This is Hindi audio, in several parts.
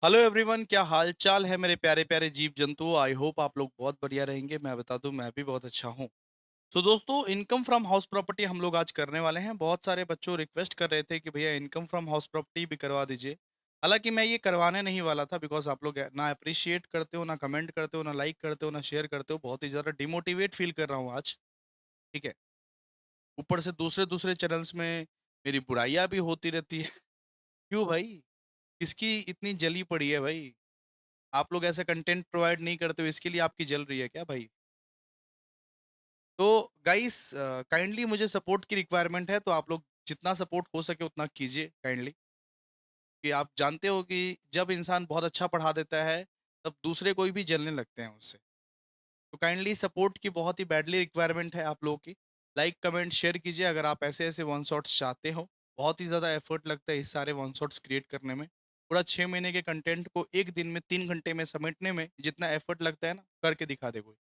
हेलो एवरीवन, क्या हाल चाल है मेरे प्यारे प्यारे जीव जंतुओं। आई होप आप लोग बहुत बढ़िया रहेंगे। मैं बता दूं, मैं भी बहुत अच्छा हूं। तो दोस्तों, इनकम फ्रॉम हाउस प्रॉपर्टी हम लोग आज करने वाले हैं। बहुत सारे बच्चों रिक्वेस्ट कर रहे थे कि भैया इनकम फ्रॉम हाउस प्रॉपर्टी भी करवा दीजिए। हालांकि मैं ये करवाने नहीं वाला था, बिकॉज आप लोग ना अप्रिशिएट करते हो, ना कमेंट करते हो, ना लाइक करते हो, ना शेयर करते हो। बहुत ही ज़्यादा डिमोटिवेट फील कर रहा हूँ आज। ठीक है। ऊपर से दूसरे दूसरे चैनल्स में मेरी बुराइयां भी होती रहती है। क्यों भाई? किसकी इतनी जली पड़ी है भाई? आप लोग ऐसे कंटेंट प्रोवाइड नहीं करते हो, इसके लिए आपकी जल रही है क्या भाई? तो गाइस, काइंडली मुझे सपोर्ट की रिक्वायरमेंट है, तो आप लोग जितना सपोर्ट हो सके उतना कीजिए काइंडली। कि आप जानते हो कि जब इंसान बहुत अच्छा पढ़ा देता है, तब दूसरे कोई भी जलने लगते हैं उससे। तो काइंडली सपोर्ट की बहुत ही बैडली रिक्वायरमेंट है आप लोगों की। लाइक कमेंट शेयर कीजिए अगर आप ऐसे ऐसे वन शॉट्स चाहते हो। बहुत ही ज़्यादा एफर्ट लगता है इस सारे वन शॉट्स क्रिएट करने में। पूरा 6 महीने के कंटेंट को एक दिन में 3 घंटे में समेटने में जितना एफर्ट लगता है ना, करके दिखा दे कोई।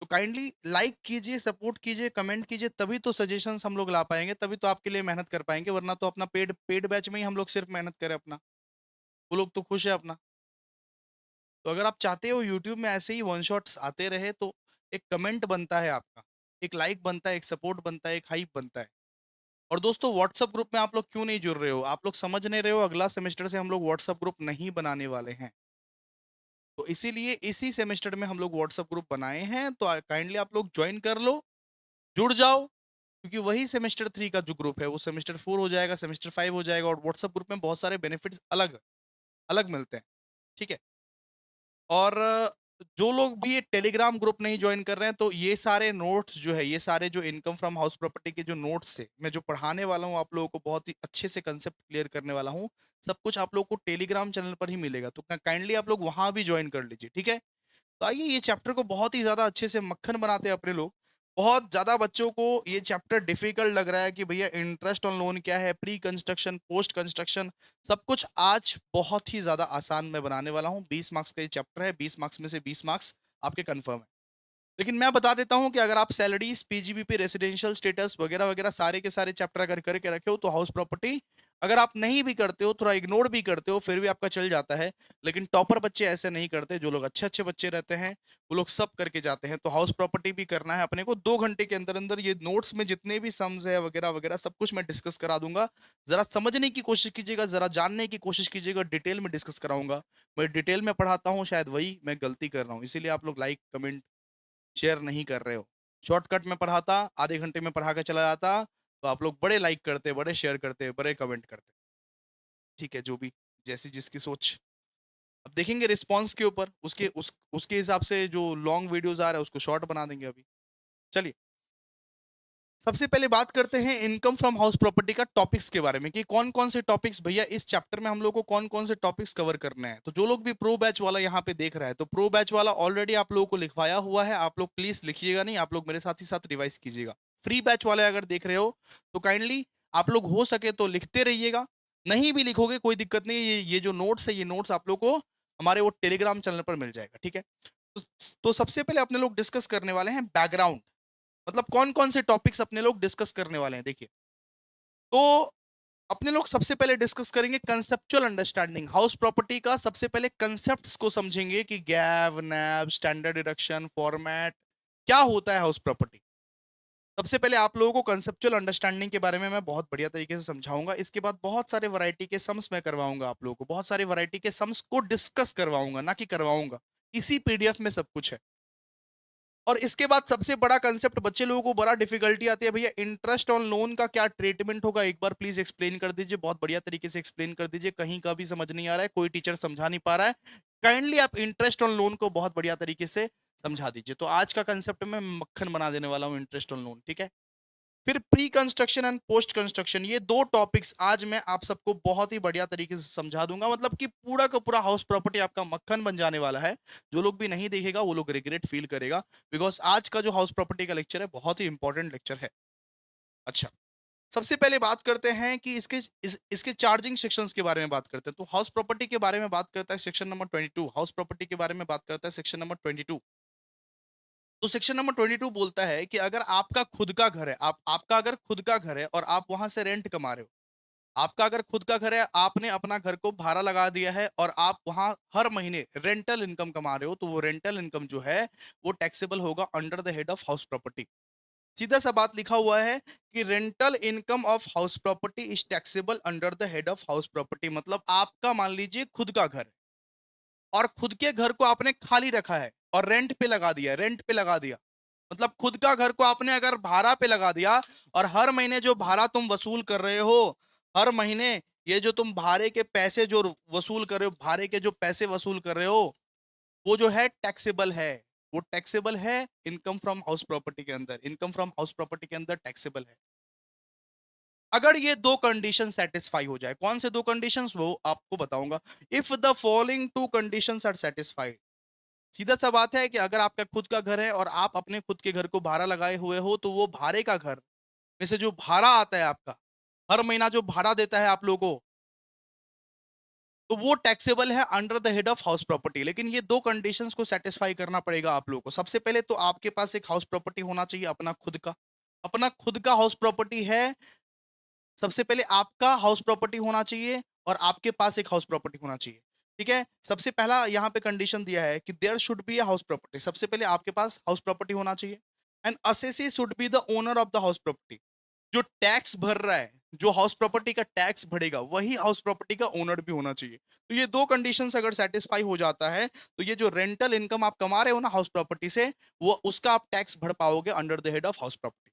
तो काइंडली लाइक कीजिए, सपोर्ट कीजिए, कमेंट कीजिए, तभी तो सजेशंस हम लोग ला पाएंगे, तभी तो आपके लिए मेहनत कर पाएंगे। वरना तो अपना पेड पेड बैच में ही हम लोग सिर्फ मेहनत करें अपना, वो लोग तो खुश है अपना। तो अगर आप चाहते हो यूट्यूब में ऐसे ही वन शॉट्स आते रहे, तो एक कमेंट बनता है आपका, एक लाइक बनता है, एक सपोर्ट बनता है, एक हाइप बनता है। और दोस्तों, व्हाट्सएप ग्रुप में आप लोग क्यों नहीं जुड़ रहे हो? आप लोग समझ नहीं रहे हो, अगला सेमेस्टर से हम लोग व्हाट्सएप ग्रुप नहीं बनाने वाले हैं। तो इसीलिए इसी सेमेस्टर में हम लोग व्हाट्सएप ग्रुप बनाए हैं, तो काइंडली आप लोग ज्वाइन कर लो, जुड़ जाओ। क्योंकि वही सेमेस्टर 3 का जो ग्रुप है वो सेमेस्टर 4 हो जाएगा, सेमेस्टर 5 हो जाएगा। और व्हाट्सएप ग्रुप में बहुत सारे बेनिफिट्स अलग अलग मिलते हैं। ठीक है। और जो लोग भी ये टेलीग्राम ग्रुप नहीं ज्वाइन कर रहे हैं, तो ये सारे नोट्स जो है, ये सारे जो इनकम फ्रॉम हाउस प्रॉपर्टी के जो नोट्स है, मैं जो पढ़ाने वाला हूँ आप लोगों को, बहुत ही अच्छे से कंसेप्ट क्लियर करने वाला हूँ। सब कुछ आप लोगों को टेलीग्राम चैनल पर ही मिलेगा, तो काइंडली आप लोग वहां भी ज्वाइन कर लीजिए। ठीक है। तो आइए, ये चैप्टर को बहुत ही ज्यादा अच्छे से मक्खन बनाते हैं अपने लोग। बहुत ज्यादा बच्चों को ये चैप्टर डिफिकल्ट लग रहा है कि भैया इंटरेस्ट ऑन लोन क्या है, प्री कंस्ट्रक्शन, पोस्ट कंस्ट्रक्शन, सब कुछ आज बहुत ही ज्यादा आसान मैं बनाने वाला हूँ। 20 मार्क्स का ये चैप्टर है, 20 मार्क्स में से 20 मार्क्स आपके कन्फर्म है। लेकिन मैं बता देता हूं कि अगर आप सैलरीज, पीजीबीपी, रेसिडेंशियल स्टेटस वगैरह वगैरह सारे के सारे चैप्टर अगर करके रखे हो, तो हाउस प्रॉपर्टी अगर आप नहीं भी करते हो, थोड़ा इग्नोर भी करते हो, फिर भी आपका चल जाता है। लेकिन टॉपर बच्चे ऐसे नहीं करते। जो लोग अच्छे अच्छे बच्चे रहते हैं, वो लोग सब करके जाते हैं। तो हाउस प्रॉपर्टी भी करना है अपने को 2 घंटे के अंदर अंदर। ये नोट्स में जितने भी सम्स है वगैरह वगैरह सब कुछ मैं डिस्कस करा दूंगा। जरा समझने की कोशिश कीजिएगा, जरा जानने की कोशिश कीजिएगा, डिटेल में डिस्कस कराऊंगा। मैं डिटेल में पढ़ाता हूँ, शायद वही मैं गलती कर रहा हूँ, इसीलिए आप लोग लाइक कमेंट शेयर नहीं कर रहे हो। शॉर्टकट में पढ़ाता, आधे घंटे में पढ़ा के चला जाता, तो आप लोग बड़े लाइक करते, बड़े शेयर करते, बड़े कमेंट करते। ठीक है, जो भी जैसी जिसकी सोच। अब देखेंगे रिस्पॉन्स के ऊपर, उसके हिसाब से जो लॉन्ग वीडियोस आ रहा है उसको शॉर्ट बना देंगे अभी। चलिए, सबसे पहले बात करते हैं इनकम फ्रॉम हाउस प्रॉपर्टी का टॉपिक्स के बारे में, कि कौन कौन से टॉपिक्स भैया इस चैप्टर में हम लोग को कौन कौन से टॉपिक्स कवर करने हैं। तो जो लोग भी प्रो बैच वाला यहाँ पे देख रहा है, तो प्रो बैच वाला ऑलरेडी आप लोगों को लिखवाया हुआ है। आप लोग प्लीज लिखिएगा नहीं, आप लोग मेरे साथ ही साथ रिवाइज कीजिएगा। फ्री बैच वाले अगर देख रहे हो, तो काइंडली आप लोग हो सके तो लिखते रहिएगा। नहीं भी लिखोगे कोई दिक्कत नहीं, ये जो नोट्स है, ये नोट्स आप लोग को हमारे वो टेलीग्राम चैनल पर मिल जाएगा। ठीक है। तो सबसे पहले अपने लोग डिस्कस करने वाले हैं बैकग्राउंड, मतलब कौन कौन से टॉपिक्स अपने लोग डिस्कस करने वाले हैं। देखिए, तो अपने लोग सबसे पहले डिस्कस करेंगे कंसेप्चुअल अंडरस्टैंडिंग हाउस प्रॉपर्टी का। सबसे पहले कंसेप्ट्स को समझेंगे कि गैव, नैब, स्टैंडर्ड डिडक्शन, फॉर्मेट, क्या होता है हाउस प्रॉपर्टी। सबसे पहले आप लोगों को कंसेप्चुअल अंडरस्टैंडिंग के बारे में मैं बहुत बढ़िया तरीके से समझाऊंगा। इसके बाद बहुत सारे वैरायटी के सम्स मैं करवाऊंगा आप लोगों को, बहुत सारी वैरायटी के सम्स को डिस्कस करवाऊंगा, ना कि करवाऊंगा। इसी पीडीएफ में सब कुछ है। और इसके बाद सबसे बड़ा कंसेप्ट, बच्चे लोगों को बड़ा डिफिकल्टी आती है, भैया इंटरेस्ट ऑन लोन का क्या ट्रीटमेंट होगा, एक बार प्लीज एक्सप्लेन कर दीजिए, बहुत बढ़िया तरीके से एक्सप्लेन कर दीजिए। कहीं का भी समझ नहीं आ रहा है, कोई टीचर समझा नहीं पा रहा है, काइंडली आप इंटरेस्ट ऑन लोन को बहुत बढ़िया तरीके से समझा दीजिए। तो आज का कंसेप्ट में मक्खन बना देने वाला हूँ, इंटरेस्ट ऑन लोन। ठीक है। फिर pre construction and post construction, ये दो टॉपिक्स आज मैं आप सबको बहुत ही बढ़िया तरीके से समझा दूंगा। मतलब कि पूरा का पूरा हाउस प्रॉपर्टी आपका मक्खन बन जाने वाला है। जो लोग भी नहीं देखेगा वो लोग रिग्रेट फील करेगा, बिकॉज आज का जो हाउस प्रॉपर्टी का लेक्चर है बहुत ही इंपॉर्टेंट लेक्चर है। अच्छा, सबसे पहले बात करते हैं कि इसके चार्जिंग सेक्शंस के बारे में बात करते हैं। तो हाउस प्रॉपर्टी के बारे में बात करता है सेक्शन नंबर 22, हाउस प्रॉपर्टी के बारे में बात करता है सेक्शन नंबर 22। तो सेक्शन नंबर 22 बोलता है कि अगर आपका खुद का घर है, आपका अगर खुद का घर है और आप वहां से रेंट कमा रहे हो, आपका अगर खुद का घर है, आपने अपना घर को भाड़ा लगा दिया है और आप वहां हर महीने रेंटल इनकम कमा रहे हो, तो वो रेंटल इनकम जो है वो टैक्सेबल होगा under the head of house property. सीधा सा बात लिखा हुआ है कि rental income of house property is taxable under the head of house property. मतलब आपका मान लीजिए खुद का घर है और खुद के घर को आपने खाली रखा है और रेंट पे लगा दिया, रेंट पे लगा दिया। मतलब खुद का घर को आपने अगर भाड़ा पे लगा दिया और हर महीने जो भाड़ा तुम वसूल कर रहे हो, हर महीने ये जो तुम भाड़े के पैसे जो वसूल कर रहे हो, भाड़े के जो पैसे वसूल कर रहे हो, वो जो है टैक्सेबल है। वो टैक्सेबल है इनकम फ्रॉम हाउस प्रॉपर्टी के अंदर, इनकम फ्रॉम हाउस प्रॉपर्टी के अंदर टैक्सेबल है। अगर ये दो कंडीशन सेटिस्फाई हो जाए, कौन से दो कंडीशंस वो आपको बताऊंगा। If the following two conditions are satisfied, सीधा सा बात है कि अगर आपका खुद का घर है और आप अपने खुद के घर को भाड़ा लगाए हुए हो, तो वो भाड़े का घर में से जो भाड़ा आता है आपका, हर महीना जो भाड़ा देता है आप लोगों को, तो वो टैक्सेबल है under the head of house property. लेकिन ये दो कंडीशंस को सेटिस्फाई करना पड़ेगा आप लोगों को। सबसे पहले तो आपके पास एक हाउस प्रॉपर्टी होना चाहिए, अपना खुद का, अपना खुद का हाउस प्रॉपर्टी है। सबसे पहले आपका हाउस प्रॉपर्टी होना चाहिए और आपके पास एक हाउस प्रॉपर्टी होना चाहिए। ठीक है, सबसे पहला यहाँ पे कंडीशन दिया है कि there should be a house property. सबसे पहले आपके पास हाउस प्रॉपर्टी होना चाहिए। And assessee should be the owner of the house property. जो टैक्स भर रहा है, जो हाउस प्रॉपर्टी का टैक्स भरेगा, वही हाउस प्रॉपर्टी का ओनर भी होना चाहिए। तो ये दो कंडीशंस अगर सेटिस्फाई हो जाता है, तो ये जो रेंटल इनकम आप कमा रहे हो ना हाउस प्रॉपर्टी से, वो उसका आप टैक्स भर पाओगे under the head of house property.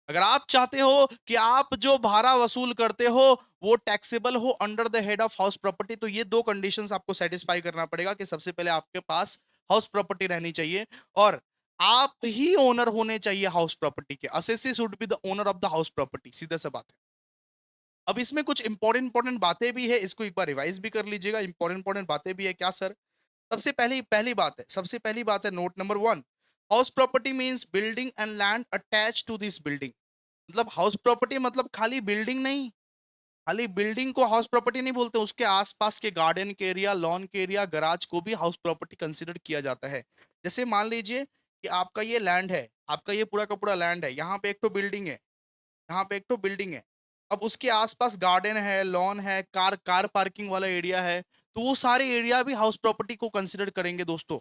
अगर आप चाहते हो कि आप जो भाड़ा वसूल करते हो वो टैक्सेबल हो under the head of house property, तो ये दो कंडीशंस आपको सेटिस्फाई करना पड़ेगा कि सबसे पहले आपके पास हाउस प्रॉपर्टी रहनी चाहिए और आप ही ओनर होने चाहिए हाउस प्रॉपर्टी के। Assessee should be the owner of the house property, सीधा सा बात है। अब इसमें कुछ इंपॉर्टेंट इंपॉर्टेंट बातें भी है, इसको एक बार रिवाइज भी कर लीजिएगा। इंपॉर्टेंट इंपॉर्टेंट बातें भी है क्या सर? सबसे पहली पहली बात है, सबसे पहली बात है note number one, house property means building and land attach to this building. मतलब हाउस प्रॉपर्टी मतलब खाली बिल्डिंग नहीं, खाली बिल्डिंग को हाउस प्रॉपर्टी नहीं बोलते, उसके आसपास के गार्डन के एरिया, लॉन के एरिया, गराज को भी हाउस प्रॉपर्टी कंसिडर किया जाता है। जैसे मान लीजिए कि आपका ये लैंड है, आपका ये पूरा का पूरा लैंड है, यहाँ पे एक तो बिल्डिंग है, यहाँ पे एक तो बिल्डिंग है। अब उसके आसपास गार्डन है, लॉन है, कार कार पार्किंग वाला एरिया है, तो वो सारे एरिया भी हाउस प्रॉपर्टी को कंसिडर करेंगे दोस्तों।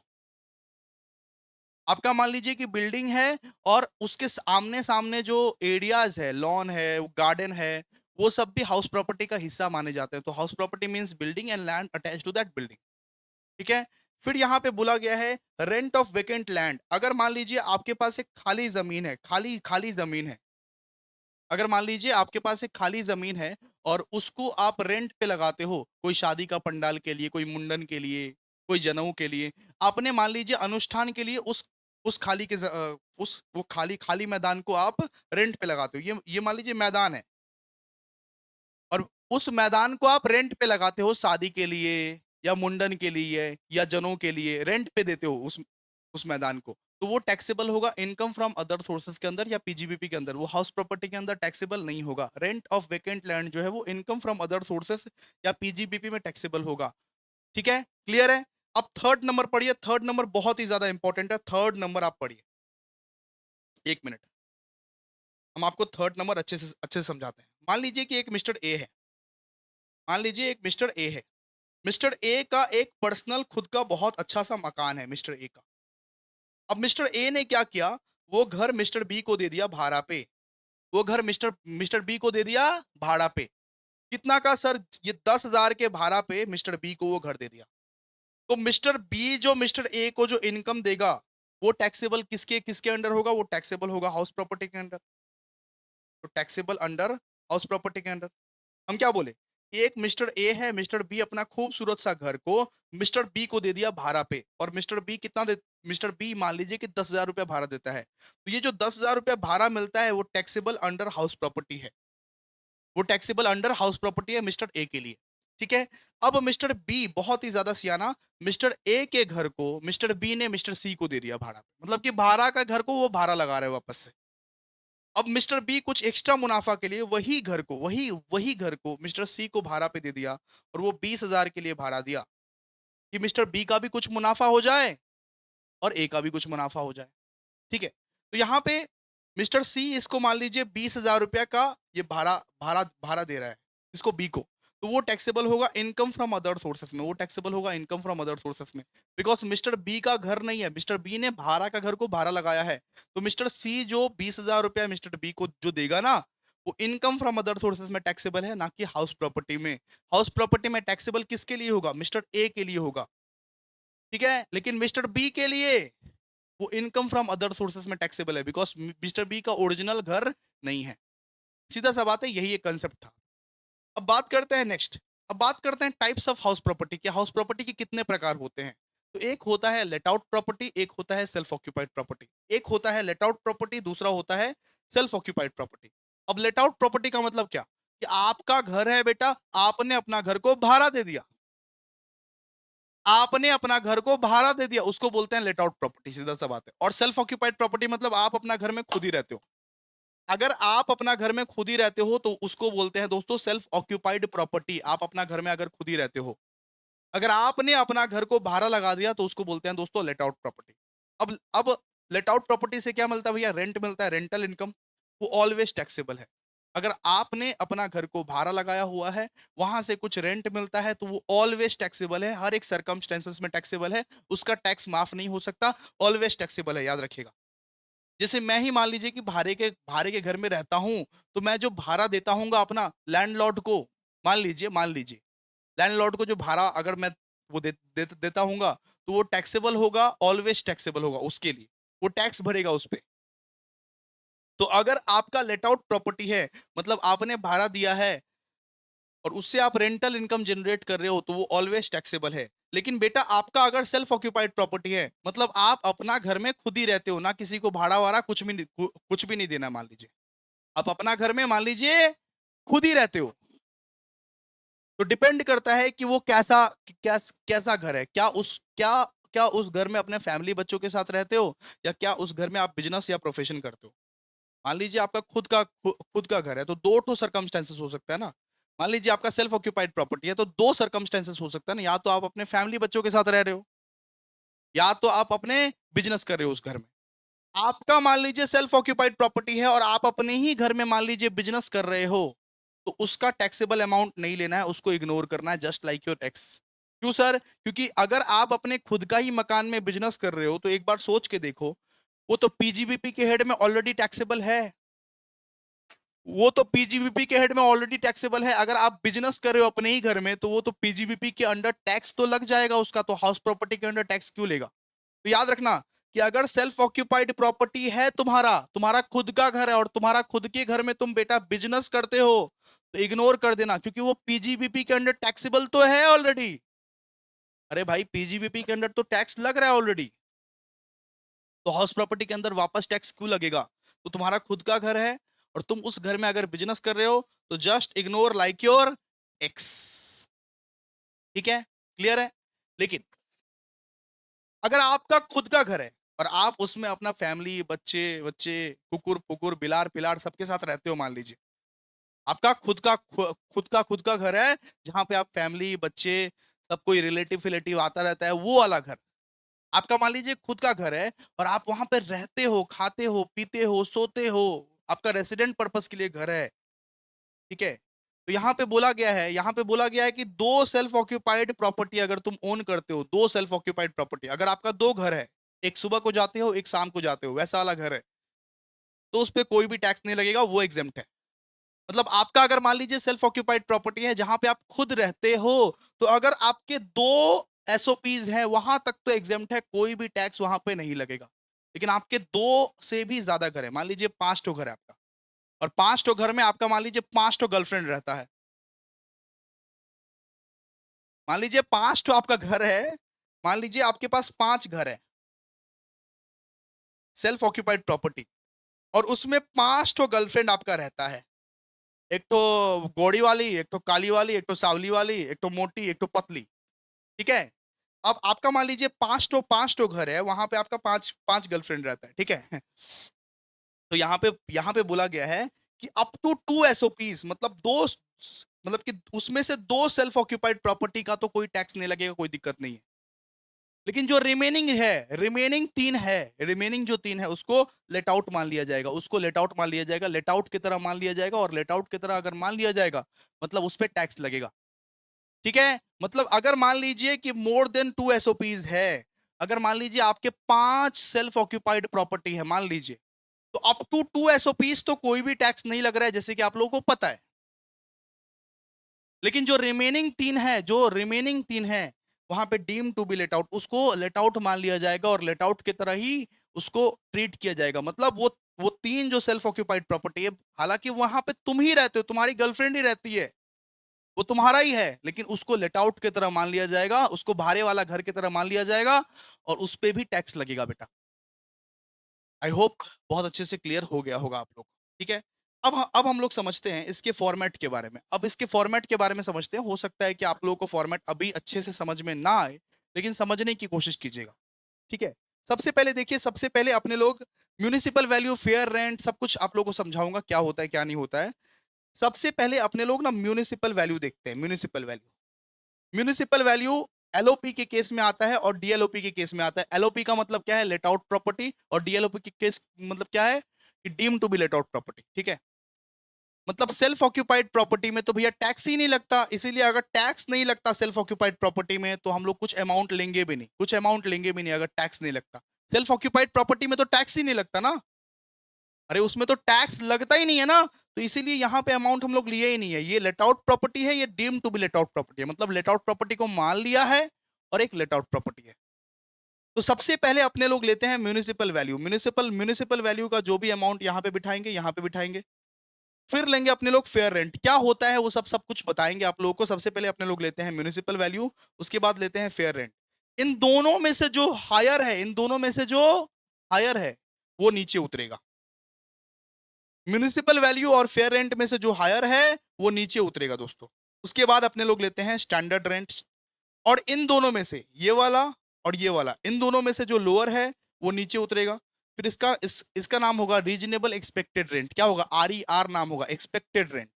आपका मान लीजिए कि बिल्डिंग है और उसके आमने सामने जो एरियाज है, लॉन है, गार्डन है, वो सब भी हाउस प्रॉपर्टी का हिस्सा माने जाते हैं। तो house property means building and land attach to that building. ठीक है, फिर यहाँ पे बोला गया है रेंट ऑफ वेकेंट लैंड। अगर मान लीजिए आपके पास एक खाली जमीन है, खाली खाली जमीन है, अगर मान लीजिए आपके पास एक खाली जमीन है और उसको आप रेंट पे लगाते हो, कोई शादी का पंडाल के लिए, कोई मुंडन के लिए, कोई जनेऊ के लिए, आपने मान लीजिए अनुष्ठान के लिए उस खाली के उस वो खाली खाली मैदान को आप रेंट पे लगाते हो। ये मान लीजिए मैदान है और उस मैदान को आप रेंट पे लगाते हो शादी के लिए या मुंडन के लिए या जनेऊ के लिए, रेंट पे देते हो उस मैदान को, तो वो टैक्सेबल होगा इनकम फ्रॉम अदर सोर्सेज के अंदर या पीजीबीपी के अंदर। वो हाउस प्रॉपर्टी के अंदर टैक्सेबल नहीं होगा। रेंट ऑफ वेकेंट लैंड जो है वो इनकम फ्रॉम अदर सोर्सेज या पीजीबीपी में टैक्सेबल होगा। ठीक है, क्लियर है? अब थर्ड नंबर पढ़िए, थर्ड नंबर बहुत ही ज्यादा इंपॉर्टेंट है। थर्ड नंबर आप पढ़िए, एक मिनट, हम आपको थर्ड नंबर अच्छे से समझाते हैं। मान लीजिए कि एक मिस्टर ए है, मान लीजिए एक मिस्टर ए है। मिस्टर ए का एक पर्सनल खुद का बहुत अच्छा सा मकान है मिस्टर ए का। अब मिस्टर ए ने क्या किया, वो घर मिस्टर बी को दे दिया भाड़ा पे। वो घर मिस्टर मिस्टर बी को दे दिया भाड़ा पे। कितना का सर? ये 10,000 के भाड़ा पे मिस्टर बी को वो घर दे दिया। तो मिस्टर बी जो मिस्टर ए को जो इनकम देगा, वो टैक्सेबल किसके किसके अंडर होगा? वो टैक्सेबल होगा हाउस प्रॉपर्टी के अंडर। तो टैक्सेबल अंडर हाउस प्रॉपर्टी के अंडर। हम क्या बोले, एक मिस्टर ए है, मिस्टर बी अपना खूबसूरत सा घर को मिस्टर बी को दे दिया भाड़ा पे, और मिस्टर बी कितना दे, मिस्टर बी मान लीजिए कि 10,000 रुपया भाड़ा देता है। तो ये जो 10,000 रुपया भाड़ा मिलता है वो टैक्सेबल अंडर हाउस प्रॉपर्टी है। वो टैक्सेबल अंडर हाउस प्रॉपर्टी है मिस्टर ए के लिए। ठीक है, अब मिस्टर बी बहुत ही ज्यादा सियाना, मिस्टर ए के घर को मिस्टर बी ने मिस्टर सी को दे दिया भाड़ा पे। मतलब कि भाड़ा का घर को वो भाड़ा लगा रहे हैं वापस से। अब मिस्टर बी कुछ एक्स्ट्रा मुनाफा के लिए वही घर को मिस्टर सी को भाड़ा पे दे दिया, और वो 20,000 के लिए भाड़ा दिया कि मिस्टर बी का भी कुछ मुनाफा हो जाए और ए का भी कुछ मुनाफा हो जाए। ठीक है, तो यहाँ पे मिस्टर सी इसको मान लीजिए 20,000 रुपया का ये भाड़ा भाड़ा भाड़ा दे रहा है। इसको बी को, तो वो टैक्सेबल होगा इनकम फ्रॉम अदर सोर्सेस में, वो टैक्सेबल होगा इनकम फ्रॉम अदर सोर्सेस में, बिकॉज मिस्टर बी का घर नहीं है, मिस्टर बी ने भाड़ा का घर को भाड़ा लगाया है, तो मिस्टर सी जो 20,000 रुपया मिस्टर बी को जो देगा ना, वो इनकम फ्रॉम अदर सोर्सेस में टैक्सेबल है, ना कि हाउस प्रॉपर्टी में। हाउस प्रॉपर्टी में टैक्सेबल किसके लिए होगा? मिस्टर ए के लिए होगा, ठीक है, लेकिन मिस्टर बी के लिए वो इनकम फ्रॉम अदर सोर्सेस में टैक्सेबल है, बिकॉज मिस्टर बी का ओरिजिनल घर नहीं है। सीधा सा बात है, यही एक कंसेप्ट था। अब बात करते हैं नेक्स्ट, अब बात करते हैं टाइप्स ऑफ हाउस प्रॉपर्टी के, हाउस प्रॉपर्टी के कितने प्रकार होते हैं। तो एक होता है लेट आउट प्रॉपर्टी, एक होता है सेल्फ ऑक्यूपाइड प्रॉपर्टी। एक होता है लेट आउट प्रॉपर्टी, दूसरा होता है सेल्फ ऑक्यूपाइड प्रॉपर्टी। अब लेट आउट प्रॉपर्टी का मतलब क्या, कि आपका घर है बेटा, आपने अपना घर को भाड़ा दे दिया, आपने अपना घर को भाड़ा दे दिया, उसको बोलते हैं लेट आउट प्रॉपर्टी, सीधा सा बात है। और सेल्फ ऑक्यूपाइड प्रॉपर्टी मतलब आप अपना घर में खुद ही रहते हो। अगर आप अपना घर में खुद ही रहते हो तो उसको बोलते हैं दोस्तों सेल्फ ऑक्यूपाइड प्रॉपर्टी, आप अपना घर में अगर खुद ही रहते हो। अगर आपने अपना घर को भाड़ा लगा दिया तो उसको बोलते हैं दोस्तों लेट आउट प्रॉपर्टी। अब लेट आउट प्रॉपर्टी से क्या मिलता है भैया? रेंट मिलता है, रेंटल इनकम, वो ऑलवेज टैक्सेबल है। अगर आपने अपना घर को भाड़ा लगाया हुआ है, वहां से कुछ रेंट मिलता है, तो वो ऑलवेज टैक्सेबल है, हर एक सर्कमस्टेंसेस में टैक्सेबल है, उसका टैक्स माफ नहीं हो सकता, ऑलवेज टैक्सेबल है, याद रखिएगा। जैसे मैं ही मान लीजिए कि भाड़े के घर में रहता हूं, तो मैं जो भाड़ा देता हूँ अपना लैंडलॉर्ड को, मान लीजिए लैंडलॉर्ड को जो भाड़ा अगर मैं वो देता हूँगा, तो वो टैक्सेबल होगा, ऑलवेज टैक्सेबल होगा उसके लिए, वो टैक्स भरेगा उस पे। तो अगर आपका लेट आउट प्रॉपर्टी है, मतलब आपने भाड़ा दिया है और उससे आप रेंटल इनकम जनरेट कर रहे हो, तो वो ऑलवेज टैक्सेबल है। लेकिन बेटा आपका अगर सेल्फ ऑक्यूपाइड प्रॉपर्टी है, मतलब आप अपना घर में खुद ही रहते हो, ना किसी को भाड़ा वाड़ा कुछ भी नहीं देना, मान लीजिए आप अपना घर में मान लीजिए खुद ही रहते हो, तो डिपेंड करता है कि वो कैसा घर है, क्या उस घर में अपने फैमिली बच्चों के साथ रहते हो, या क्या उस घर में आप बिजनेस या प्रोफेशन करते हो। मान लीजिए आपका खुद का घर है, तो दो तो सर्कमस्टेंसेस हो सकता है ना। मान लीजिए आपका सेल्फ ऑक्यूपाइड प्रॉपर्टी है, तो दो सर्कमस्टेंसेस हो सकता है ना, या तो आप अपने फैमिली बच्चों के साथ रह रहे हो, या तो आप अपने बिजनेस कर रहे हो उस घर में। आपका मान लीजिए सेल्फ ऑक्यूपाइड प्रॉपर्टी है और आप अपने ही घर में मान लीजिए बिजनेस कर रहे हो, तो उसका टैक्सेबल अमाउंट नहीं लेना है, उसको इग्नोर करना है, जस्ट लाइक योर एक्स। क्यों सर? क्योंकि अगर आप अपने खुद का ही मकान में बिजनेस कर रहे हो, तो एक बार सोच के देखो, वो तो पीजीबीपी के हेड में ऑलरेडी टैक्सेबल है, वो तो पीजीबीपी के हेड में ऑलरेडी टैक्सेबल है। अगर आप बिजनेस कर रहे हो अपने ही घर में, तो वो तो पीजीबीपी के अंडर टैक्स तो लग जाएगा उसका, तो हाउस प्रॉपर्टी के अंडर टैक्स क्यों लेगा? तो याद रखना कि अगर सेल्फ ऑक्यूपाइड प्रॉपर्टी है, तुम्हारा तुम्हारा खुद का घर है और तुम्हारा खुद के घर में तुम बेटा बिजनेस करते हो, तो इग्नोर कर देना, क्योंकि वो पीजीबीपी के अंडर टैक्सेबल तो है ऑलरेडी। अरे भाई पीजीबीपी के अंडर तो टैक्स लग रहा है ऑलरेडी, तो हाउस प्रॉपर्टी के अंदर वापस टैक्स क्यों लगेगा? तो तुम्हारा खुद का घर है और तुम उस घर में अगर बिजनेस कर रहे हो, तो just ignore like your x. ठीक है, क्लियर है? लेकिन अगर आपका खुद का घर है और आप उसमें अपना फैमिली बच्चे बच्चे कुकुर पुकुर बिलार पिलार सबके साथ रहते हो, मान लीजिए आपका खुद का घर है, जहां पे आप फैमिली बच्चे सब कोई रिलेटिव फिलेटिव आता रहता है, वो वाला घर आपका मान लीजिए खुद का घर है, और आप वहां पे रहते हो, खाते हो, पीते हो, सोते हो, आपका रेसिडेंट पर्पस के लिए घर है, ठीक है। तो यहाँ पे बोला गया है कि दो सेल्फ ऑक्यूपाइड प्रॉपर्टी अगर तुम ओन करते हो, दो सेल्फ ऑक्यूपाइड प्रॉपर्टी, अगर आपका दो घर है, एक सुबह को जाते हो एक शाम को जाते हो, वैसा वाला घर है, तो उस पे कोई भी टैक्स नहीं लगेगा, वो एग्जेम्प्ट है। मतलब आपका अगर मान लीजिए सेल्फ ऑक्यूपाइड प्रॉपर्टी है जहां पे आप खुद रहते हो, तो अगर आपके दो एसओपीज हैं, वहां तक तो एग्जेम्प्ट है, कोई भी टैक्स वहां पे नहीं लगेगा। लेकिन आपके दो से भी ज्यादा घर है, मान लीजिए 5 ठो घर है आपका, और 5 ठो घर में आपका मान लीजिए 5 ठो गर्लफ्रेंड रहता है, मान लीजिए 5 ठो आपका घर है, मान लीजिए आपके पास 5 घर है, सेल्फ ऑक्यूपाइड प्रॉपर्टी, और उसमें 5 ठो गर्लफ्रेंड आपका रहता है, एक तो गोड़ी वाली, एक तो काली वाली, एक तो सावली वाली, एक तो मोटी, एक तो पतली, ठीक है। अब आपका मान लीजिए 5 ठो घर है, वहां पे आपका पांच पांच गर्लफ्रेंड रहता है, ठीक है। तो यहाँ पे बोला गया है कि अप टू 2 एसओपीज, मतलब मतलब कि उसमें से दो सेल्फ ऑक्यूपाइड प्रॉपर्टी का तो कोई टैक्स नहीं लगेगा, कोई दिक्कत नहीं है। लेकिन जो रिमेनिंग है, रिमेनिंग तीन है, रिमेनिंग जो तीन है उसको लेट आउट मान लिया जाएगा, उसको लेट आउट मान लिया जाएगा, लेट आउट की तरह मान लिया जाएगा। और लेट आउट की तरह अगर मान लिया जाएगा मतलब उस पर टैक्स लगेगा। ठीक है, मतलब अगर मान लीजिए कि मोर देन 2 SOPs है, अगर मान लीजिए आपके 5 सेल्फ ऑक्यूपाइड प्रॉपर्टी है मान लीजिए, तो अप टू 2 SOPs तो कोई भी टैक्स नहीं लग रहा है, जैसे कि आप लोगों को पता है। लेकिन जो रिमेनिंग तीन है, जो रिमेनिंग तीन है वहां पे deem to be let out, उसको लेट आउट मान लिया जाएगा और लेट आउट की तरह ही उसको ट्रीट किया जाएगा। मतलब वो तीन जो सेल्फ ऑक्यूपाइड प्रॉपर्टी है, हालांकि वहां पे तुम ही रहते हो, तुम्हारी गर्लफ्रेंड ही रहती है, वो तुम्हारा ही है, लेकिन उसको लेट आउट की तरह मान लिया जाएगा, उसको भाड़े वाला घर की तरह मान लिया जाएगा और उस पे भी टैक्स लगेगा बेटा। आई होप बहुत अच्छे से क्लियर हो गया होगा आप लोग। ठीक है, अब हम लोग समझते हैं इसके फॉर्मेट के बारे में। अब इसके फॉर्मेट के बारे में समझते हैं, हो सकता है कि आप लोगों को फॉर्मेट अभी अच्छे से समझ में ना आए, लेकिन समझने की कोशिश कीजिएगा। ठीक है, सबसे पहले देखिए, सबसे पहले अपने लोग म्यूनिसिपल वैल्यू, फेयर रेंट, सब कुछ आप लोगों को समझाऊंगा क्या होता है क्या नहीं होता है। सबसे पहले अपने लोग ना म्यूनिसिपल वैल्यू देखते हैं। Municipal value, municipal value LOP के केस में आता है और डीएलओपी के केस में आता है। एलओपी का मतलब क्या है, लेट आउट प्रॉपर्टी, और डीएलओपी के केस मतलब क्या है कि deem to be let out property. ठीक है, मतलब सेल्फ ऑक्यूपाइड प्रॉपर्टी में तो भैया टैक्स ही नहीं लगता, इसीलिए अगर टैक्स नहीं लगता सेल्फ ऑक्यूपाइड प्रॉपर्टी में तो हम लोग कुछ अमाउंट लेंगे भी नहीं, कुछ अमाउंट लेंगे भी नहीं अगर टैक्स नहीं लगता। सेल्फ ऑक्यूपाइड प्रॉपर्टी में तो टैक्स ही नहीं लगता ना, अरे उसमें तो टैक्स लगता ही नहीं है ना, तो इसीलिए यहाँ पे अमाउंट हम लोग लिए ही नहीं है। ये लेट आउट प्रॉपर्टी है, ये deem to be let out property है, मतलब लेट आउट प्रॉपर्टी को मान लिया है और एक लेट आउट प्रॉपर्टी है। तो सबसे पहले अपने लोग लेते हैं municipal value. Municipal municipal value का जो भी अमाउंट यहाँ पे बिठाएंगे यहाँ पे बिठाएंगे। फिर लेंगे अपने लोग फेयर रेंट, क्या होता है वो सब सब कुछ बताएंगे आप लोगों को। सबसे पहले अपने लोग लेते हैं म्यूनिसिपल वैल्यू, उसके बाद लेते हैं फेयर रेंट। इन दोनों में से जो हायर है, इन दोनों में से जो हायर है वो नीचे उतरेगा। म्यूनिसिपल वैल्यू और फेयर रेंट में से जो हायर है वो नीचे उतरेगा दोस्तों। उसके बाद अपने लोग लेते हैं स्टैंडर्ड रेंट, और इन दोनों में से ये वाला और ये वाला, इन दोनों में से जो लोअर है वो नीचे उतरेगा। फिर इसका नाम होगा रीजनेबल एक्सपेक्टेड रेंट। क्या होगा, RER नाम होगा, एक्सपेक्टेड रेंट।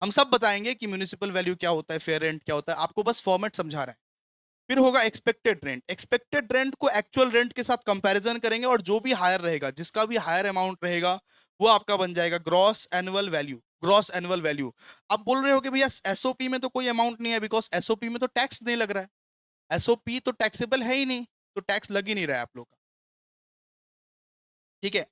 हम सब बताएंगे कि म्यूनिसिपल वैल्यू क्या होता है, फेयर रेंट क्या होता है, आपको बस फॉर्मेट समझा रहे हैं। फिर होगा एक्सपेक्टेड रेंट। एक्सपेक्टेड रेंट को एक्चुअल रेंट के साथ कंपैरिजन करेंगे और जो भी हायर रहेगा, जिसका भी हायर अमाउंट रहेगा वो आपका बन जाएगा gross annual value. Gross annual value. आप बोल रहे हो कि भैया एसओपी में तो कोई अमाउंट नहीं है, बिकॉज एसओपी में तो टैक्स नहीं लग रहा है, एसओपी तो टैक्सेबल है ही नहीं, तो टैक्स लग ही नहीं रहा है आप लोग का। ठीक है,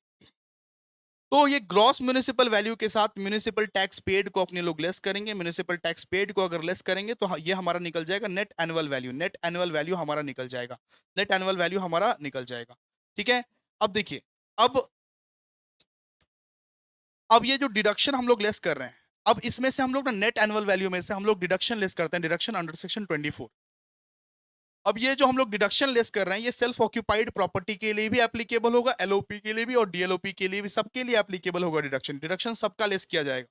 तो ये ग्रॉस म्यूनिसिपल वैल्यू के साथ म्यूनिसिपल टैक्स पेड को अपने लोग लेस करेंगे। म्यूनिसिपल टैक्स पेड को अगर लेस करेंगे तो ये हमारा निकल जाएगा net annual value. Net annual value हमारा निकल जाएगा, नेट एनुअल वैल्यू हमारा निकल जाएगा। ठीक है, अब देखिए, अब अब ये जो डिडक्शन हम लोग लेस कर रहे हैं, अब इसमें से हम लोग ना नेट एनुअल वैल्यू में से हम लोग डिडक्शन लेस करते हैं, डिडक्शन अंडर सेक्शन 24। अब ये जो हम लोग डिडक्शन लेस कर रहे हैं ये सेल्फ ऑक्यूपाइड प्रॉपर्टी के लिए भी एप्लीकेबल होगा, एलओपी के लिए भी और डीएलओपी के लिए भी, सबके लिए एप्लीकेबल होगा डिडक्शन। डिडक्शन सबका लेस किया जाएगा।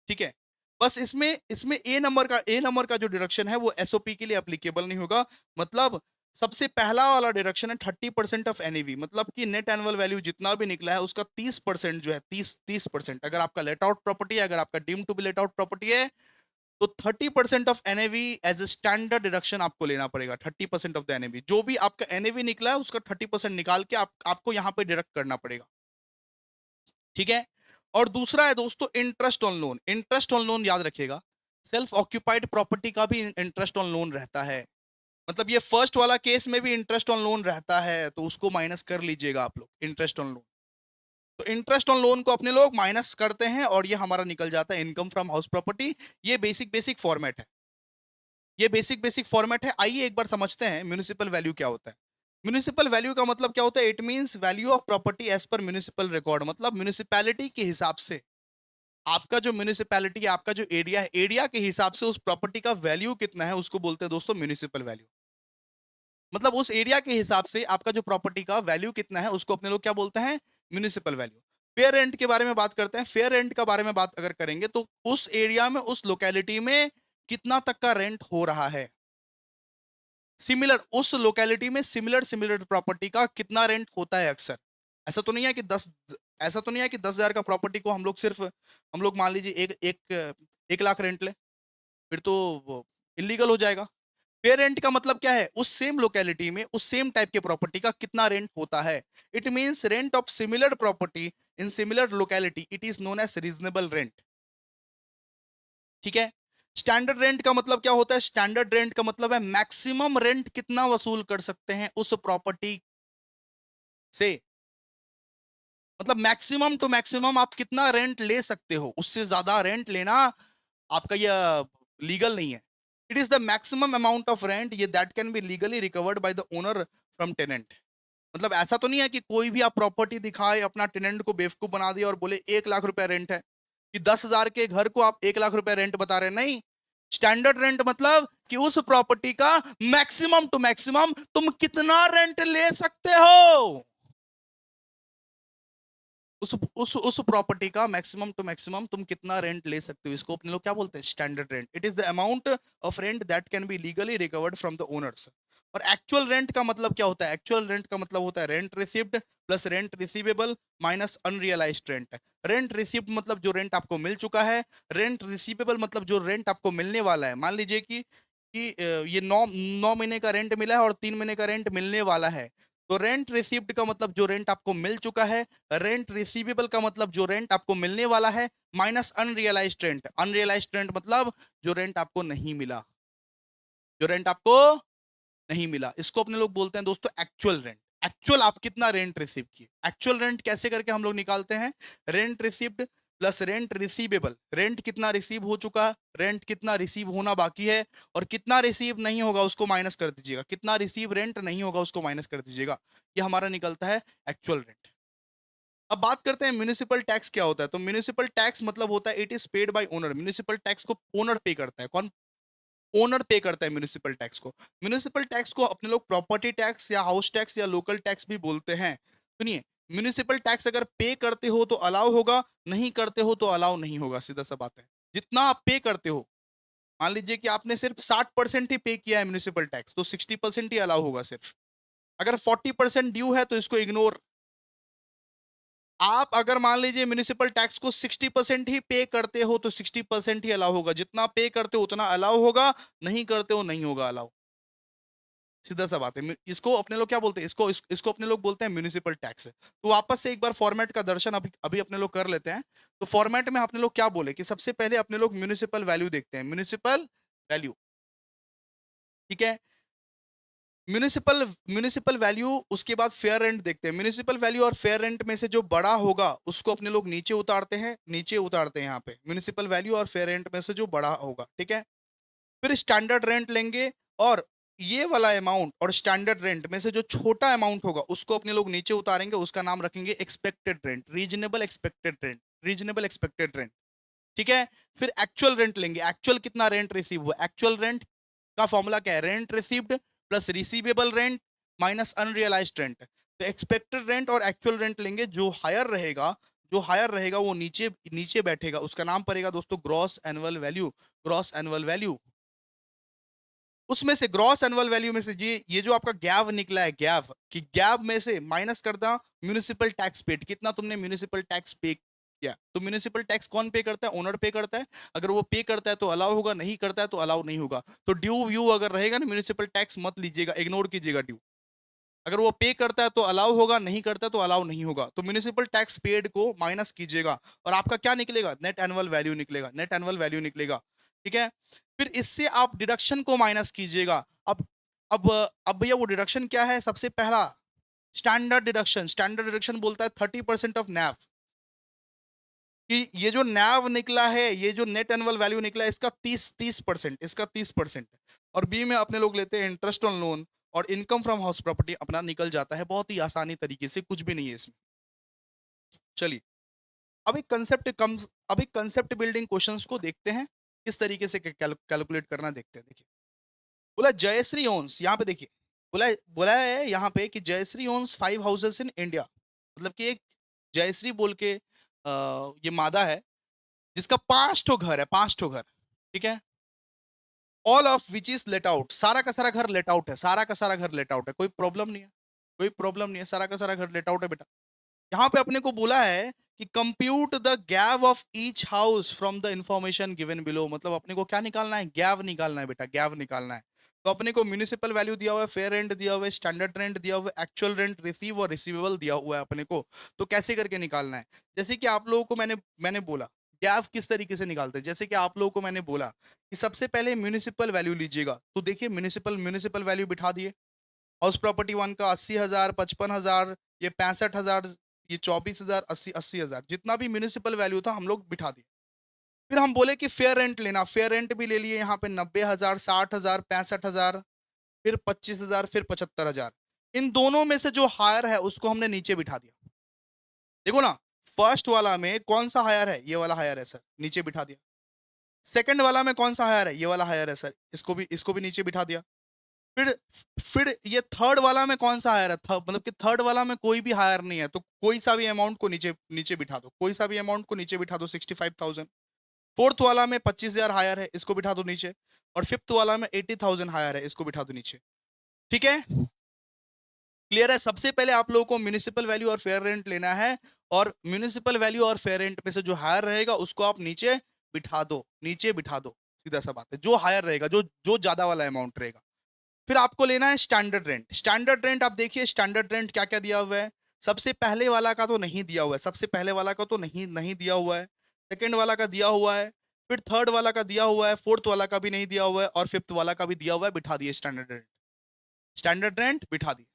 ठीक है, बस इसमें इसमें ए नंबर का जो डिडक्शन है वो एसओपी के लिए एप्लीकेबल नहीं होगा। मतलब सबसे पहला वाला डिडक्शन है 30% ऑफ एनएवी, मतलब कि नेट एनुअल वैल्यू जितना भी निकला है उसका 30% जो है, 30% अगर आपका लेट आउट प्रॉपर्टी है, अगर आपका deem to be let out property है, तो 30% of NAV as a standard deduction आपको लेना पड़ेगा। 30% ऑफ द एनएवी, जो भी आपका एनएवी निकला है उसका 30% निकाल के आपको यहाँ पे डिडक्ट करना पड़ेगा। ठीक है, और दूसरा है दोस्तों interest on loan. Interest on loan याद रखिएगा, सेल्फ ऑक्यूपाइड प्रॉपर्टी का भी इंटरेस्ट ऑन लोन रहता है। मतलब ये फर्स्ट वाला केस में भी इंटरेस्ट ऑन लोन रहता है, तो उसको माइनस कर लीजिएगा आप लोग, इंटरेस्ट ऑन लोन। तो इंटरेस्ट ऑन लोन को अपने लोग माइनस करते हैं और ये हमारा निकल जाता है इनकम फ्रॉम हाउस प्रॉपर्टी। ये बेसिक बेसिक फॉर्मेट है, ये बेसिक बेसिक फॉर्मेट है। आइए एक बार समझते हैं म्यूनिसिपल वैल्यू क्या होता है। म्यूनिसिपल वैल्यू का मतलब क्या होता है, it means value of property as पर म्यूनिसिपल रिकॉर्ड। मतलब म्यूनिसिपैलिटी के हिसाब से, आपका जो म्यूनिसिपैलिटी है, आपका जो एरिया है, एरिया के हिसाब से उस प्रॉपर्टी का वैल्यू कितना है उसको बोलते हैं दोस्तों म्यूनिसिपल वैल्यू। मतलब उस एरिया के हिसाब से आपका जो प्रॉपर्टी का वैल्यू कितना है उसको अपने लोग क्या बोलते हैं, म्यूनिसिपल वैल्यू। फेयर रेंट के बारे में बात करते हैं। फेयर रेंट का बारे में बात अगर करेंगे तो उस एरिया में, उस लोकेलिटी में कितना तक का रेंट हो रहा है, सिमिलर उस लोकेलिटी में सिमिलर सिमिलर प्रॉपर्टी का कितना रेंट होता है अक्सर। ऐसा तो नहीं है कि 10,000 का प्रॉपर्टी को हम लोग मान लीजिए एक एक 1 लाख रेंट ले, फिर तो इलीगल हो जाएगा। फेयर रेंट का मतलब क्या है, उस सेम लोकेलिटी में उस सेम टाइप के प्रॉपर्टी का कितना रेंट होता है। It means rent of similar property in similar locality, it is known as reasonable rent. ठीक है। स्टैंडर्ड रेंट का मतलब क्या होता है, स्टैंडर्ड रेंट का मतलब है मैक्सिमम रेंट कितना वसूल कर सकते हैं उस प्रॉपर्टी से, मतलब मैक्सिमम टू मैक्सिमम आप कितना रेंट ले सकते हो, उससे ज्यादा रेंट लेना आपका ये लीगल नहीं है। It is the maximum amount of rent ये that can be legally recovered by the owner from tenant. मतलब ऐसा तो नहीं है कि कोई भी आप प्रॉपर्टी दिखाए अपना टेनेंट को बेवकूफ बना दिया और बोले 1 लाख रुपया रेंट है, कि 10,000 के घर को आप 1 लाख रुपया रेंट बता रहे हैं, नहीं। स्टैंडर्ड रेंट मतलब कि उस प्रॉपर्टी का मैक्सिमम टू मैक्सिमम तुम कितना रेंट ले सकते हो, उस प्रॉपर्टी का मैक्सिमम टू मैक्सिमम तुम कितना रेंट ले सकते हो, इसको अपने लोग क्या बोलते हैं, standard rent. It is the amount of rent that can be legally recovered from the owners. और एक्चुअल रेंट का मतलब क्या होता है, एक्चुअल रेंट का मतलब होता है rent received plus rent receivable minus unrealised rent. Rent received मतलब जो रेंट आपको मिल चुका है, रेंट रिसीवेबल मतलब जो रेंट आपको मिलने वाला है। मान लीजिए कि ये 9 महीने का रेंट मिला है और 3 महीने का रेंट मिलने वाला है, तो रेंट रिसीव्ड का मतलब जो रेंट आपको मिल चुका है, रेंट रिसीवेबल का मतलब जो रेंट आपको मिलने वाला है, minus unrealised rent. Unrealised rent मतलब जो रेंट आपको नहीं मिला, जो रेंट आपको नहीं मिला, इसको अपने लोग बोलते हैं दोस्तों एक्चुअल रेंट। एक्चुअल आप कितना रेंट रिसीव किए, एक्चुअल रेंट कैसे करके हम लोग निकालते हैं, rent received plus rent receivable. Rent कितना रिसीव हो चुका, रेंट कितना रिसीव होना बाकी है, और कितना रिसीव नहीं होगा उसको माइनस कर दीजिएगा, कितना रिसीव रेंट नहीं होगा उसको माइनस कर दीजिएगा। ये हमारा निकलता है एक्चुअल रेंट। अब बात करते हैं म्युनिसिपल टैक्स क्या होता है। तो म्युनिसिपल टैक्स मतलब होता है it is paid by owner. Municipal tax को ओनर पे करता है, कौन, ओनर पे करता है म्युनिसिपल टैक्स को। म्युनिसिपल टैक्स को अपने लोग प्रॉपर्टी टैक्स या हाउस टैक्स या लोकल टैक्स भी बोलते हैं। सुनिए, म्युनिसिपल टैक्स अगर पे करते हो तो अलाउ होगा, नहीं करते हो तो अलाउ नहीं होगा, सीधा सा बात है। जितना आप पे करते हो, मान लीजिए कि आपने सिर्फ 60% ही पे किया है म्युनिसिपल टैक्स, तो 60% ही अलाउ होगा सिर्फ। अगर 40% ड्यू है तो इसको इग्नोर। आप अगर मान लीजिए म्युनिसिपल टैक्स को 60% ही पे करते हो तो 60% ही अलाउ होगा, जितना पे करते हो उतना अलाउ होगा, नहीं करते हो नहीं होगा अलाउ। सीधा सा बात है। इसको अपने लोग क्या बोलते हैं, इसको अपने लोग बोलते हैं म्युनिसिपल टैक्स। तो वापस से एक बार फॉर्मेट का दर्शन अभी अभी अपने लोग कर लेते हैं। तो फॉर्मेट में अपने लोग क्या बोले कि सबसे पहले अपने लोग म्युनिसिपल वैल्यू देखते हैं, म्युनिसिपल वैल्यू। ठीक है। म्युनिसिपल म्युनिसिपल वैल्यू, उसके बाद फेयर रेंट देखते हैं। म्युनिसिपल वैल्यू और फेयर रेंट में से जो बड़ा होगा उसको अपने लोग नीचे उतारते हैं, नीचे उतारते हैं यहाँ पे म्युनिसिपल वैल्यू और फेयर रेंट में से जो बड़ा होगा। ठीक है। फिर स्टैंडर्ड रेंट लेंगे, और ये वाला अमाउंट और स्टैंडर्ड रेंट में से जो छोटा अमाउंट होगा उसको अपने लोग नीचे उतारेंगे, उसका नाम रखेंगे expected rent, reasonable expected rent, reasonable expected rent. ठीक है। फिर एक्चुअल रेंट लेंगे, एक्चुअल कितना रेंट रिसीव हुआ। एक्चुअल रेंट का फॉर्मूला क्या है, rent received plus receivable rent minus unrealised rent. तो एक्सपेक्टेड रेंट और एक्चुअल रेंट लेंगे, जो हायर रहेगा, जो हायर रहेगा वो नीचे नीचे बैठेगा, उसका नाम पड़ेगा दोस्तों gross annual value. Gross annual value, उसमें से ग्रॉस एनुअल वैल्यू में से ये जो आपका गैप निकला है, गैप कि गैप में से माइनस कर दा म्यूनिसिपल टैक्स पेड, कितना तुमने म्यूनिसिपल टैक्स पे किया। तो म्यूनिसिपल टैक्स कौन पे करता है, ओनर पे करता है। अगर वो पे करता है तो अलाउ होगा, नहीं करता है तो अलाउ नहीं होगा। तो ड्यू व्यू अगर रहेगा ना, म्यूनिसिपल टैक्स मत लीजिएगा, इग्नोर कीजिएगा ड्यू। अगर वो पे करता है तो अलाउ होगा, नहीं करता है तो अलाउ नहीं होगा। तो म्यूनिसिपल टैक्स पेड को माइनस कीजिएगा, और आपका क्या निकलेगा, नेट एनुअल वैल्यू निकलेगा, नेट एनुअल वैल्यू निकलेगा। ठीक है। फिर इससे आप डिडक्शन को माइनस कीजिएगा। अब अब भैया वो डिडक्शन क्या है, सबसे पहला स्टैंडर्ड डिडक्शन। स्टैंडर्ड डिडक्शन बोलता है 30% ऑफ नैव, कि ये जो नैव निकला है, ये जो नेट एनुअल वैल्यू निकला है, इसका 30% इसका 30%। और बी में अपने लोग लेते हैं इंटरेस्ट ऑन लोन, और इनकम फ्रॉम हाउस प्रॉपर्टी अपना निकल जाता है बहुत ही आसानी तरीके से, कुछ भी नहीं है इसमें। चलिए, अब एक कंसेप्ट कम्स अब एक कंसेप्ट बिल्डिंग क्वेश्चंस को देखते हैं, किस तरीके से कैलकुलेट करना देखते हैं। देखिए, बोला जयश्री ओन्स, यहाँ पे देखिए, बोला बोला है यहाँ पे कि Jayashree owns 5 houses in India. मतलब कि एक जयश्री बोल के ये मादा है जिसका 5 ठो घर है, 5 ठो घर। ठीक है। All of which is let out, सारा का सारा घर लेट आउट है, सारा का सारा घर लेट आउट है, कोई प्रॉब्लम नहीं है, कोई प्रॉब्लम नहीं है, सारा का सारा घर लेट आउट है बेटा। यहाँ पे अपने को बोला है कि compute the gave of each house from the information given below, मतलब अपने को क्या निकालना है, गैव निकालना है बेटा, गैव निकालना है। तो अपने को म्यूनिसिपल वैल्यू दिया हुआ है, फेयर रेंट दिया हुआ है, स्टैंडर्ड रेंट दिया हुआ है, एक्चुअल रेंट रिसीव और रिसीवेबल दिया हुआ है अपने को। तो कैसे करके निकालना है, जैसे कि आप लोगों को मैंने बोला गैव किस तरीके से निकालते हैं। जैसे कि आप लोगों को मैंने बोला कि सबसे पहले म्यूनिसिपल वैल्यू लीजिएगा, तो देखिए म्यूनिसिपल म्यूनिसिपल वैल्यू बिठा दिए। हाउस प्रॉपर्टी 1 का 80,000, 55,000, ये 65,000, ये 24,000, 80,000, जितना भी म्यूनिसिपल वैल्यू था हम लोग बिठा दिए। फिर हम बोले कि फेयर रेंट लेना, फेयर रेंट भी ले लिए यहाँ पे 90,000, 60,000, 65,000, फिर 25,000, फिर 75,000। इन दोनों में से जो हायर है उसको हमने नीचे बिठा दिया। देखो ना, फर्स्ट वाला में कौन सा हायर है, ये वाला हायर है सर, नीचे बिठा दिया। सेकंड वाला में कौन सा हायर है, ये वाला हायर है सर, इसको भी नीचे बिठा दिया। फिर फिर ये थर्ड वाला में कौन सा हायर है, मतलब कि थर्ड वाला में कोई भी हायर नहीं है, तो कोई सा भी अमाउंट को नीचे नीचे बिठा दो, कोई सा भी अमाउंट को नीचे बिठा दो, 65,000। फोर्थ वाला में 25,000 हायर है, इसको बिठा दो नीचे। और फिफ्थ वाला में 80,000 हायर है, इसको बिठा दो नीचे। ठीक है, क्लियर है। सबसे पहले आप लोगों को म्यूनिसिपल वैल्यू और फेयर रेंट लेना है, और म्यूनिसिपल वैल्यू और फेयर रेंट में से जो हायर रहेगा उसको आप नीचे बिठा दो, नीचे बिठा दो, सीधा सा बात है। जो हायर रहेगा, जो जो ज्यादा वाला अमाउंट रहेगा। फिर आपको लेना है स्टैंडर्ड रेंट। स्टैंडर्ड रेंट आप देखिए, स्टैंडर्ड रेंट क्या क्या दिया हुआ है। सबसे पहले वाला का तो नहीं दिया हुआ है, सबसे पहले वाला का तो नहीं नहीं दिया हुआ है। सेकंड वाला का दिया हुआ है, फिर थर्ड वाला का दिया हुआ है, फोर्थ वाला का भी नहीं दिया हुआ है, और फिफ्थ वाला का भी दिया हुआ है, बिठा दिए स्टैंडर्ड रेंट। स्टैंडर्ड रेंट बिठा दिए।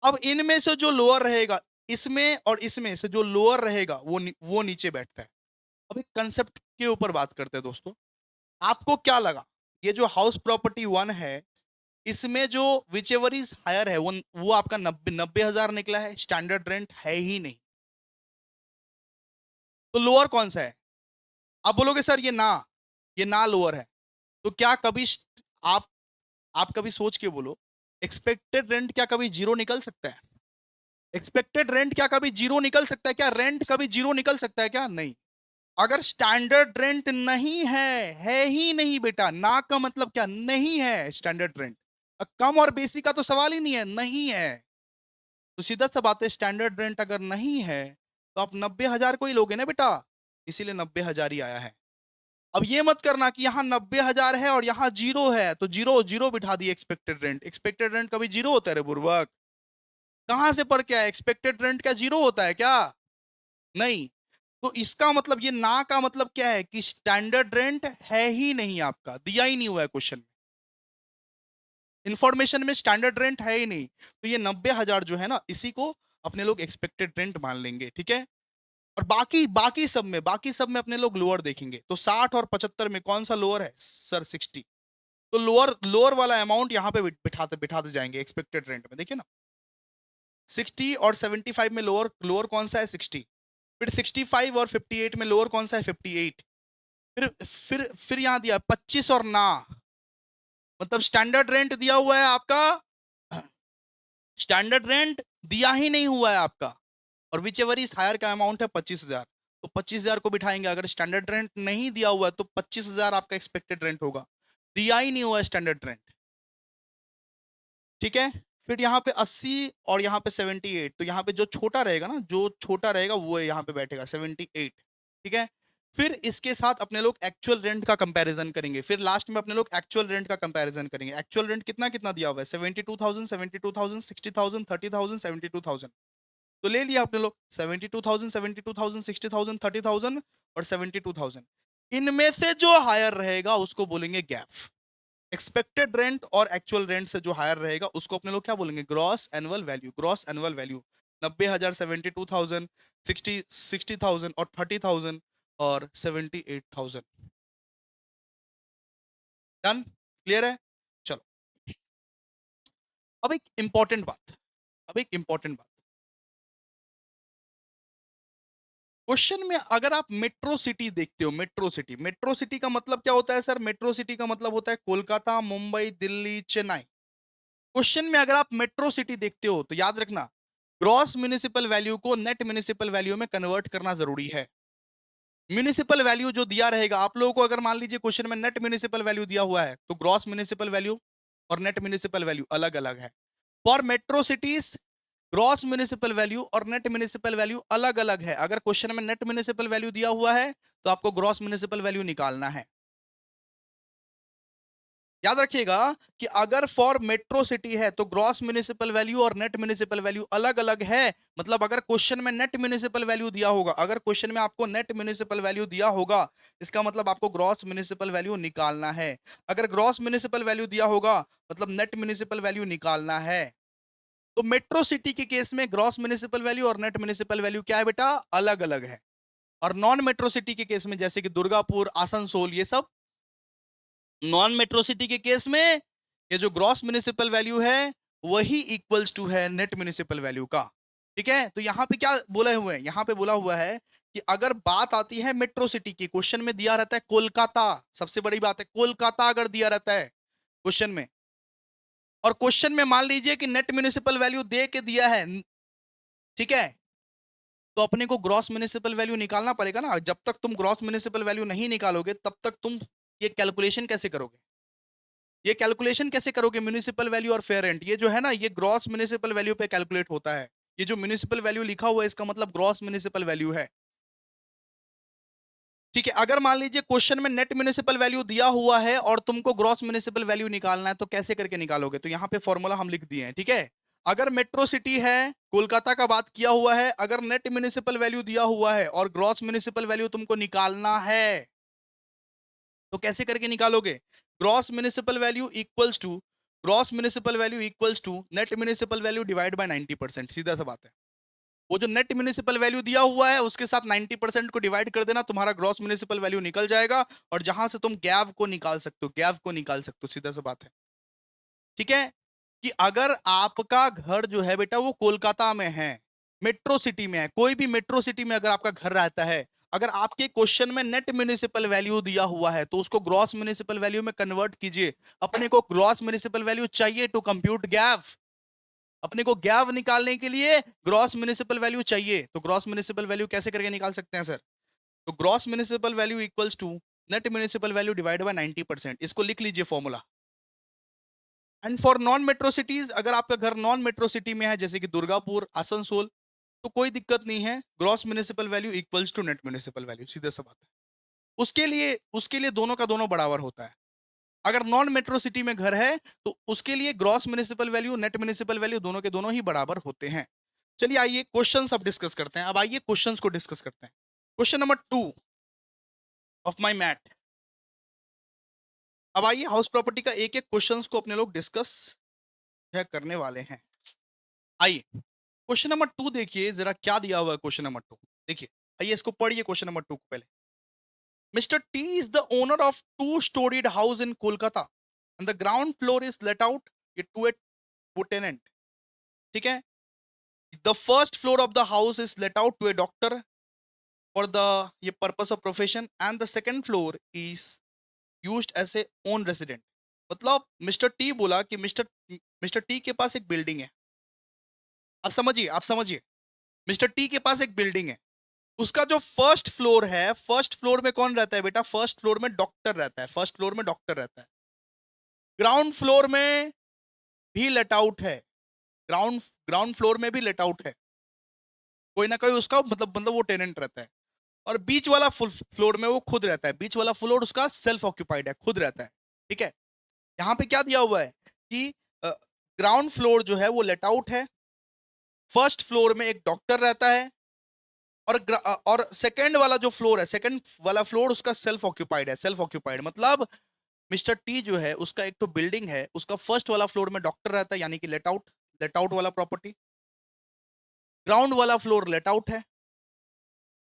अब इनमें से जो लोअर रहेगा, इसमें और इसमें से जो लोअर रहेगा वो नीचे बैठता है। अब एक कंसेप्ट के ऊपर बात करते हैं दोस्तों। आपको क्या लगा, ये जो हाउस प्रॉपर्टी 1 है, इसमें जो विच एवर इज हायर है वो आपका 90,000 निकला है, स्टैंडर्ड रेंट है ही नहीं। तो लोअर कौन सा है? आप बोलोगे सर ये ना लोअर है। तो क्या कभी आप आप कभी सोच के बोलो, एक्सपेक्टेड रेंट क्या कभी जीरो निकल सकता है? एक्सपेक्टेड रेंट क्या कभी जीरो निकल सकता है? क्या रेंट कभी जीरो निकल सकता है क्या? नहीं। अगर स्टैंडर्ड रेंट नहीं है ही नहीं बेटा, ना का मतलब क्या, नहीं है स्टैंडर्ड रेंट। कम और बेसी का तो सवाल ही नहीं है, नहीं है। तो सीधा सा बात है, स्टैंडर्ड रेंट अगर नहीं है तो आप 90,000 को ही लोगे ना बेटा, इसीलिए 90,000 ही आया है। अब ये मत करना कि यहाँ 90,000 है और यहाँ जीरो है, तो जीरो जीरो बिठा दिए एक्सपेक्टेड रेंट। एक्सपेक्टेड रेंट कभी जीरो होता है रे बुर्बक? कहां से पढ़ के आया, एक्सपेक्टेड रेंट क्या जीरो होता है क्या? नहीं। तो इसका मतलब, ये ना का मतलब क्या है कि स्टैंडर्ड रेंट है ही नहीं, आपका दिया ही नहीं हुआ है क्वेश्चन में, इंफॉर्मेशन में स्टैंडर्ड रेंट है ही नहीं। तो ये 90,000 जो है ना, इसी को अपने लोग एक्सपेक्टेड रेंट मान लेंगे, ठीक है। और बाकी सब में अपने लोग लोअर देखेंगे। तो 60 और 75 में कौन सा लोअर है सर? 60। तो लोअर लोअर वाला अमाउंट यहाँ पे बिठाते बिठाते जाएंगे एक्सपेक्टेड रेंट में, देखिए ना। 60 और 75 में लोअर लोअर कौन सा है? 60। फिर 65 और 58 में लोअर कौन सा है? 58। फिर यहां दिया 25 और ना, मतलब स्टैंडर्ड रेंट दिया हुआ है आपका, स्टैंडर्ड रेंट दिया ही नहीं हुआ है आपका, और विच एवर इज हायर का अमाउंट है 25,000। तो 25,000 को बिठाएंगे। अगर स्टैंडर्ड रेंट नहीं दिया हुआ है तो 25,000 आपका एक्सपेक्टेड रेंट होगा, दिया ही नहीं हुआ है स्टैंडर्ड रेंट, ठीक है। फिर यहाँ पे 80 और यहाँ पे 78, तो यहाँ पे जो छोटा रहेगा ना, जो छोटा रहेगा वो यहाँ पे बैठेगा 78, ठीक है। फिर इसके साथ अपने लोग एक्चुअल रेंट का कंपैरिजन करेंगे। फिर लास्ट में अपने लोग एक्चुअल रेंट का कंपैरिजन करेंगे। एक्चुअल रेंट कितना कितना दिया हुआ है? 72,000, 72,000, 60,000, 30,000, 72,000। तो ले लिया आपने लोग 72,000, 72,000, 60,000, 30,000 और 72,000। इनमें से जो हायर रहेगा उसको बोलेंगे गैप। एक्सपेक्टेड रेंट और एक्चुअल रेंट से जो हायर रहेगा उसको अपने लोग क्या बोलेंगे? Gross annual value. Gross annual value 90,000, 72,000, 60,000 और 30,000 और 78,000। डन? क्लियर है? चलो, अब एक इंपॉर्टेंट बात, अब एक इंपॉर्टेंट बात। क्वेश्चन में अगर आप मेट्रो सिटी देखते हो, मेट्रो सिटी, मेट्रो सिटी का मतलब क्या होता है सर? मेट्रो सिटी का मतलब होता है कोलकाता, मुंबई, दिल्ली, चेन्नई। क्वेश्चन में अगर आप मेट्रो सिटी देखते हो तो याद रखना, ग्रॉस म्यूनिसिपल वैल्यू को नेट म्यूनिसिपल वैल्यू में कन्वर्ट करना जरूरी है। म्यूनिसिपल वैल्यू जो दिया रहेगा आप लोगों को, अगर मान लीजिए क्वेश्चन में नेट म्यूनिसिपल वैल्यू दिया हुआ है, तो ग्रॉस म्यूनिसिपल वैल्यू और नेट म्यूनिसिपल वैल्यू अलग अलग है। For metro cities gross municipal value और नेट म्युनिसिपल वैल्यू अलग अलग है। अगर क्वेश्चन में नेट म्युनिसिपल वैल्यू दिया हुआ है तो आपको ग्रॉस म्युनिसिपल वैल्यू निकालना है। याद रखिएगा कि अगर फॉर मेट्रो सिटी है तो ग्रॉस म्युनिसिपल वैल्यू और नेट म्युनिसिपल वैल्यू अलग अलग है। मतलब अगर क्वेश्चन में नेट म्युनिसिपल वैल्यू दिया होगा, अगर क्वेश्चन में आपको नेट म्युनिसिपल वैल्यू दिया होगा, इसका मतलब आपको ग्रॉस म्युनिसिपल वैल्यू निकालना है। अगर ग्रॉस म्युनिसिपल वैल्यू दिया होगा मतलब नेट म्युनिसिपल वैल्यू निकालना है। तो मेट्रो सिटी के केस में ग्रॉस म्युनिसिपल वैल्यू और नेट म्युनिसिपल वैल्यू क्या है बेटा, अलग अलग है। और नॉन मेट्रो सिटी के केस में जैसे कि दुर्गापुर, आसनसोल, ये सब नॉन मेट्रो सिटी के केस में ये जो ग्रॉस म्युनिसिपल वैल्यू है वही इक्वल्स टू है नेट म्युनिसिपल वैल्यू का। ठीक है, तो यहां पे क्या बोले हुए हैं, यहां पे बोला हुआ है कि अगर बात आती है मेट्रो सिटी की, क्वेश्चन में दिया रहता है कोलकाता, सबसे बड़ी बात है कोलकाता अगर दिया रहता है क्वेश्चन में, और क्वेश्चन में मान लीजिए कि नेट म्युनिसिपल वैल्यू दे के दिया है, ठीक है, तो अपने को ग्रॉस म्युनिसिपल वैल्यू निकालना पड़ेगा ना। जब तक तुम ग्रॉस म्युनिसिपल वैल्यू नहीं निकालोगे तब तक तुम ये कैलकुलेशन कैसे करोगे, ये कैलकुलेशन कैसे करोगे म्युनिसिपल वैल्यू और फेयर रेंट। ये जो है ना, ये ग्रॉस म्युनिसिपल वैल्यू पे कैलकुलेट होता है। ये जो म्युनिसिपल वैल्यू लिखा हुआ है इसका मतलब ग्रॉस म्युनिसिपल वैल्यू है। ठीक है, अगर मान लीजिए क्वेश्चन में नेट म्युनिसिपल वैल्यू दिया हुआ है और तुमको ग्रॉस म्युनिसिपल वैल्यू निकालना है तो कैसे करके निकालोगे, तो यहाँ पे फॉर्मूला हम लिख दिए हैं। ठीक है, अगर मेट्रो सिटी है, कोलकाता का बात किया हुआ है, अगर नेट म्युनिसिपल वैल्यू दिया हुआ है और ग्रॉस म्युनिसिपल वैल्यू तुमको निकालना है तो कैसे करके निकालोगे, gross municipal value equals to net municipal value divide by 90%, सीधा सा बात है। वो जो नेट म्युनिसिपल वैल्यू दिया हुआ है उसके साथ 90% को डिवाइड कर देना, तुम्हारा ग्रॉस म्युनिसिपल वैल्यू निकल जाएगा। और जहां से तुम गैव को निकाल सकते हो, सीधा सा बात है। ठीक है, कि अगर आपका घर जो है बेटा वो कोलकाता में है, मेट्रो सिटी में है, कोई भी मेट्रो सिटी में अगर आपका घर रहता है, अगर आपके क्वेश्चन में नेट म्युनिसिपल वैल्यू दिया हुआ है तो उसको ग्रॉस म्युनिसिपल वैल्यू में कन्वर्ट कीजिए। अपने को ग्रॉस म्युनिसिपल वैल्यू चाहिए टू कंप्यूट गैव, अपने को गैव निकालने के लिए ग्रॉस म्युनिसिपल वैल्यू चाहिए। तो ग्रॉस म्युनिसिपल वैल्यू कैसे करके निकाल सकते हैं सर, तो gross municipal value equals to net municipal value divide by 90%, इसको लिख लीजिए formula. And for non metro cities, अगर आपका घर नॉन मेट्रो सिटी में है जैसे कि दुर्गापुर, आसनसोल, तो कोई दिक्कत नहीं है, gross municipal value equals to net municipal value, सीधा सा बात है। उसके लिए दोनों का दोनों बराबर होता है। अगर नॉन मेट्रो सिटी में घर है तो उसके लिए gross municipal value, net municipal value दोनों के दोनों ही बराबर होते हैं। चलिए आइए क्वेश्चंस अब डिस्कस करते हैं। अब आइए क्वेश्चंस को डिस्कस करते हैं। Question number 2 of my math. अब आइए हाउस प्रॉपर्टी का एक एक क्वेश्चंस को अपने लोग डिस्कस करने वाले हैं। आइए क्वेश्चन नंबर 2 देखिए जरा क्या दिया हुआ है। क्वेश्चन नंबर 2 देखिए, आइए इसको पढ़िए क्वेश्चन नंबर 2 को पहले। Mr. T is the owner of two-storied house in Kolkata, and the ground floor is let out to a tenant. ठीक है, the first floor of the house is let out to a doctor for the ये purpose of profession, and the second floor is used as a own resident. मतलब मिस्टर टी बोला कि मिस्टर टी के पास एक बिल्डिंग है। आप समझिए, मिस्टर टी के पास एक बिल्डिंग है, उसका जो फर्स्ट फ्लोर है, फर्स्ट फ्लोर में कौन रहता है बेटा, फर्स्ट फ्लोर में डॉक्टर रहता है, फर्स्ट फ्लोर में डॉक्टर रहता है। ग्राउंड फ्लोर में भी लेट आउट है, ग्राउंड ग्राउंड फ्लोर में भी लेट आउट है, कोई ना कोई उसका मतलब वो टेनेंट रहता है। और बीच वाला फुल फ्लोर में वो खुद रहता है, बीच वाला फ्लोर उसका सेल्फ ऑक्यूपाइड है, खुद रहता है। ठीक है, यहाँ पे क्या दिया हुआ है कि ग्राउंड फ्लोर जो है वो लेट आउट है, फर्स्ट फ्लोर में एक डॉक्टर रहता है, और सेकंड वाला जो फ्लोर है, सेकंड वाला फ्लोर उसका सेल्फ ऑक्यूपाइड है। सेल्फ ऑक्यूपाइड मतलब मिस्टर टी जो है उसका एक तो बिल्डिंग है, उसका फर्स्ट वाला फ्लोर में डॉक्टर रहता है यानी कि लेट आउट वाला प्रॉपर्टी, ग्राउंड वाला फ्लोर लेट आउट है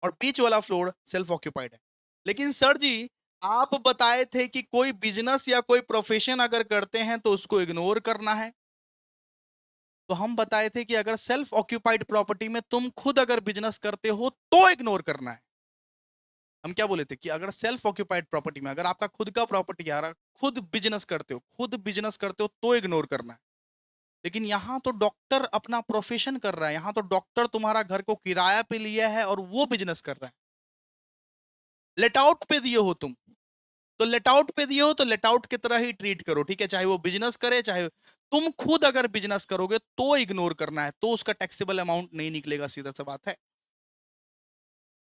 और बीच वाला फ्लोर सेल्फ ऑक्यूपाइड है। लेकिन सर जी आप बताए थे कि कोई बिजनेस या कोई प्रोफेशन अगर करते हैं तो उसको इग्नोर करना है। तो हम बताए थे कि अगर सेल्फ ऑक्यूपाइड प्रॉपर्टी में तुम खुद अगर बिजनेस करते हो तो इग्नोर करना है। हम क्या बोले थे कि अगर सेल्फ ऑक्यूपाइड प्रॉपर्टी में अगर आपका खुद का प्रॉपर्टी आ रहा, खुद बिजनेस करते हो तो इग्नोर करना है। लेकिन यहां तो डॉक्टर अपना प्रोफेशन कर रहा है, यहां तो डॉक्टर तुम्हारा घर को किराया पे लिया है और वो बिजनेस कर रहा है, लेट आउट पे दिए हो तुम, तो लेट आउट पे दिए हो तो लेट आउट की तरह ही ट्रीट करो, ठीक है, चाहे वो बिजनेस करे, चाहे तुम खुद अगर बिजनेस करोगे तो इग्नोर करना है, तो उसका टैक्सेबल अमाउंट नहीं निकलेगा, सीधा सा बात है।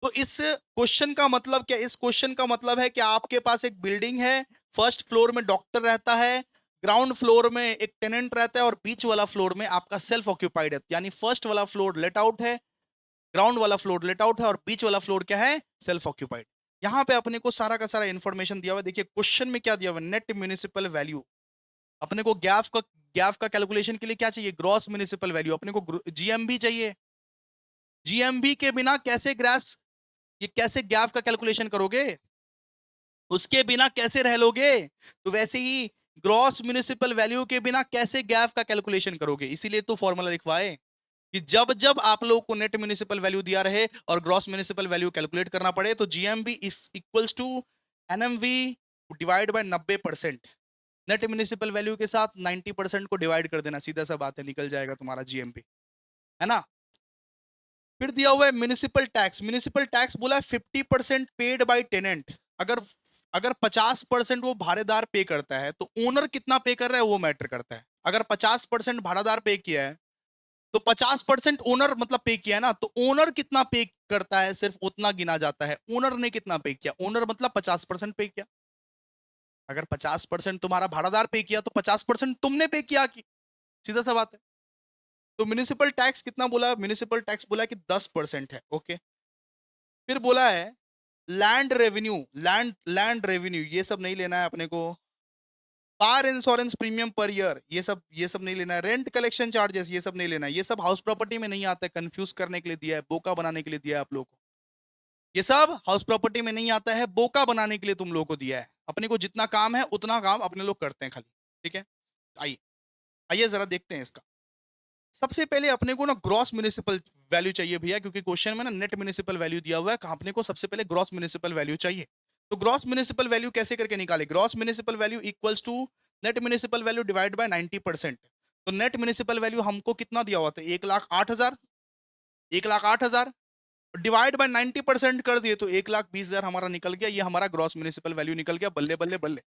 तो इस क्वेश्चन का मतलब क्या, इस क्वेश्चन का मतलब है कि आपके पास एक बिल्डिंग है, फर्स्ट फ्लोर में डॉक्टर रहता है, ग्राउंड फ्लोर में एक टेनेंट रहता है और बीच वाला फ्लोर में आपका सेल्फ ऑक्यूपाइड है, यानी फर्स्ट वाला फ्लोर लेट आउट है, ग्राउंड वाला फ्लोर लेट आउट है और बीच वाला फ्लोर क्या है, सेल्फ ऑक्यूपाइड। यहां पे अपने को सारा का सारा इंफॉर्मेशन दिया हुआ है। देखिए क्वेश्चन में क्या दिया हुआ है, नेट म्युनिसिपल वैल्यू। अपने को गैप का कैलकुलेशन के लिए क्या चाहिए, ग्रॉस म्युनिसिपल वैल्यू। अपने को जीएमबी चाहिए। जीएमबी के बिना कैसे ग्रास, ये कैसे गैप का कैलकुलेशन करोगे, उसके बिना कैसे रह लोगे। तो वैसे ही ग्रॉस म्युनिसिपल वैल्यू के बिना कैसे गैप का कैलकुलेशन करोगे, इसीलिए तो फॉर्मूला लिखवाए कि जब जब आप लोगों को नेट म्युनिसिपल वैल्यू दिया रहे और ग्रॉस म्युनिसिपल वैल्यू कैलकुलेट करना पड़े, तो GMV is equals to NMV divide by 90%। Net municipal value के साथ 90% को डिवाइड कर देना, सीधा सा बात है, निकल जाएगा तुम्हारा जीएमबी, है ना। फिर दिया हुआ है म्युनिसिपल टैक्स। म्युनिसिपल टैक्स बोला है 50% पेड बाय टेनेंट। अगर अगर 50% वो भाड़ेदार पे करता है तो ओनर कितना पे कर रहा है वो मैटर करता है। अगर 50% भाड़ेदार पे किया है तो 50% ओनर मतलब पे किया है ना, तो ओनर कितना पे करता है सिर्फ उतना गिना जाता है, ओनर ने कितना पे किया, ओनर मतलब 50% पे किया। अगर 50% तुम्हारा भाड़ादार पे किया तो 50% तुमने पे किया कि, सीधा सा बात है। तो म्युनिसिपल टैक्स कितना बोला, म्युनिसिपल टैक्स बोला कि 10% है, ओके। फिर बोला है लैंड रेवेन्यू, लैंड रेवेन्यू ये सब नहीं लेना है अपने को। Fire insurance premium per year ये सब नहीं लेना है। रेंट कलेक्शन चार्जेस ये सब नहीं लेना है, ये सब हाउस प्रॉपर्टी में नहीं आता है, कंफ्यूज करने के लिए दिया है, बोका बनाने के लिए दिया है आप लोगों को। ये सब हाउस प्रॉपर्टी में नहीं आता है, बोका बनाने के लिए तुम लोगों को दिया है। अपने को जितना काम है उतना काम अपने लोग करते हैं खाली, ठीक है। आइए आइए जरा देखते हैं इसका। सबसे पहले अपने को ना ग्रॉस म्युनिसिपल वैल्यू चाहिए भैया, क्योंकि क्वेश्चन में ना नेट म्युनिसिपल वैल्यू दिया हुआ है, अपने को सबसे पहले ग्रॉस म्युनिसिपल वैल्यू चाहिए। तो ग्रॉस म्युनिसिपल वैल्यू कैसे करके निकाले, gross municipal value equals to net municipal value divide by 90%। तो नेट म्युनिसिपल वैल्यू हमको कितना दिया हुआ था, 1,08,000, 1,08,000 डिवाइड बाय 90% कर दिए तो 1,20,000 हमारा निकल गया। ये हमारा ग्रॉस म्युनिसिपल वैल्यू निकल गया, बल्ले बल्ले बल्ले।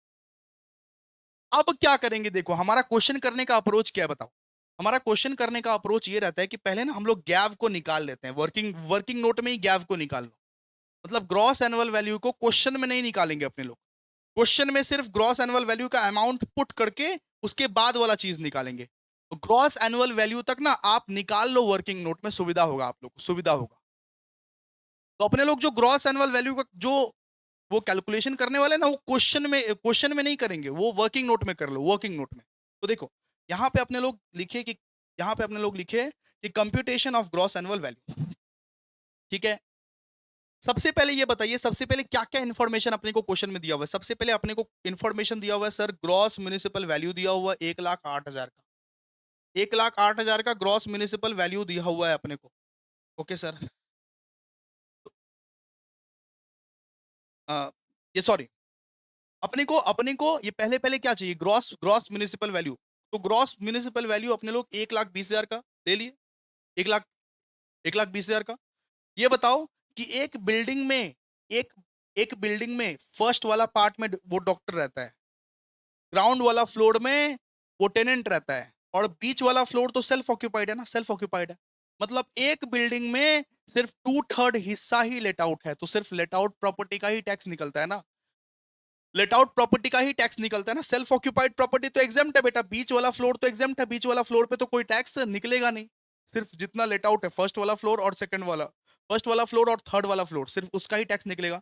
अब क्या करेंगे, देखो हमारा क्वेश्चन करने का अप्रोच क्या है बताओ। हमारा क्वेश्चन करने का अप्रोच ये रहता है कि पहले ना हम लोग गैव को निकाल लेते हैं, वर्किंग वर्किंग नोट में ही गैव को निकाल लो। मतलब ग्रॉस एनुअल वैल्यू को क्वेश्चन में नहीं निकालेंगे अपने लोग, क्वेश्चन में सिर्फ ग्रॉस एनुअल वैल्यू का अमाउंट पुट करके उसके बाद वाला चीज निकालेंगे। तो ग्रॉस एनुअल वैल्यू तक ना आप निकाल लो, वर्किंग नोट में सुविधा होगा, आप लोग को सुविधा होगा। तो अपने लोग जो ग्रॉस एनुअल वैल्यू का जो वो कैलकुलेशन करने वाले ना, वो क्वेश्चन में नहीं करेंगे, वो वर्किंग नोट में कर लो, वर्किंग नोट में। तो देखो यहाँ पे अपने लोग लिखे कि, यहाँ पे अपने लोग लिखे कि computation of gross annual value, ठीक है। सबसे पहले ये बताइए, सबसे पहले क्या क्या इन्फॉर्मेशन अपने को क्वेश्चन में दिया हुआ है। सबसे पहले अपने को इन्फॉर्मेशन दिया हुआ है सर, ग्रॉस म्युनिसिपल वैल्यू दिया हुआ है 1,08,000 का, 1,08,000 का ग्रॉस म्युनिसिपल वैल्यू दिया हुआ है अपने को, ओके सर। ये सॉरी, अपने को ये पहले पहले क्या चाहिए, ग्रॉस ग्रॉस म्युनिसिपल वैल्यू। तो ग्रॉस म्युनिसिपल वैल्यू अपने लोग 1,20,000 का ले लिए, 1,00,000, 1,20,000 का। ये बताओ कि एक एक बिल्डिंग में फर्स्ट वाला पार्ट में वो डॉक्टर रहता है, ग्राउंड वाला फ्लोर में वो टेनेंट रहता है और बीच वाला फ्लोर तो सेल्फ ऑक्यूपाइड है ना, सेल्फ ऑक्यूपाइड है। मतलब एक बिल्डिंग में सिर्फ 2/3 हिस्सा ही लेट आउट है, तो सिर्फ लेट आउट प्रॉपर्टी का ही टैक्स निकलता है ना, लेट आउट प्रॉपर्टी का ही टैक्स निकलता है ना। सेल्फ ऑक्यूपाइड प्रॉपर्टी तो एग्जाम्प्ट है बेटा, बीच वाला फ्लोर तो एग्जाम्प्ट है, बीच वाला फ्लोर पे तो कोई टैक्स निकलेगा नहीं। सिर्फ जितना लेट आउट है, फर्स्ट वाला फ्लोर और सेकंड वाला, फर्स्ट वाला फ्लोर और थर्ड वाला फ्लोर, सिर्फ उसका ही टैक्स निकलेगा।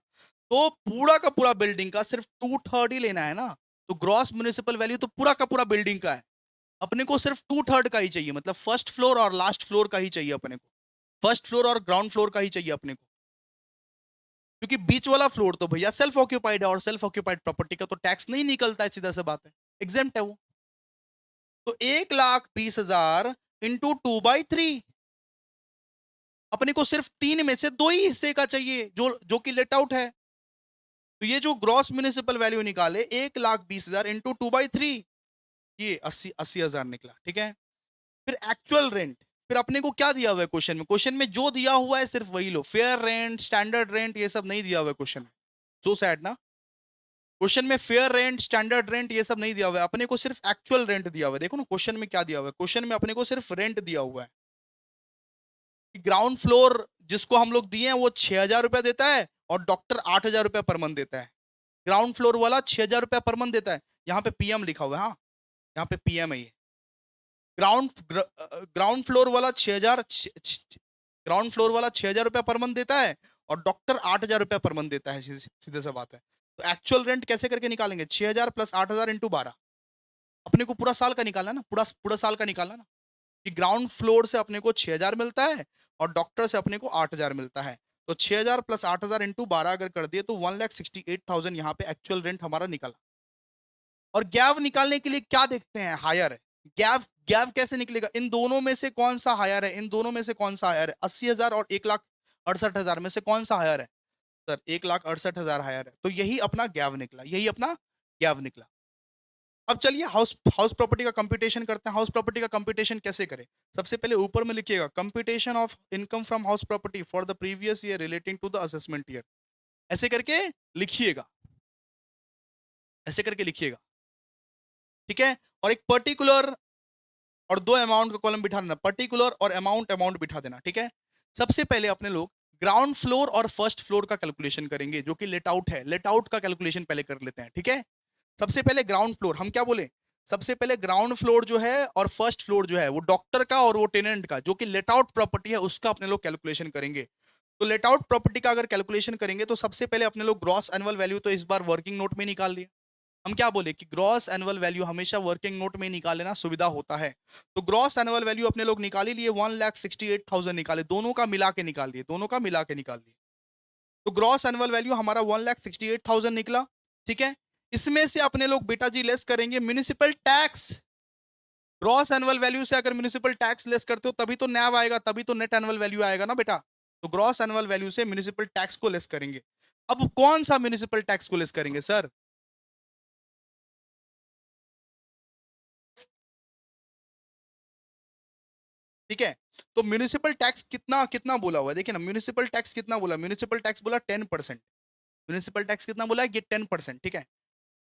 तो पूरा का पूरा बिल्डिंग का सिर्फ 2/3 ही लेना है ना। तो ग्रॉस म्युनिसिपल वैल्यू तो पूरा का पूरा बिल्डिंग का है, अपने को सिर्फ 2/3 का ही चाहिए, मतलब फर्स्ट फ्लोर और लास्ट फ्लोर का ही चाहिए अपने को, फर्स्ट फ्लोर और ग्राउंड फ्लोर का ही चाहिए अपने को। क्योंकि बीच वाला फ्लोर तो भैया सेल्फ ऑक्यूपाइड है और सेल्फ ऑक्यूपाइड प्रॉपर्टी का तो टैक्स नहीं निकलता है, सीधा सा बात है, एग्जेम्प्ट है वो। तो 1,20,000 इंटू 2/3, अपने को सिर्फ 3 में से 2 ही हिस्से का चाहिए जो जो कि लेट आउट है। तो ये जो ग्रॉस म्युनिसिपल वैल्यू निकाले 1,20,000 इंटू 2/3, ये 80,000 निकला, ठीक है। फिर एक्चुअल रेंट, फिर अपने को क्या दिया हुआ है क्वेश्चन में, क्वेश्चन में जो दिया हुआ है सिर्फ वही लो, फेयर रेंट स्टैंडर्ड रेंट ये सब नहीं दिया हुआ है क्वेश्चन में। सो सैड ना। क्वेश्चन में फेयर रेंट, स्टैंडर्ड रेंट ये सब नहीं दिया हुआ है, अपने को सिर्फ एक्चुअल रेंट दिया हुआ है। देखो ना क्वेश्चन में क्या दिया हुआ है, क्वेश्चन में अपने को सिर्फ रेंट दिया हुआ है। ग्राउंड फ्लोर जिसको हम लोग दिए हैं वो 6,000 रुपया देता है और डॉक्टर 8,000 रुपया पर मंथ देता है। ग्राउंड फ्लोर वाला 6,000 रुपया पर मंथ देता है, यहाँ पे पीएम लिखा हुआ है, हाँ यहाँ पे पीएम है ये। ग्राउंड ग्राउंड फ्लोर वाला 6,000, ग्राउंड फ्लोर वाला 6,000 रुपया पर मंथ देता है और डॉक्टर 8,000 रुपया पर मंथ देता है, सीधे सीधे सा बात है। तो एक्चुअल रेंट कैसे करके निकालेंगे, 6,000 प्लस 8,000 इंटू 12। अपने को पूरा साल का निकालना ना, पूरा पूरा साल का निकालना ना, कि ग्राउंड फ्लोर से अपने को 6,000 मिलता है और डॉक्टर से अपने को 8,000 मिलता है। तो 6,000 प्लस 8,000 इंटू 12 अगर कर दिए तो 1,68,000 यहाँ पे एक्चुअल रेंट हमारा निकला। और गैव निकालने के लिए क्या देखते हैं, हायर है। गैव गैव कैसे निकलेगा, इन दोनों में से कौन सा हायर है, इन दोनों में से कौन सा हायर है, 80,000 और 1,68,000 में से कौन सा हायर है सर, 1,68,000 हायर है। तो यही अपना गैव निकला, यही अपना गैव निकला। अब चलिए हाउस हाउस प्रॉपर्टी का कंप्यूटेशन करते हैं। हाउस प्रॉपर्टी का कंप्यूटेशन कैसे करें, सबसे पहले ऊपर में लिखिएगा computation of income from house property for the previous year relating to the assessment year, ऐसे करके लिखिएगा, ऐसे करके लिखिएगा, ठीक है। और एक पर्टिकुलर और दो अमाउंट का कॉलम बिठा देना, पर्टिकुलर और अमाउंट अमाउंट बिठा देना, ठीक है। सबसे पहले अपने लोग ग्राउंड फ्लोर और फर्स्ट फ्लोर का कैलकुलेशन करेंगे, जो कि लेट आउट है, लेट आउट का कैलकुलेशन पहले कर लेते हैं, ठीक है। सबसे पहले ग्राउंड फ्लोर, हम क्या बोले, सबसे पहले ग्राउंड फ्लोर जो है और फर्स्ट फ्लोर जो है वो डॉक्टर का और वो टेनेंट का, जो कि लेट आउट प्रॉपर्टी है, उसका अपने लोग कैलकुलेशन करेंगे। तो लेट आउट प्रॉपर्टी का अगर कैलकुलेशन करेंगे तो सबसे पहले अपने लोग ग्रॉस एनुअल वैल्यू तो इस बार वर्किंग नोट में निकाल लिया। हम क्या बोले कि ग्रॉस एनुअल वैल्यू हमेशा वर्किंग नोट में निकाल लेना सुविधा होता है। तो ग्रॉस एनुअल वैल्यू अपने लोग निकाल ही लिए, 1,68,000 निकाले, दोनों का मिला के निकाल लिए, दोनों का मिला के निकाल लिए। तो ग्रॉस एनुअल वैल्यू हमारा 1,68,000 निकला, ठीक है। इसमें से अपने लोग बेटा जी लेस करेंगे municipal tax. Gross annual value से अगर म्युनिसिपल टैक्स लेस करते हो तभी तो नैव आएगा, तभी तो नेट एनुअल वैल्यू आएगा ना बेटा। तो ग्रॉस एनुअल वैल्यू से म्युनिसिपल टैक्स को लेस करेंगे। अब कौन सा म्युनिसिपल टैक्स को लेस करेंगे सर, ठीक है। तो म्युनिसिपल टैक्स कितना कितना बोला हुआ है, देखिए ना म्युनिसिपल टैक्स कितना बोला, म्युनिसिपल टैक्स बोला 10%। म्युनिसिपल टैक्स कितना बोला, ये 10%, ठीक है।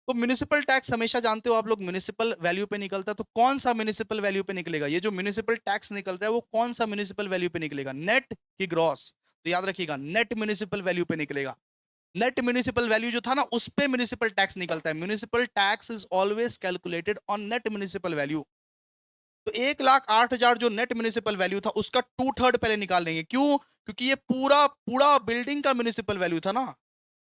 तो म्युनिसिपल टैक्स हमेशा जानते हो आप लोग म्युनिसिपल वैल्यू पे निकलता है, तो कौन सा म्युनिसिपल वैल्यू पे निकलेगा, ये जो म्युनिसिपल टैक्स निकल रहा है वो कौन सा म्युनिसिपल वैल्यू पे निकलेगा, नेट की ग्रॉस। तो याद रखिएगा नेट म्युनिसिपल वैल्यू पे निकलेगा। नेट म्युनिसिपल वैल्यू जो था ना उस पे म्युनिसिपल टैक्स निकलता है, municipal tax is always calculated on net municipal value. तो 1,08,000 जो नेट म्युनिसिपल वैल्यू था उसका 2/3 पहले निकाल लेंगे, क्यों, क्योंकि ये पूरा पूरा बिल्डिंग का म्युनिसिपल वैल्यू था ना,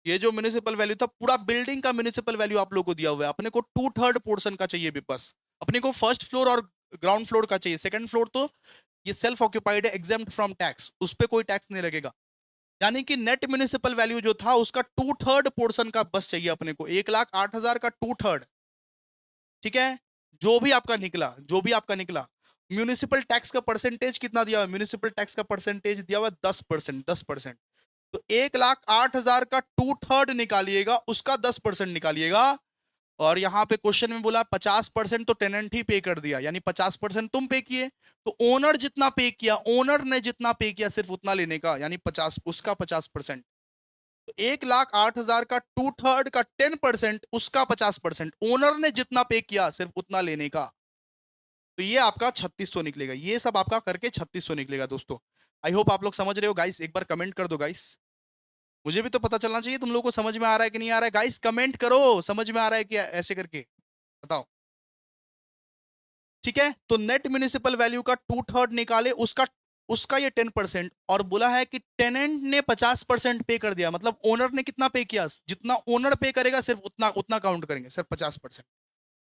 ये जो म्युनिसिपल वैल्यू था पूरा बिल्डिंग का म्युनिसिपल वैल्यू आप लोगों को दिया हुआ है, अपने को 2/3 पोर्शन का चाहिए भी बस। अपने को फर्स्ट फ्लोर और ग्राउंड फ्लोर का चाहिए, सेकंड फ्लोर तो ये सेल्फ ऑक्यूपाइड है, एग्जेम्प्ट फ्रॉम टैक्स, उस पर कोई टैक्स नहीं लगेगा। यानी कि नेट म्युनिसिपल वैल्यू जो था उसका 2/3 पोर्शन का बस चाहिए अपने को, 1,08,000 का 2/3, ठीक है। जो भी आपका निकला, जो भी आपका निकला, म्युनिसिपल टैक्स का परसेंटेज कितना दिया हुआ है, म्युनिसिपल टैक्स का परसेंटेज दिया हुआ 10%, 10%। तो 1,08,000 का 2/3 निकालिएगा, उसका 10% निकालिएगा। और यहाँ पे क्वेश्चन में बोला 50% तो टेनेंट ही पे कर दिया, यानी 50% तुम पे किए, तो ओनर जितना पे किया, ओनर ने जितना पे किया सिर्फ उतना लेने का, यानी 50 उसका 50%। तो 1,08,000 का 2/3 का 10%, उसका 50%, ओनर ने जितना पे किया सिर्फ उतना लेने का। तो ये आपका 3,600 निकलेगा, ये सब आपका करके 3,600 निकलेगा दोस्तों। आई होप आप लोग समझ रहे हो गाइस, एक बार कमेंट कर दो गाइस, मुझे भी तो पता चलना चाहिए तुम लोगों को समझ में आ रहा है कि नहीं आ रहा है। गाइस कमेंट करो, समझ में आ रहा है कि ऐसे करके बताओ, ठीक है। तो नेट म्युनिसिपल वैल्यू का 2/3 निकाले, उसका उसका ये 10%, और बोला है कि टेनेंट ने 50% पे कर दिया, मतलब ओनर ने कितना पे किया, जितना ओनर पे करेगा सिर्फ उतना उतना काउंट करेंगे, सिर्फ 50%।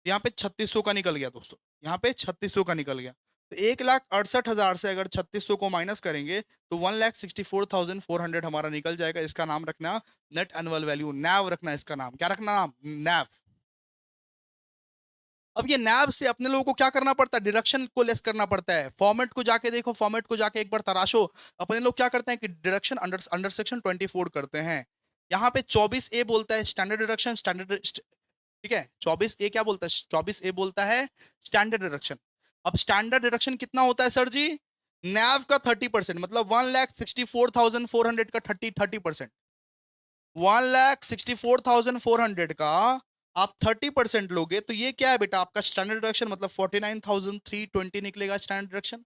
यहाँ पे 3,600 का निकल गया दोस्तों, यहाँ पे 3,600 का निकल गया। तो 1,68,000 से अगर 3,600 को माइनस करेंगे तो 1,64,400 हमारा निकल जाएगा। इसका नाम रखना नेट एनुअल वैल्यू, नैव रखना इसका नाम, क्या रखना नाम, नैव। अब ये नैव से अपने लोगों को क्या करना पड़ता है, डिडक्शन को लेस करना पड़ता है। फॉर्मेट को जाके देखो, फॉर्मेट को जाके एक बार तराशो, अपने लोग क्या करते हैं कि डिडक्शन अंडर अंडर सेक्शन 24 करते हैं। यहाँ पे 24A बोलता है स्टैंडर्ड डिडक्शन, स्टैंडर्ड, ठीक है। 24A क्या बोलता है, 24A बोलता है स्टैंडर्ड डिडक्शन। अब स्टैंडर्ड डिडक्शन कितना होता है सर जी, नैव का 30%, मतलब 1,64,400 का 30%। 1,64,400 का आप 30% लोगे तो ये क्या है बेटा, आपका स्टैंडर्ड डिडक्शन मतलब 49,320 निकलेगा स्टैंडर्ड डिडक्शन।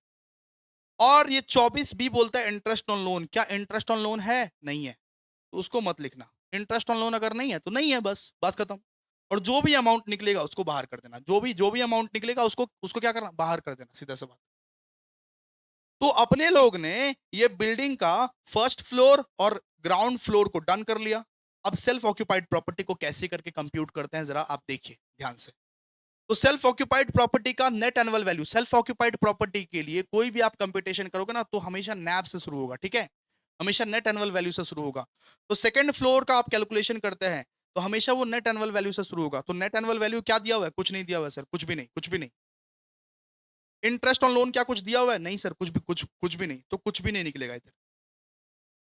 और ये 24B बोलता है इंटरेस्ट ऑन लोन, क्या इंटरेस्ट ऑन लोन है? नहीं है, तो उसको मत लिखना। इंटरेस्ट ऑन लोन अगर नहीं है तो नहीं है, बस बात खत्म। और जो भी अमाउंट निकलेगा उसको बाहर कर देना, जो भी अमाउंट निकलेगा उसको उसको क्या करना, बाहर कर देना, सीधा सा बात। तो अपने लोग ने ये बिल्डिंग का फर्स्ट फ्लोर और ग्राउंड फ्लोर को डन कर लिया। अब सेल्फ ऑक्यूपाइड प्रॉपर्टी को कैसे करके कंप्यूट करते हैं जरा आप देखिए ध्यान से। तो सेल्फ ऑक्यूपाइड प्रॉपर्टी का net annual value, self occupied property के लिए कोई भी आप कंप्यूटेशन करोगे ना तो हमेशा नैब से शुरू होगा, ठीक है, हमेशा नेट एनुअल वैल्यू से शुरू होगा। तो सेकंड फ्लोर का आप कैलकुलेशन करते हैं तो हमेशा वो नेट एनुअल वैल्यू से शुरू होगा। तो नेट एनुअल वैल्यू क्या दिया हुआ है? कुछ नहीं दिया हुआ है सर, कुछ भी नहीं, कुछ भी नहीं। इंटरेस्ट ऑन लोन क्या कुछ दिया हुआ है? नहीं सर, कुछ भी नहीं, तो कुछ भी नहीं निकलेगा इधर,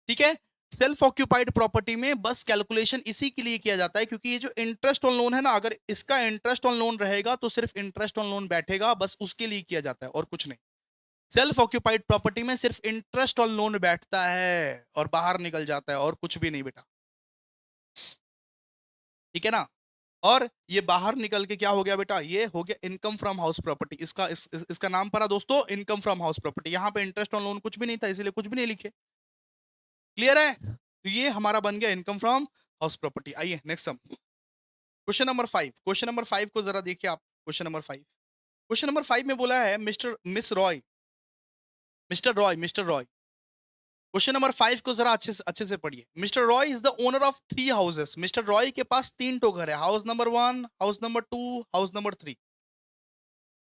ठीक है। सेल्फ ऑक्यूपाइड प्रॉपर्टी में बस कैलकुलेशन इसी के लिए किया जाता है क्योंकि ये जो इंटरेस्ट ऑन लोन है ना, अगर इसका इंटरेस्ट ऑन लोन रहेगा तो सिर्फ इंटरेस्ट ऑन लोन बैठेगा, बस उसके लिए किया जाता है और कुछ नहीं। सेल्फ ऑक्यूपाइड प्रॉपर्टी में सिर्फ इंटरेस्ट ऑन लोन बैठता है और बाहर निकल जाता है और कुछ भी नहीं बेटा, ठीक है ना। और ये बाहर निकल के क्या हो गया बेटा, ये हो गया इनकम फ्रॉम हाउस प्रॉपर्टी। इसका नाम पड़ा दोस्तों इनकम फ्रॉम हाउस प्रॉपर्टी। यहां पे इंटरेस्ट ऑन लोन कुछ भी नहीं था इसलिए कुछ भी नहीं लिखे, क्लियर है। तो ये हमारा बन गया इनकम फ्रॉम हाउस प्रॉपर्टी। आइए next sum, question number 5। Question number 5 को जरा देखिए आप। क्वेश्चन नंबर 5 में बोला है मिस्टर रॉय। क्वेश्चन नंबर 5 को जरा अच्छे से पढ़िए। Mister Roy is the owner of 3 houses. Mister Roy के पास 3 घर है, house number 1, house number 2, house number 3।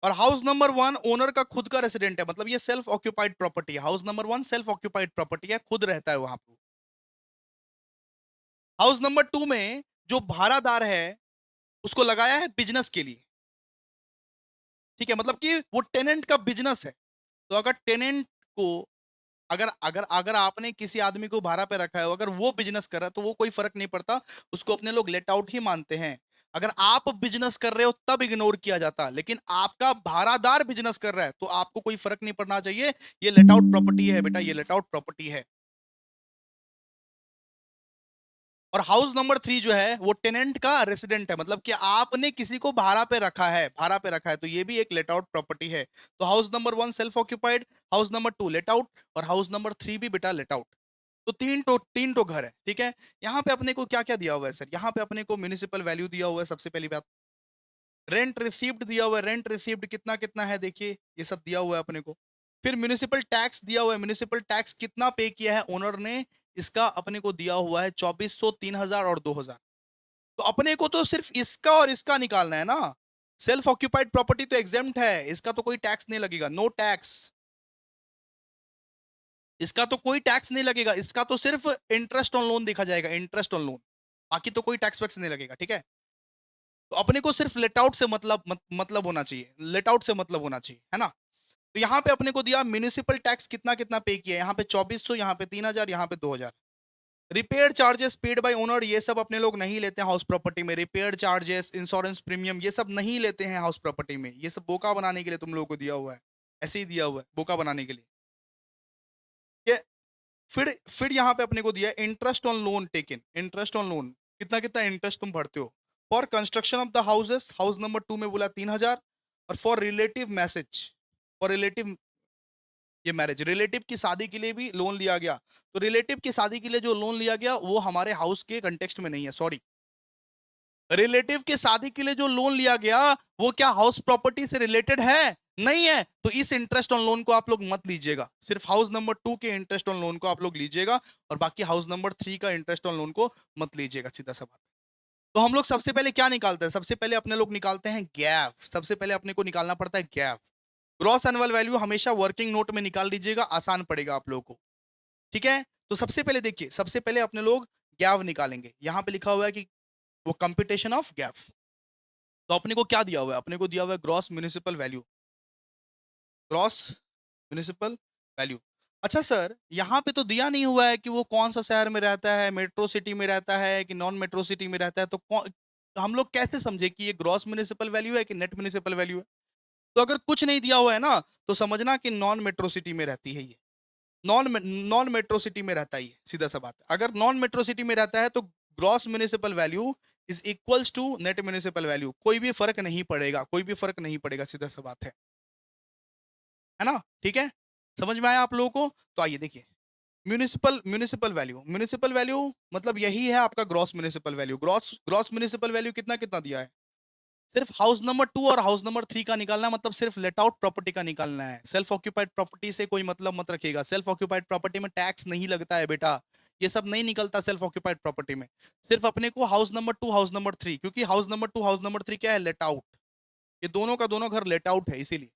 और हाउस नंबर 1 ओनर का खुद का रेसिडेंट है, मतलब ये सेल्फ ऑक्यूपाइड प्रॉपर्टी है। House number 1 self occupied property है, खुद रहता है वहां पर। हाउस नंबर 2 में जो भाड़ादार है उसको लगाया है बिजनेस के लिए, ठीक है, मतलब कि वो टेनेंट का बिजनेस है। तो अगर टेनेंट को, अगर अगर अगर आपने किसी आदमी को भाड़ा पे रखा है, अगर वो बिजनेस कर रहा है तो वो कोई फर्क नहीं पड़ता, उसको अपने लोग लेट आउट ही मानते हैं। अगर आप बिजनेस कर रहे हो तब इग्नोर किया जाता, लेकिन आपका भाड़ादार बिजनेस कर रहा है तो आपको कोई फर्क नहीं पड़ना चाहिए। ये लेट आउट प्रॉपर्टी है बेटा, ये लेट आउट प्रॉपर्टी है। और हाउस नंबर 3 जो है वो टेनेंट का रेसिडेंट है, मतलब कि आपने किसी को भाड़ा पे रखा है, तो ये भी एक लेट आउट प्रॉपर्टी है। तो house number 1 self occupied, house number 2 let out और हाउस नंबर 3 भी बेटा लेट आउट। तो तीन तो घर है, ठीक है। यहाँ पे अपने को क्या क्या दिया हुआ है सर? यहाँ पे अपने को म्युनिसिपल वैल्यू दिया हुआ है, सबसे पहली बात। रेंट रिसीव्ड दिया हुआ है, रेंट रिसीव्ड कितना कितना है देखिए, ये सब दिया हुआ है अपने को। फिर म्युनिसिपल टैक्स दिया हुआ है, म्युनिसिपल टैक्स कितना पे किया है ओनर ने, इसका अपने को दिया हुआ है 2400, 3000 और 2000। तो अपने को तो सिर्फ इसका और इसका निकालना है ना। सेल्फ ऑक्यूपाइड प्रॉपर्टी तो एग्जेम्प्ट है, इसका तो कोई टैक्स नहीं लगेगा, नो टैक्स। इसका तो कोई टैक्स नहीं लगेगा, इसका तो सिर्फ इंटरेस्ट ऑन लोन देखा जाएगा, इंटरेस्ट ऑन लोन, बाकी तो कोई टैक्स वैक्स नहीं लगेगा, ठीक है। तो अपने को सिर्फ लेट आउट से मतलब होना चाहिए, लेट आउट से मतलब होना चाहिए, है ना। तो यहाँ पे अपने को दिया म्युनिसिपल टैक्स कितना कितना पे किया, यहाँ पे 2400, यहाँ पे 3000, यहाँ पे 2000। Repair charges paid by owner, ये सब अपने लोग नहीं लेते हैं हाउस प्रॉपर्टी में। रिपेयर चार्जेस, इंश्योरेंस प्रीमियम, ये सब नहीं लेते हैं हाउस प्रॉपर्टी में। ये सब बोका बनाने के लिए तुम लोगों को दिया हुआ है, ऐसे ही दिया हुआ है बोका बनाने के लिए। ये फिर यहाँ पे अपने को दिया interest on loan taken, interest on loan कितना कितना इंटरेस्ट तुम भरते हो for construction of the houses. House number 2 में बोला 3000। और for relative message, for relative, ये मैरिज, रिलेटिव की शादी के लिए भी लोन लिया गया। तो रिलेटिव की शादी के लिए जो लोन लिया गया वो हमारे हाउस के कंटेक्स्ट में नहीं है, सॉरी। रिलेटिव के शादी के लिए जो लोन लिया गया वो क्या हाउस प्रॉपर्टी से रिलेटेड है? नहीं है, तो इस इंटरेस्ट ऑन लोन को आप लोग मत लीजिएगा। सिर्फ हाउस नंबर 2 के इंटरेस्ट ऑन लोन को आप लोग लीजिएगा और बाकी हाउस नंबर 3 का इंटरेस्ट ऑन लोन को मत लीजिएगा, सीधा सा बात। तो हम लोग सबसे पहले क्या निकालते हैं? सबसे पहले अपने लोग निकालते हैं गैप। सबसे पहले अपने को निकालना पड़ता है गैप। ग्रॉस एनुअल वैल्यू हमेशा वर्किंग नोट में निकाल लीजिएगा, आसान पड़ेगा आप लोगों को, ठीक है। तो सबसे पहले देखिए, सबसे पहले अपने लोग गैप निकालेंगे। यहां पे लिखा हुआ है कि वो कंप्यूटेशन ऑफ गैप। तो अपने को क्या दिया हुआ है? अपने को दिया हुआ है gross municipal value, gross municipal value. अच्छा सर, यहाँ पे तो दिया नहीं हुआ है कि वो कौन सा शहर में रहता है, मेट्रो सिटी में रहता है कि नॉन मेट्रो सिटी में रहता है। तो हम लोग कैसे समझे कि ये ग्रॉस म्युनिसिपल वैल्यू है कि नेट म्युनिसिपल वैल्यू है? तो अगर कुछ नहीं दिया हुआ है ना तो समझना कि नॉन मेट्रो सिटी में रहती है ये, नॉन नॉन मेट्रो सिटी में रहता ही है, सीधा सा बात है। अगर नॉन मेट्रो सिटी में रहता है तो gross municipal value is equals to net municipal value. कोई भी फर्क नहीं पड़ेगा, कोई भी फर्क नहीं पड़ेगा, सीधा सा बात है ना? ठीक है, समझ में आया आप लोगों को? तो आइए देखिए, म्युनिसिपल वैल्यू मतलब यही है आपका gross municipal value. Gross gross municipal value कितना कितना दिया है? सिर्फ हाउस नंबर 2 और हाउस नंबर 3 का निकालना है, मतलब सिर्फ लेट आउट प्रॉपर्टी का निकालना है। सेल्फ ऑक्यूपाइड प्रॉपर्टी से कोई मतलब मत रखिएगा। सेल्फ ऑक्यूपाइड प्रॉपर्टी में टैक्स नहीं लगता है बेटा, ये सब नहीं निकलता सेल्फ ऑक्यूपाइड प्रॉपर्टी में। सिर्फ अपने को हाउस नंबर 2 हाउस नंबर 3, क्योंकि हाउस नंबर 2 हाउस नंबर 3 क्या है? Let out. ये दोनों का दोनों घर लेट आउट है, इसीलिए।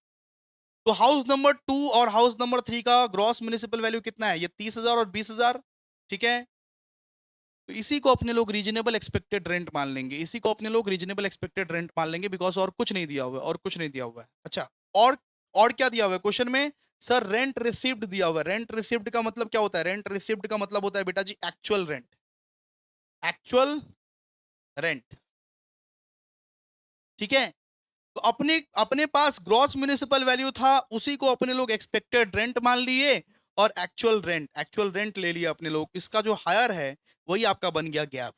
तो हाउस नंबर 2 और हाउस नंबर 3 का ग्रॉस म्युनिसिपल वैल्यू कितना है? ये 30,000 और 20,000। ठीक है, तो इसी को अपने लोग रीजनेबल एक्सपेक्टेड रेंट मान लेंगे, इसी को अपने लोग रीजनेबल एक्सपेक्टेड रेंट मान लेंगे, बिकॉज और कुछ नहीं दिया हुआ है, और कुछ नहीं दिया हुआ है। अच्छा, और और क्या दिया हुआ है क्वेश्चन में? सर रेंट रिसीव्ड दिया हुआ है। रेंट रिसीव्ड का मतलब क्या होता है? रेंट रिसीव्ड का मतलब होता है बेटा जी एक्चुअल रेंट, एक्चुअल रेंट। ठीक है, तो अपने अपने पास ग्रॉस म्युनिसिपल वैल्यू था, उसी को अपने लोग एक्सपेक्टेड रेंट मान लिए, और एक्चुअल रेंट ले लिया अपने लोग। इसका जो हायर है वही आपका बन गया गैप,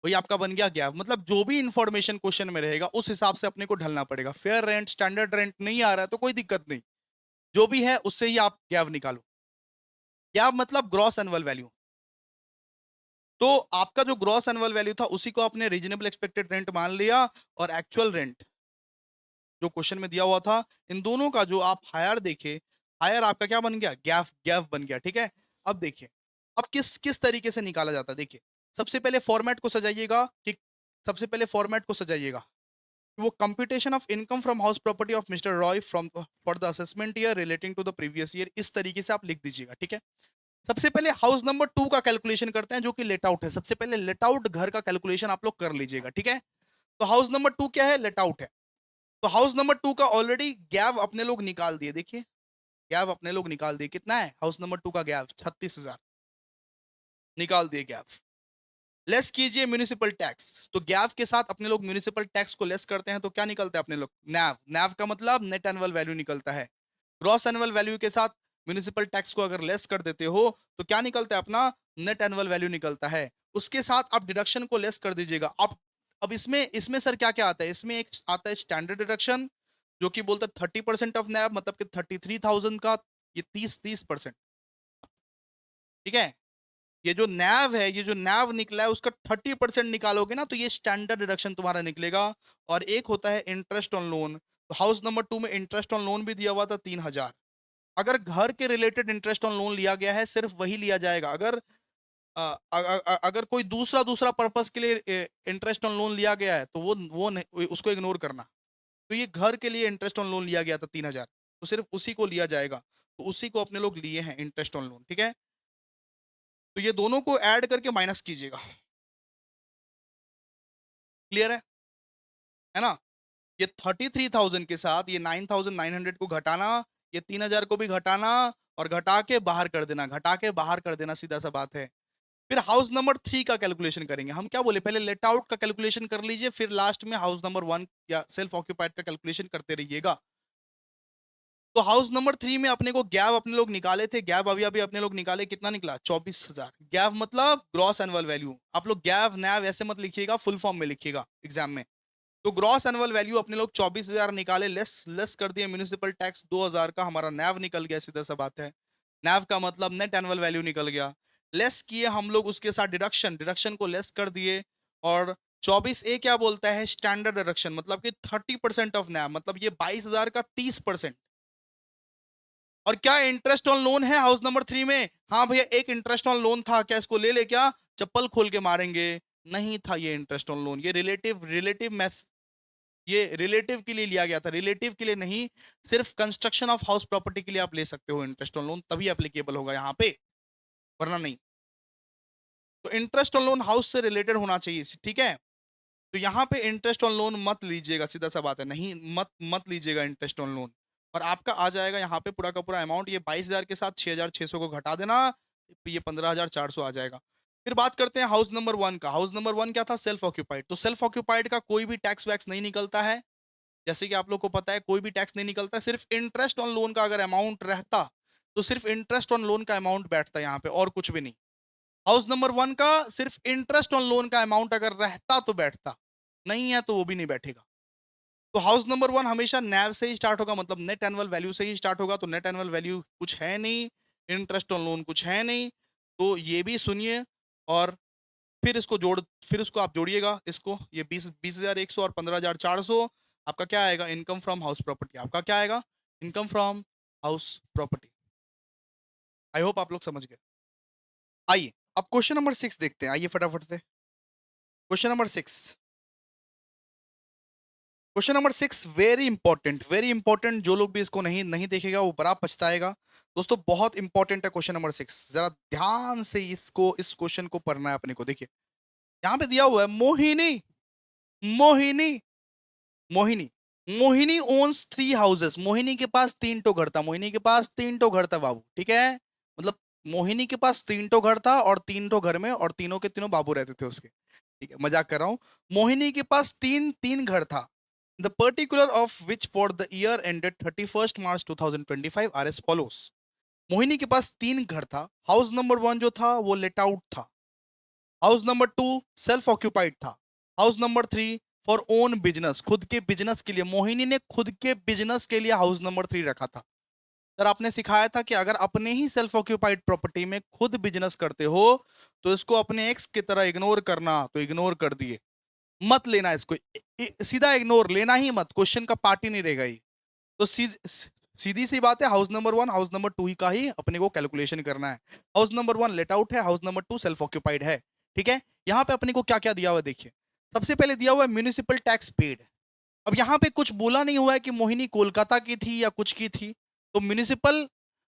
वही आपका बन गया गैप। मतलब जो भी इंफॉर्मेशन क्वेश्चन में रहेगा उस हिसाब से अपने को ढलना पड़ेगा। फेयर रेंट, स्टैंडर्ड रेंट नहीं आ रहा है तो कोई दिक्कत नहीं, जो भी है उससे ही आप गैप निकालो। गैप मतलब ग्रॉस एनुअल वैल्यू। तो आपका जो ग्रॉस एनुअल वैल्यू था उसी को आपने रीजनेबल एक्सपेक्टेड रेंट मान लिया, और एक्चुअल रेंट जो क्वेश्चन में दिया हुआ था, इन दोनों का जो आप हायर देखे, हायर आपका क्या बन गया? गैप, गैप बन गया। ठीक है, अब देखिए, अब किस किस तरीके से निकाला जाता है। देखिए, सबसे पहले फॉर्मेट को सजाइएगा कि सबसे पहले फॉर्मेट को सजाइएगा, वो computation of income from house property of mister Roy from for the assessment year relating to the previous year, इस तरीके से आप लिख दीजिएगा। ठीक है, सबसे पहले हाउस नंबर 2 का कैलकुलेशन करते हैं, जो कि लेट आउट है। सबसे पहले लेट आउट घर का कैलकुलेशन आप लोग कर लीजिएगा। ठीक है, तो हाउस नंबर 2 क्या है? लेट आउट है। तो हाउस नंबर 2 का ऑलरेडी गैप अपने लोग निकाल दिए। देखिए, गैप अपने लोग निकाल दिए, कितना है हाउस नंबर 2 का गैप? 36,000 निकाल दिए गैप। लेस कीजिए म्यूनिसिपल टैक्स, तो गैप के साथ अपने लोग म्यूनिसिपल टैक्स को लेस करते हैं, तो क्या निकलता है अपने लोग? नैव। नैव का मतलब नेट एनुअल वैल्यू निकलता है। ग्रॉस एनुअल वैल्यू के साथ म्यूनिसिपल टैक्स को अगर लेस कर देते हो तो क्या निकलता है अपना? नेट एनुअल वैल्यू निकलता है। उसके साथ आप डिडक्शन को लेस कर दीजिएगा। अब इसमें इसमें सर क्या क्या आता है? इसमें एक आता है स्टैंडर्ड डिडक्शन, जो कि बोलता है 30% ऑफ नैव, मतलब कि 33,000 का ये 30%। ठीक है, ये जो नैव है, ये जो नैव निकला है उसका 30% निकालोगे ना, तो ये स्टैंडर्ड डिडक्शन तुम्हारा निकलेगा। और एक होता है इंटरेस्ट ऑन लोन। तो हाउस नंबर 2 में इंटरेस्ट ऑन लोन भी दिया हुआ था 3,000। अगर घर के रिलेटेड इंटरेस्ट ऑन लोन लिया गया है, सिर्फ वही लिया जाएगा। अगर अगर कोई दूसरा दूसरा पर्पस के लिए इंटरेस्ट ऑन लोन लिया गया है तो वो नहीं, उसको इग्नोर करना। तो ये घर के लिए इंटरेस्ट ऑन लोन लिया गया था 3,000, तो सिर्फ उसी को लिया जाएगा। तो उसी को अपने लोग लिए हैं इंटरेस्ट ऑन लोन। ठीक है, तो ये दोनों को ऐड करके माइनस कीजिएगा। क्लियर है ना? ये 33,000 के साथ ये 9,900 को घटाना, ये 3,000 को भी घटाना, और घटा के बाहर कर देना, घटा के बाहर कर देना, सीधा सा बात है। फिर हाउस नंबर 3 का कैलकुलेशन करेंगे। हम क्या बोले? पहले लेट आउट का कैलकुलेशन कर लीजिए, फिर लास्ट में हाउस नंबर 1 या सेल्फ ऑक्यूपाइड का कैलकुलेशन करते रहिएगा। तो हाउस नंबर 3 में अपने को गैप अपने लोग निकाले थे, गैप अभी अभी अपने लोग निकाले, कितना निकला? 24,000। गैप मतलब ग्रॉस एनुअल वैल्यू। आप लोग गैप नैव ऐसे मत लिखिएगा, फुल फॉर्म में लिखिएगा एग्जाम में। तो ग्रॉस एनुअल वैल्यू अपने लोग 24,000 निकाले, लेस लेस कर दिए म्यूनिसिपल टैक्स 2,000 का, हमारा नैव निकल गया, सीधा सा बात है। नैव का मतलब नेट एनुअल वैल्यू निकल गया। लेस किए हम लोग उसके साथ डिडक्शन, डिडक्शन को लेस कर दिए, और 24A क्या बोलता है? स्टैंडर्ड डिडक्शन, मतलब कि 30% ऑफ नैव, मतलब ये 22,000 का 30%। और क्या इंटरेस्ट ऑन लोन है हाउस नंबर 3 में? हाँ भैया, एक इंटरेस्ट ऑन लोन था, क्या इसको ले ले? क्या चप्पल खोल के मारेंगे? नहीं था ये इंटरेस्ट ऑन लोन, ये रिलेटिव रिलेटिव मैथ, ये रिलेटिव के लिए लिया गया था, रिलेटिव के लिए नहीं। सिर्फ कंस्ट्रक्शन ऑफ हाउस प्रॉपर्टी के लिए आप ले सकते हो इंटरेस्ट ऑन लोन, तभी एप्लीकेबल होगा यहाँ पे, वरना नहीं। तो इंटरेस्ट ऑन लोन हाउस से रिलेटेड होना चाहिए, ठीक है। तो यहाँ पे इंटरेस्ट ऑन लोन मत लीजिएगा, सीधा सा बात है, नहीं, मत मत लीजिएगा इंटरेस्ट ऑन लोन। और आपका आ जाएगा यहाँ पे पूरा का पूरा अमाउंट, ये 22,000 के साथ 6,600 को घटा देना, ये 15,400 आ जाएगा। फिर बात करते हैं हाउस नंबर 1 का। हाउस नंबर 1 क्या था? Self occupied. तो सेल्फ ऑक्यूपाइड का कोई भी टैक्स वैक्स नहीं निकलता है, जैसे कि आप लोग को पता है, कोई भी टैक्स नहीं निकलता। सिर्फ इंटरेस्ट ऑन लोन का अगर अमाउंट रहता तो सिर्फ इंटरेस्ट ऑन लोन का अमाउंट बैठता यहाँ पे, और कुछ भी नहीं। हाउस नंबर 1 का सिर्फ इंटरेस्ट ऑन लोन का अमाउंट अगर रहता तो बैठता, नहीं है तो वो भी नहीं बैठेगा। तो हाउस नंबर 1 हमेशा नैव से ही स्टार्ट होगा, मतलब नेट एनुअल वैल्यू से ही स्टार्ट होगा। तो नेट एनुअल वैल्यू कुछ है नहीं, इंटरेस्ट ऑन लोन कुछ है नहीं, तो ये भी सुनिए। और फिर इसको आप जोड़िएगा, इसको ये 20,100 और 15,400 आपका क्या आएगा, इनकम फ्रॉम हाउस प्रॉपर्टी। आपका क्या आएगा, income from house property. I hope आप लोग समझ गए। आइए अब क्वेश्चन नंबर 6 देखते हैं, आइए फटाफट से। Question number 6, question number 6 very important, very important. जो लोग भी इसको नहीं नहीं देखेगा वो बड़ा पछताएगा। दोस्तों बहुत इंपॉर्टेंट है क्वेश्चन नंबर 6, जरा ध्यान से इस क्वेश्चन को पढ़ना है अपने को। देखिए यहाँ पे दिया हुआ है, मोहिनी, मोहिनी, मोहिनी, मोहिनी ओन्स 3 हाउसेस। मोहिनी के पास 3 ठो घर था, मोहिनी के पास 3 ठो घर था बाबू, ठीक है। मतलब मोहिनी के पास 3 ठो घर था और 3 ठो घर में, और तीनों के तीनों बाबू रहते थे उसके, ठीक है, मजाक कर रहा हूं। मोहिनी के पास तीन तीन घर था। The particular of which for the year ended 31st March 2025 R S follows. Mohini के पास 3 घर था। हाउस नंबर 1 जो था वो लेट आउट था। हाउस नंबर 2 सेल्फ ऑक्यूपाइड था। House number 3 for own business, खुद के बिजनेस के लिए। मोहिनी ने खुद के बिजनेस के लिए हाउस नंबर 3 रखा था। सर आपने सिखाया था कि अगर अपने ही सेल्फ ऑक्यूपाइड प्रॉपर्टी में खुद बिजनेस करते हो तो इसको अपने एक्स की तरह इग्नोर करना, तो इग्नोर कर दिए, मत लेना इसको, सीधा इग्नोर, लेना ही मत, क्वेश्चन का पार्ट ही नहीं रहेगा ये। तो सीधी सी बात है, हाउस नंबर 1 हाउस नंबर 2 ही का ही अपने को कैलकुलेशन करना है। हाउस नंबर 1 लेट आउट है, हाउस नंबर 2 सेल्फ ऑक्यूपाइड है, ठीक है। यहाँ पे अपने को क्या क्या दिया हुआ है देखिए। सबसे पहले दिया हुआ है म्यूनिसिपल टैक्स पेड। अब यहाँ पे कुछ बोला नहीं हुआ है कि मोहिनी कोलकाता की थी या कुछ की थी। तो म्यूनिसिपल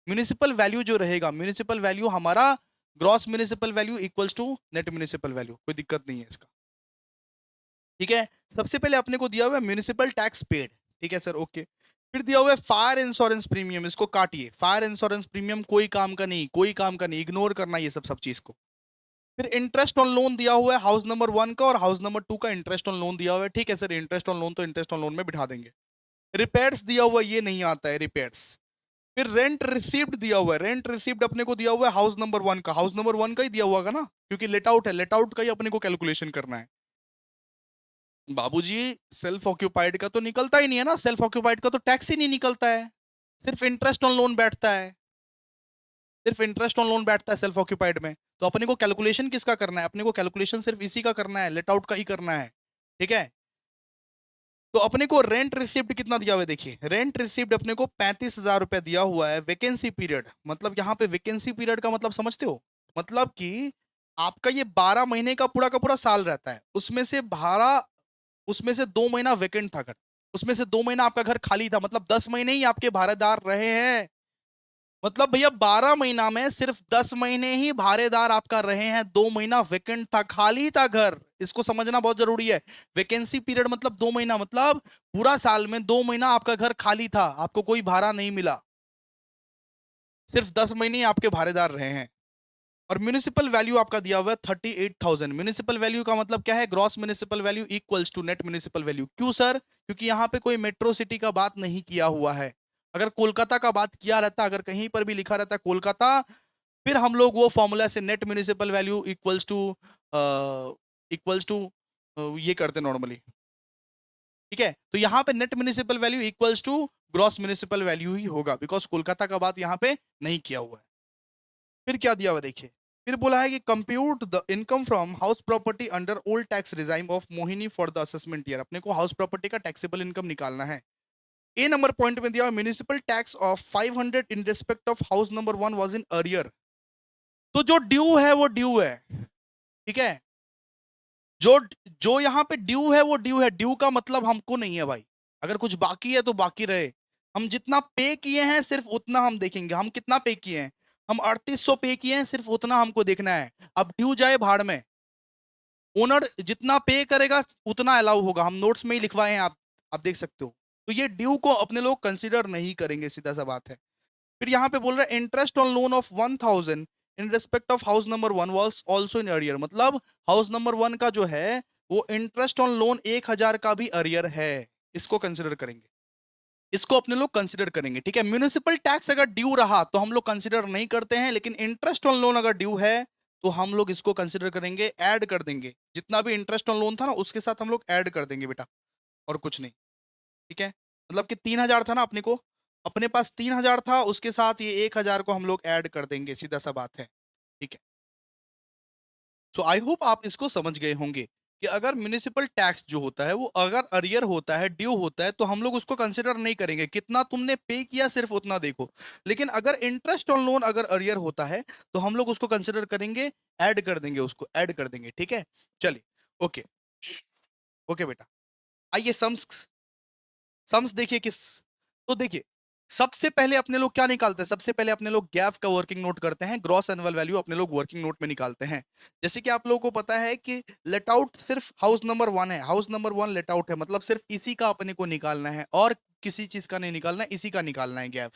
म्यूनिसिपल वैल्यू जो रहेगा, म्यूनिसिपल वैल्यू हमारा gross municipal value equals to net municipal value, कोई दिक्कत नहीं है इसका, ठीक है। सबसे पहले अपने को दिया हुआ है म्यूनिसिपल टैक्स पेड, ठीक है सर, ओके। फिर दिया हुआ है फायर इंश्योरेंस प्रीमियम, इसको काटिए, फायर इंश्योरेंस प्रीमियम कोई काम का नहीं, कोई काम का नहीं, इग्नोर करना ये सब सब चीज को। फिर इंटरेस्ट ऑन लोन दिया हुआ है हाउस नंबर 1 का और हाउस नंबर 2 का इंटरेस्ट ऑन लोन दिया हुआ है, ठीक है सर, इंटरेस्ट ऑन लोन तो इंटरेस्ट ऑन लोन में बिठा देंगे। रिपेयर्स दिया हुआ है, ये नहीं आता है रिपेयर्स। फिर रेंट रिसीव्ड दिया हुआ है, रेंट रिसीव्ड अपने को दिया हुआ है हाउस नंबर 1 का, हाउस नंबर 1 का ही दिया हुआ है ना, क्योंकि लेट आउट है, लेट आउट का ही अपने को कैलकुलेशन करना है। बाबूजी सेल्फ ऑक्यूपाइड का तो निकलता ही नहीं है ना, सेल्फ ऑक्यूपाइड का तो टैक्स ही नहीं निकलता है, सिर्फ इंटरेस्ट ऑन लोन बैठता है, सिर्फ इंटरेस्ट ऑन लोन बैठता है सेल्फ ऑक्यूपाइड में। तो अपने को कैलकुलेशन किसका करना है, अपने को कैलकुलेशन सिर्फ इसी का करना है, लेट आउट का ही करना है, ठीक है। तो अपने को रेंट रिसिप्ट कितना दिया हुआ है देखिए, रेंट रिसिप्ट अपने को 35,000 रुपए दिया हुआ है। वैकेंसी पीरियड, मतलब यहाँ पे वैकेंसी पीरियड का मतलब समझते हो, मतलब कि आपका ये 12 महीने का पूरा साल रहता है, उसमें से 2 महीना वैकेंट था घर, उसमें से 2 महीना आपका घर खाली था, मतलब 10 महीने ही आपके भाड़ेदार रहे हैं। मतलब भैया 12 महीना में सिर्फ 10 महीने ही भाड़ेदार आपका रहे हैं, 2 महीना वैकेंट था, खाली था घर, इसको समझना बहुत जरूरी है। वैकेंसी पीरियड मतलब 2 महीना, मतलब पूरा साल में 2 महीना आपका घर खाली था, आपको कोई भाड़ा नहीं मिला, सिर्फ 10 महीने ही आपके भाड़ेदार रहे हैं। और म्यूनिसिपल वैल्यू आपका दिया हुआ है 38,000। म्यूनिसिपल वैल्यू का मतलब क्या है, gross municipal value equals to net municipal value. क्यों सर, क्योंकि यहाँ पे कोई मेट्रो सिटी का बात नहीं किया हुआ है। अगर कोलकाता का बात किया रहता, अगर कहीं पर भी लिखा रहता कोलकाता, फिर हम लोग वो फॉर्मूला से net municipal value equals to ये करते नॉर्मली, ठीक है। तो यहाँ पे net municipal value equals to gross municipal value ही होगा, बिकॉज कोलकाता का बात यहाँ पे नहीं किया हुआ है। फिर क्या दिया हुआ देखिए, फिर बोला है कि compute the income from house property under old tax regime of Mohini for the assessment year. अपने को हाउस प्रॉपर्टी का टैक्सेबल इनकम निकालना है। ए नंबर पॉइंट में दिया municipal tax of 500 in respect of house number 1 was in arrear. तो जो ड्यू है वो ड्यू है, ठीक है। जो जो यहाँ पे ड्यू है वो ड्यू है, ड्यू का मतलब हमको नहीं है भाई, अगर कुछ बाकी है तो बाकी रहे। हम जितना पे किए हैं सिर्फ उतना हम देखेंगे, हम कितना पे किए हैं, हम 3800 पे किए हैं, सिर्फ उतना हमको देखना है। अब ड्यू जाए भाड़ में, ओनर जितना पे करेगा उतना अलाउ होगा, हम नोट्स में ही लिखवाए हैं, आप देख सकते हो। तो ये ड्यू को अपने लोग कंसीडर नहीं करेंगे, सीधा सा बात है। फिर यहाँ पे बोल रहे हैं interest on loan of 1,000 in respect of house number 1 was also in arrear. मतलब हाउस नंबर 1 का जो है वो इंटरेस्ट ऑन लोन 1,000 का भी अरियर है, इसको कंसिडर करेंगे, इसको अपने लोग कंसिडर करेंगे, ठीक है। म्यूनिसिपल टैक्स अगर ड्यू रहा तो हम लोग कंसिडर नहीं करते हैं, लेकिन इंटरेस्ट ऑन लोन अगर ड्यू है तो हम लोग इसको कंसिडर करेंगे, ऐड कर देंगे, जितना भी इंटरेस्ट ऑन लोन था ना उसके साथ हम लोग ऐड कर देंगे बेटा, और कुछ नहीं। ठीक है, मतलब कि 3,000 था ना अपने को, अपने पास 3,000 था, उसके साथ ये 1,000 को हम लोग ऐड कर देंगे, सीधा सा बात है। ठीक है, सो आई होप आप इसको समझ गए होंगे कि अगर म्युनिसिपल टैक्स जो होता है वो अगर अरियर होता है, ड्यू होता है, तो हम लोग उसको कंसिडर नहीं करेंगे, कितना तुमने पे किया सिर्फ उतना देखो। लेकिन अगर इंटरेस्ट ऑन लोन अगर अरियर होता है तो हम लोग उसको कंसिडर करेंगे, ऐड कर देंगे, उसको ऐड कर देंगे। ठीक है, चलिए, ओके ओके बेटा, आइए सम्स सम्स देखिए किस, तो देखिए सबसे पहले अपने लोग क्या निकालते हैं, सबसे पहले अपने लोग गैप का वर्किंग नोट करते हैं, ग्रॉस एनुअल वैल्यू अपने लोग वर्किंग नोट में निकालते हैं। जैसे कि आप लोगों को पता है कि लेट आउट सिर्फ हाउस नंबर 1 है, हाउस नंबर 1 लेट आउट है, मतलब सिर्फ इसी का अपने को निकालना है और किसी चीज का नहीं निकालना है, इसी का निकालना है गैप।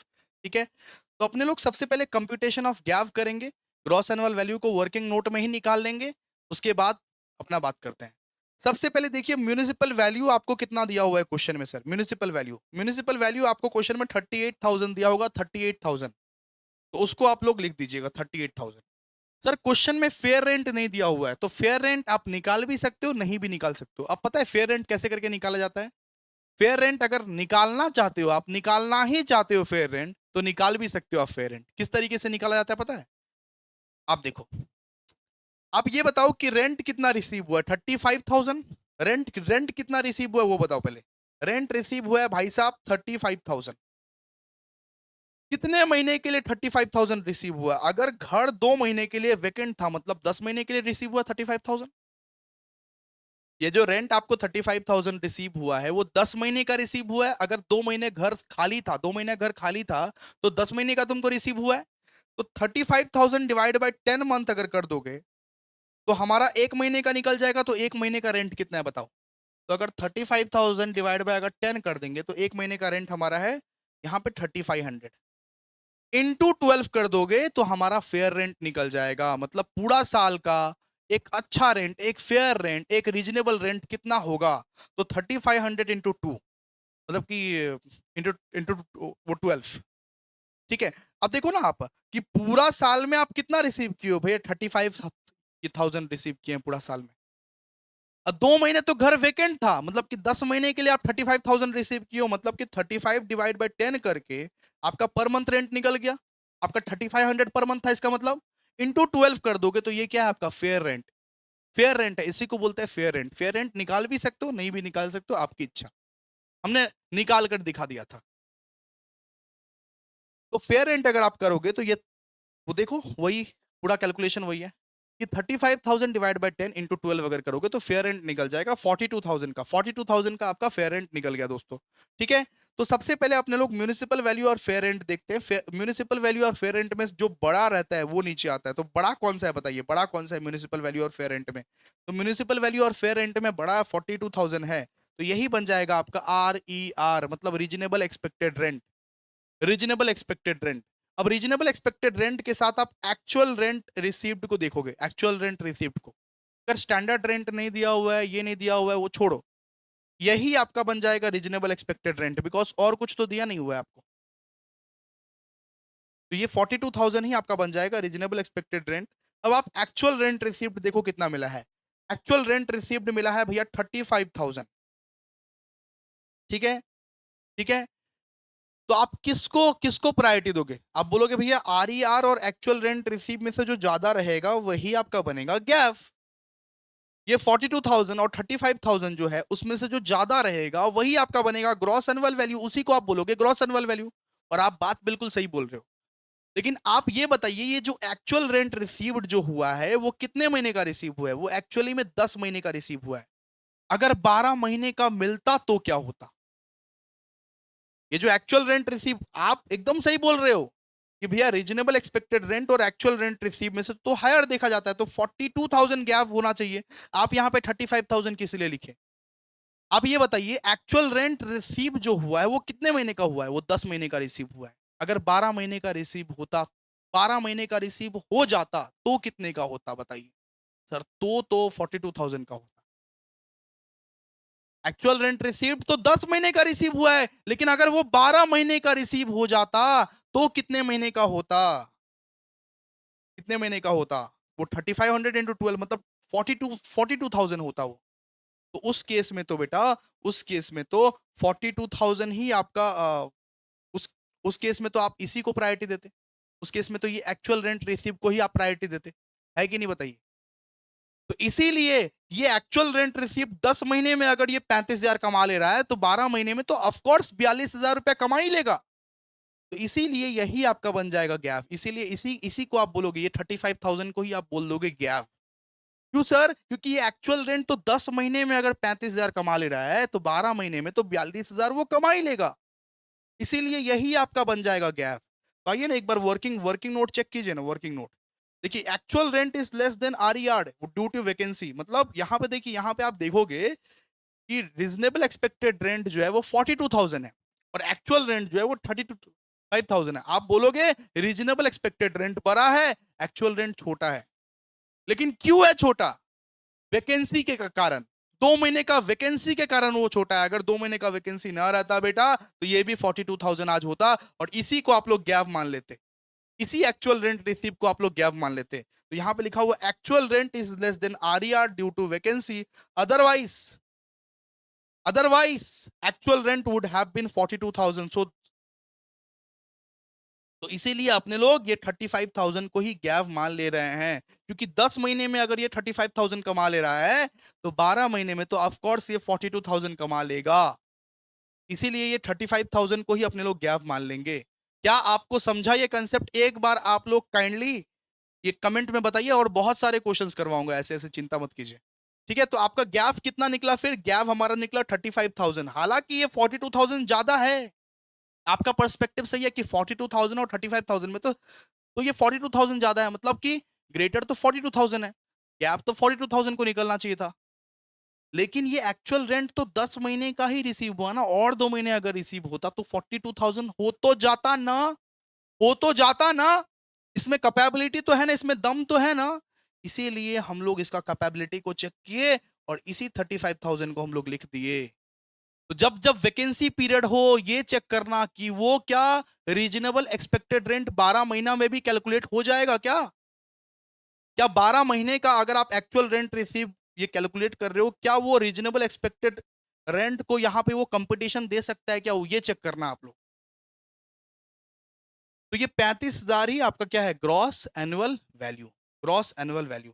ठीक है, तो अपने लोग सबसे पहले कंप्यूटेशन ऑफ गैप करेंगे, ग्रॉस एनुअल वैल्यू को वर्किंग नोट में ही निकाल लेंगे, उसके बाद अपना बात करते हैं। सबसे पहले देखिए म्युनिसिपल वैल्यू आपको कितना दिया हुआ है क्वेश्चन में सर, म्युनिसिपल वैल्यू आपको क्वेश्चन में 38,000 दिया होगा, 38,000, तो उसको आप लोग लिख दीजिएगा 38,000। सर क्वेश्चन में फेयर रेंट नहीं दिया हुआ है, तो फेयर रेंट आप निकाल भी सकते हो, नहीं भी निकाल सकते हो। अब पता है फेयर रेंट कैसे करके निकाला जाता है? फेयर रेंट अगर निकालना चाहते हो, आप निकालना ही चाहते हो फेयर रेंट, तो निकाल भी सकते हो आप फेयर रेंट। किस तरीके से निकाला जाता है पता है? आप देखो, आप ये बताओ कि रेंट कितना रिसीव हुआ है, 35,000। रेंट रेंट कितना रिसीव हुआ है वो बताओ पहले। रेंट रिसीव हुआ है भाई साहब 35,000। कितने महीने के लिए 35,000 रिसीव हुआ? अगर घर 2 महीने के लिए वेकेंट था, मतलब 10 महीने के लिए रिसीव हुआ 35,000। ये जो रेंट आपको 35,000 रिसीव हुआ है वो 10 महीने का रिसीव हुआ है। अगर 2 महीने घर खाली था, 2 महीने घर खाली था, तो 10 महीने का तुमको रिसीव हुआ है। तो 35,000 डिवाइड बाई 10 मंथ अगर कर दोगे तो हमारा 1 महीने का निकल जाएगा। तो 1 महीने का रेंट कितना है बताओ? तो अगर 35,000 डिवाइड बाय अगर 10 कर देंगे तो 1 महीने का रेंट हमारा है यहाँ पे 3,500। इंटू 12 कर दोगे तो हमारा फेयर रेंट निकल जाएगा। मतलब पूरा साल का एक अच्छा रेंट, एक फेयर रेंट, एक रीजनेबल रेंट कितना होगा? तो 3,500 इंटू 2, मतलब कि इंटू इंटू वो 12। ठीक है, अब देखो ना आप कि पूरा साल में आप कितना रिसीव किए हो भैया? 35,000 रिसीव किए हैं पूरा साल में। 2 महीने तो घर वेकेंट था, मतलब कि 10 महीने के लिए आप 35,000 रिसीव किए हो, मतलब कि 35 डिवाइड बाई 10 करके आपका पर मंथ रेंट निकल गया। आपका 3,500 पर मंथ था, इसका मतलब इंटू 12 कर दोगे तो ये क्या है आपका फेयर रेंट। फेयर रेंट है, इसी को बोलते हैं फेयर रेंट। फेयर रेंट निकाल भी सकते हो, नहीं भी निकाल सकते हो, आपकी इच्छा। हमने निकाल कर दिखा दिया था। तो फेयर रेंट अगर आप करोगे तो ये, वो देखो वही पूरा कैलकुलेशन वही है कि 35,000 डिवाइड बाई 10 इंटू 12 अगर करोगे तो फेयर रेंट निकल जाएगा 42,000 का। 42,000 का आपका फेयर रेंट निकल गया दोस्तों। ठीक है, तो सबसे पहले अपने लोग म्यूनिसिपल वैल्यू और फेयर रेंट देखते हैं। म्यूनिसिपल वैल्यू और फेयर रेंट में जो बड़ा रहता है वो नीचे आता है। तो बड़ा कौन सा है बताइए, बड़ा कौन सा है म्यूनिसिपल वैल्यू और फेयर रेंट में? तो म्यूनिसिपल वैल्यू और फेयर रेंट में बड़ा 42,000 है, तो यही बन जाएगा आपका RER, मतलब reasonable expected rent. Reasonable expected rent. अब रीजनेबल एक्सपेक्टेड रेंट के साथ आप एक्चुअल रेंट रिसीव्ड को देखोगे, एक्चुअल रेंट रिसीव्ड को। अगर स्टैंडर्ड रेंट नहीं दिया हुआ है, ये नहीं दिया हुआ है, वो छोड़ो, यही आपका बन जाएगा रीजनेबल एक्सपेक्टेड रेंट, बिकॉज और कुछ तो दिया नहीं हुआ है आपको। तो ये 42,000 ही आपका बन जाएगा रीजनेबल एक्सपेक्टेड रेंट। अब आप एक्चुअल रेंट रिसीव्ड देखो कितना मिला है। एक्चुअल रेंट रिसीव्ड मिला है भैया 35,000। ठीक है, ठीक है, तो आप किसको किसको प्रायोरिटी दोगे? आप बोलोगे भैया RER और एक्चुअल रेंट रिसीव में से जो ज्यादा रहेगा वही आपका बनेगा गैप। ये 42,000 और 35,000 जो है उसमें से जो ज्यादा रहेगा वही आपका बनेगा ग्रॉस एनुअल वैल्यू, उसी को आप बोलोगे ग्रॉस एनुअल वैल्यू। और आप बात बिल्कुल सही बोल रहे हो। लेकिन आप ये बताइए, ये जो एक्चुअल रेंट रिसीव्ड जो हुआ है वो कितने महीने का रिसीव हुआ है? वो एक्चुअली में 10 महीने का रिसीव हुआ है। अगर 12 महीने का मिलता तो क्या होता? ये जो एक्चुअल रेंट रिसीव, आप एकदम सही बोल रहे हो कि भैया रीजनेबल एक्सपेक्टेड रेंट और एक्चुअल रेंट रिसीव में से तो हायर देखा जाता है, तो 42,000 गैप होना चाहिए। आप यहां पे 35,000 किस लिए लिखे? आप ये बताइए एक्चुअल रेंट रिसीव जो हुआ है वो कितने महीने का हुआ है? वो 10 महीने का रिसीव हुआ है। अगर 12 महीने का रिसीव होता, 12 महीने का रिसीव हो जाता तो कितने का होता बताइए? सर तो 42,000 का होता। एक्चुअल रेंट रिसीव्ड तो 10 महीने का रिसीव हुआ है, लेकिन अगर वो 12 महीने का रिसीव हो जाता तो कितने महीने का होता? कितने महीने का होता? वो 3500 इंटू 12 मतलब 42,000 होता वो। तो उस केस में तो बेटा, उस केस में तो 42,000 ही आपका उस उस केस में तो आप इसी को प्रायोरिटी देते। उस केस में तो ये एक्चुअल रेंट रिसीव को ही आप प्रायोरिटी देते, है कि नहीं बताइए। तो इसीलिए ये एक्चुअल रेंट रिसीव 10 महीने में अगर ये 35,000 कमा ले रहा है तो 12 महीने में तो ऑफकोर्स 42,000 रुपया कमा ही लेगा। तो इसीलिए यही आपका बन जाएगा गैप। इसीलिए इसी इसी को आप बोलोगे, ये 35,000 को ही आप बोल दोगे गैप। क्यों सर? क्योंकि ये एक्चुअल रेंट तो 10 महीने में अगर 35,000 कमा ले रहा है तो 12 महीने में तो 42,000 वो कमा ही लेगा। इसीलिए यही आपका बन जाएगा गैप। तो आइए ना एक बार वर्किंग वर्किंग नोट चेक कीजिए ना, वर्किंग नोट। देखिए actual rent is less than R yard due to vacancy, मतलब यहाँ पे देखिए, यहाँ पे आप देखोगे कि रीजनेबल एक्सपेक्टेड रेंट जो है वो 42,000 है और एक्चुअल रेंट जो है वो 35,000 है। आप बोलोगे रीजनेबल एक्सपेक्टेड रेंट बड़ा है, एक्चुअल रेंट छोटा है। लेकिन क्यों है छोटा? वैकेंसी के कारण। 2 महीने का वैकेंसी के कारण वो छोटा है। अगर 2 महीने का वैकेंसी ना रहता बेटा तो ये भी 42,000 आज होता और इसी को आप लोग गैप मान लेते। इसी एक्चुअल रेंट रिसीव को आप लोग गैप मान लेते। तो यहां पे लिखा हुआ actual rent is less than RER due to vacancy, otherwise actual rent would have been 42,000। So तो इसीलिए अपने लोग ये 35,000 को ही गैप मान ले रहे हैं, क्योंकि 10 महीने में अगर ये 35,000 कमा ले रहा है तो 12 महीने में तो ऑफ कोर्स ये 42,000 कमा लेगा। इसीलिए ये 35,000 को ही अपने लोग गैप मान लेंगे। क्या आपको समझा ये कंसेप्ट? एक बार आप लोग काइंडली ये कमेंट में बताइए और बहुत सारे क्वेश्चंस करवाऊंगा ऐसे ऐसे, चिंता मत कीजिए। ठीक है, तो आपका गैप कितना निकला? फिर गैप हमारा निकला 35,000। हालांकि ये 42,000 ज्यादा है। आपका पर्सपेक्टिव सही है कि 42,000 और 35,000 में तो ये 42,000 ज्यादा है, मतलब कि ग्रेटर तो 42,000 है, गैप तो 42,000 को निकलना चाहिए था। लेकिन ये एक्चुअल रेंट तो 10 महीने का ही रिसीव हुआ ना, और 2 महीने अगर रिसीव होता तो 42,000 हो तो जाता ना, हो तो जाता ना। इसमें कैपेबिलिटी तो है ना, इसमें दम तो है ना। इसीलिए हम लोग इसका कैपेबिलिटी को चेक किए और इसी 35,000 को हम लोग लिख दिए। तो जब जब वैकेंसी पीरियड हो ये चेक करना कि वो क्या रीजनेबल एक्सपेक्टेड रेंट 12 महीना में भी कैलकुलेट हो जाएगा क्या? क्या 12 महीने का अगर आप एक्चुअल रेंट रिसीव ये कैलकुलेट कर रहे हो, क्या वो रीजनेबल एक्सपेक्टेड रेंट को यहां पे वो कंपटीशन दे सकता है क्या? वो ये चेक करना आप लोग। तो ये 35,000 ही आपका क्या है? Gross annual value, gross annual value.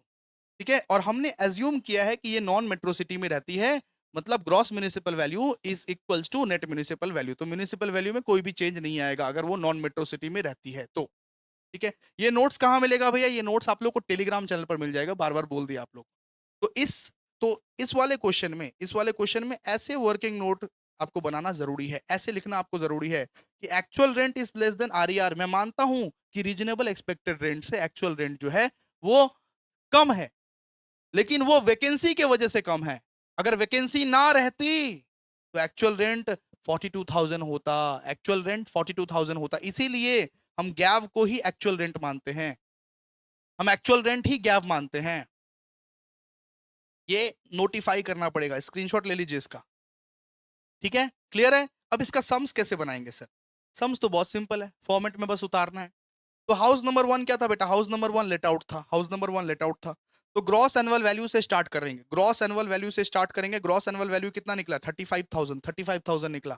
ठीक है, और हमने एज्यूम किया है कि ये नॉन मेट्रो सिटी में रहती है, मतलब gross municipal value is equals to net municipal value. तो म्यूनिसिपल वैल्यू में कोई भी चेंज नहीं आएगा अगर वो नॉन मेट्रो सिटी में रहती है तो। ठीक है, ये नोट्स कहाँ मिलेगा भैया? ये नोट्स आप लोग को टेलीग्राम चैनल पर मिल जाएगा, बार बार बोल दिया आप लोग। तो इस वाले क्वेश्चन में, ऐसे वर्किंग नोट आपको बनाना जरूरी है, ऐसे लिखना आपको जरूरी है कि actual rent is less than RER. मैं मानता हूं कि रीजनेबल एक्सपेक्टेड रेंट से एक्चुअल रेंट जो है वो कम है, लेकिन वो वैकेंसी के वजह से कम है। अगर वैकेंसी ना रहती तो एक्चुअल रेंट 42,000 होता, एक्चुअल रेंट 42,000 होता। इसीलिए हम गैप को ही एक्चुअल रेंट मानते हैं, हम एक्चुअल रेंट ही गैप मानते हैं। ये नोटिफाई करना पड़ेगा, स्क्रीनशॉट ले लीजिए इसका। ठीक है, क्लियर है? अब इसका सम्स कैसे बनाएंगे सर? सम्स तो बहुत सिंपल है, फॉर्मेट में बस उतारना है। तो हाउस नंबर 1 क्या था बेटा? हाउस नंबर 1 लेट आउट था, हाउस नंबर 1 लेट आउट था। तो ग्रॉस एनुअल वैल्यू से स्टार्ट करेंगे, ग्रॉस एनुअल वैल्यू से स्टार्ट करेंगे। ग्रॉस एनुअल वैल्यू कितना निकला? 35,000 निकला।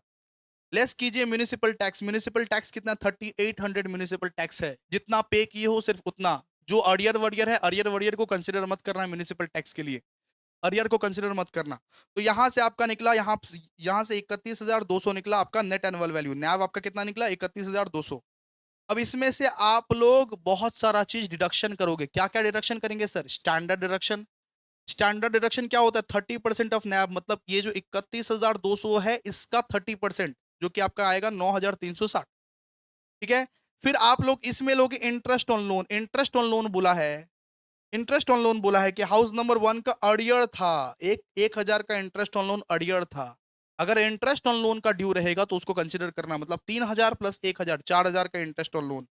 लेस कीजिए म्यूनिसिपल टैक्स, म्यूनिसिपल टैक्स कितना? 3800 म्यूनिसिपल टैक्स है। जितना पे किए हो सिर्फ उतना, जो अरियर वरियर है, अरियर वरियर को कंसिडर मत करना है म्यूनिसिपल टैक्स के लिए, अरियर को कंसिडर मत करना। तो यहां से आपका निकला, यहां से 31,200 निकला आपका नेट एनुअल वैल्यू। नैव आपका कितना निकला? 31,200। अब इसमें से आप लोग बहुत सारा चीज डिडक्शन करोगे। क्या क्या डिडक्शन करेंगे sir? Standard deduction. Standard deduction क्या होता है? 30% ऑफ नैब, मतलब ये जो 31,200 है इसका 30%, जो कि आपका आएगा 9,360। ठीक है, फिर आप लोग इसमें लोगे interest on loan. Interest on loan बोला है, इंटरेस्ट ऑन लोन बोला है कि हाउस नंबर 1 का अरियर था, 1,000 का इंटरेस्ट ऑन लोन अरियर था। अगर इंटरेस्ट ऑन लोन का ड्यू रहेगा तो उसको कंसिडर करना, मतलब 3,000 प्लस 1,000, 4,000 का इंटरेस्ट ऑन लोन।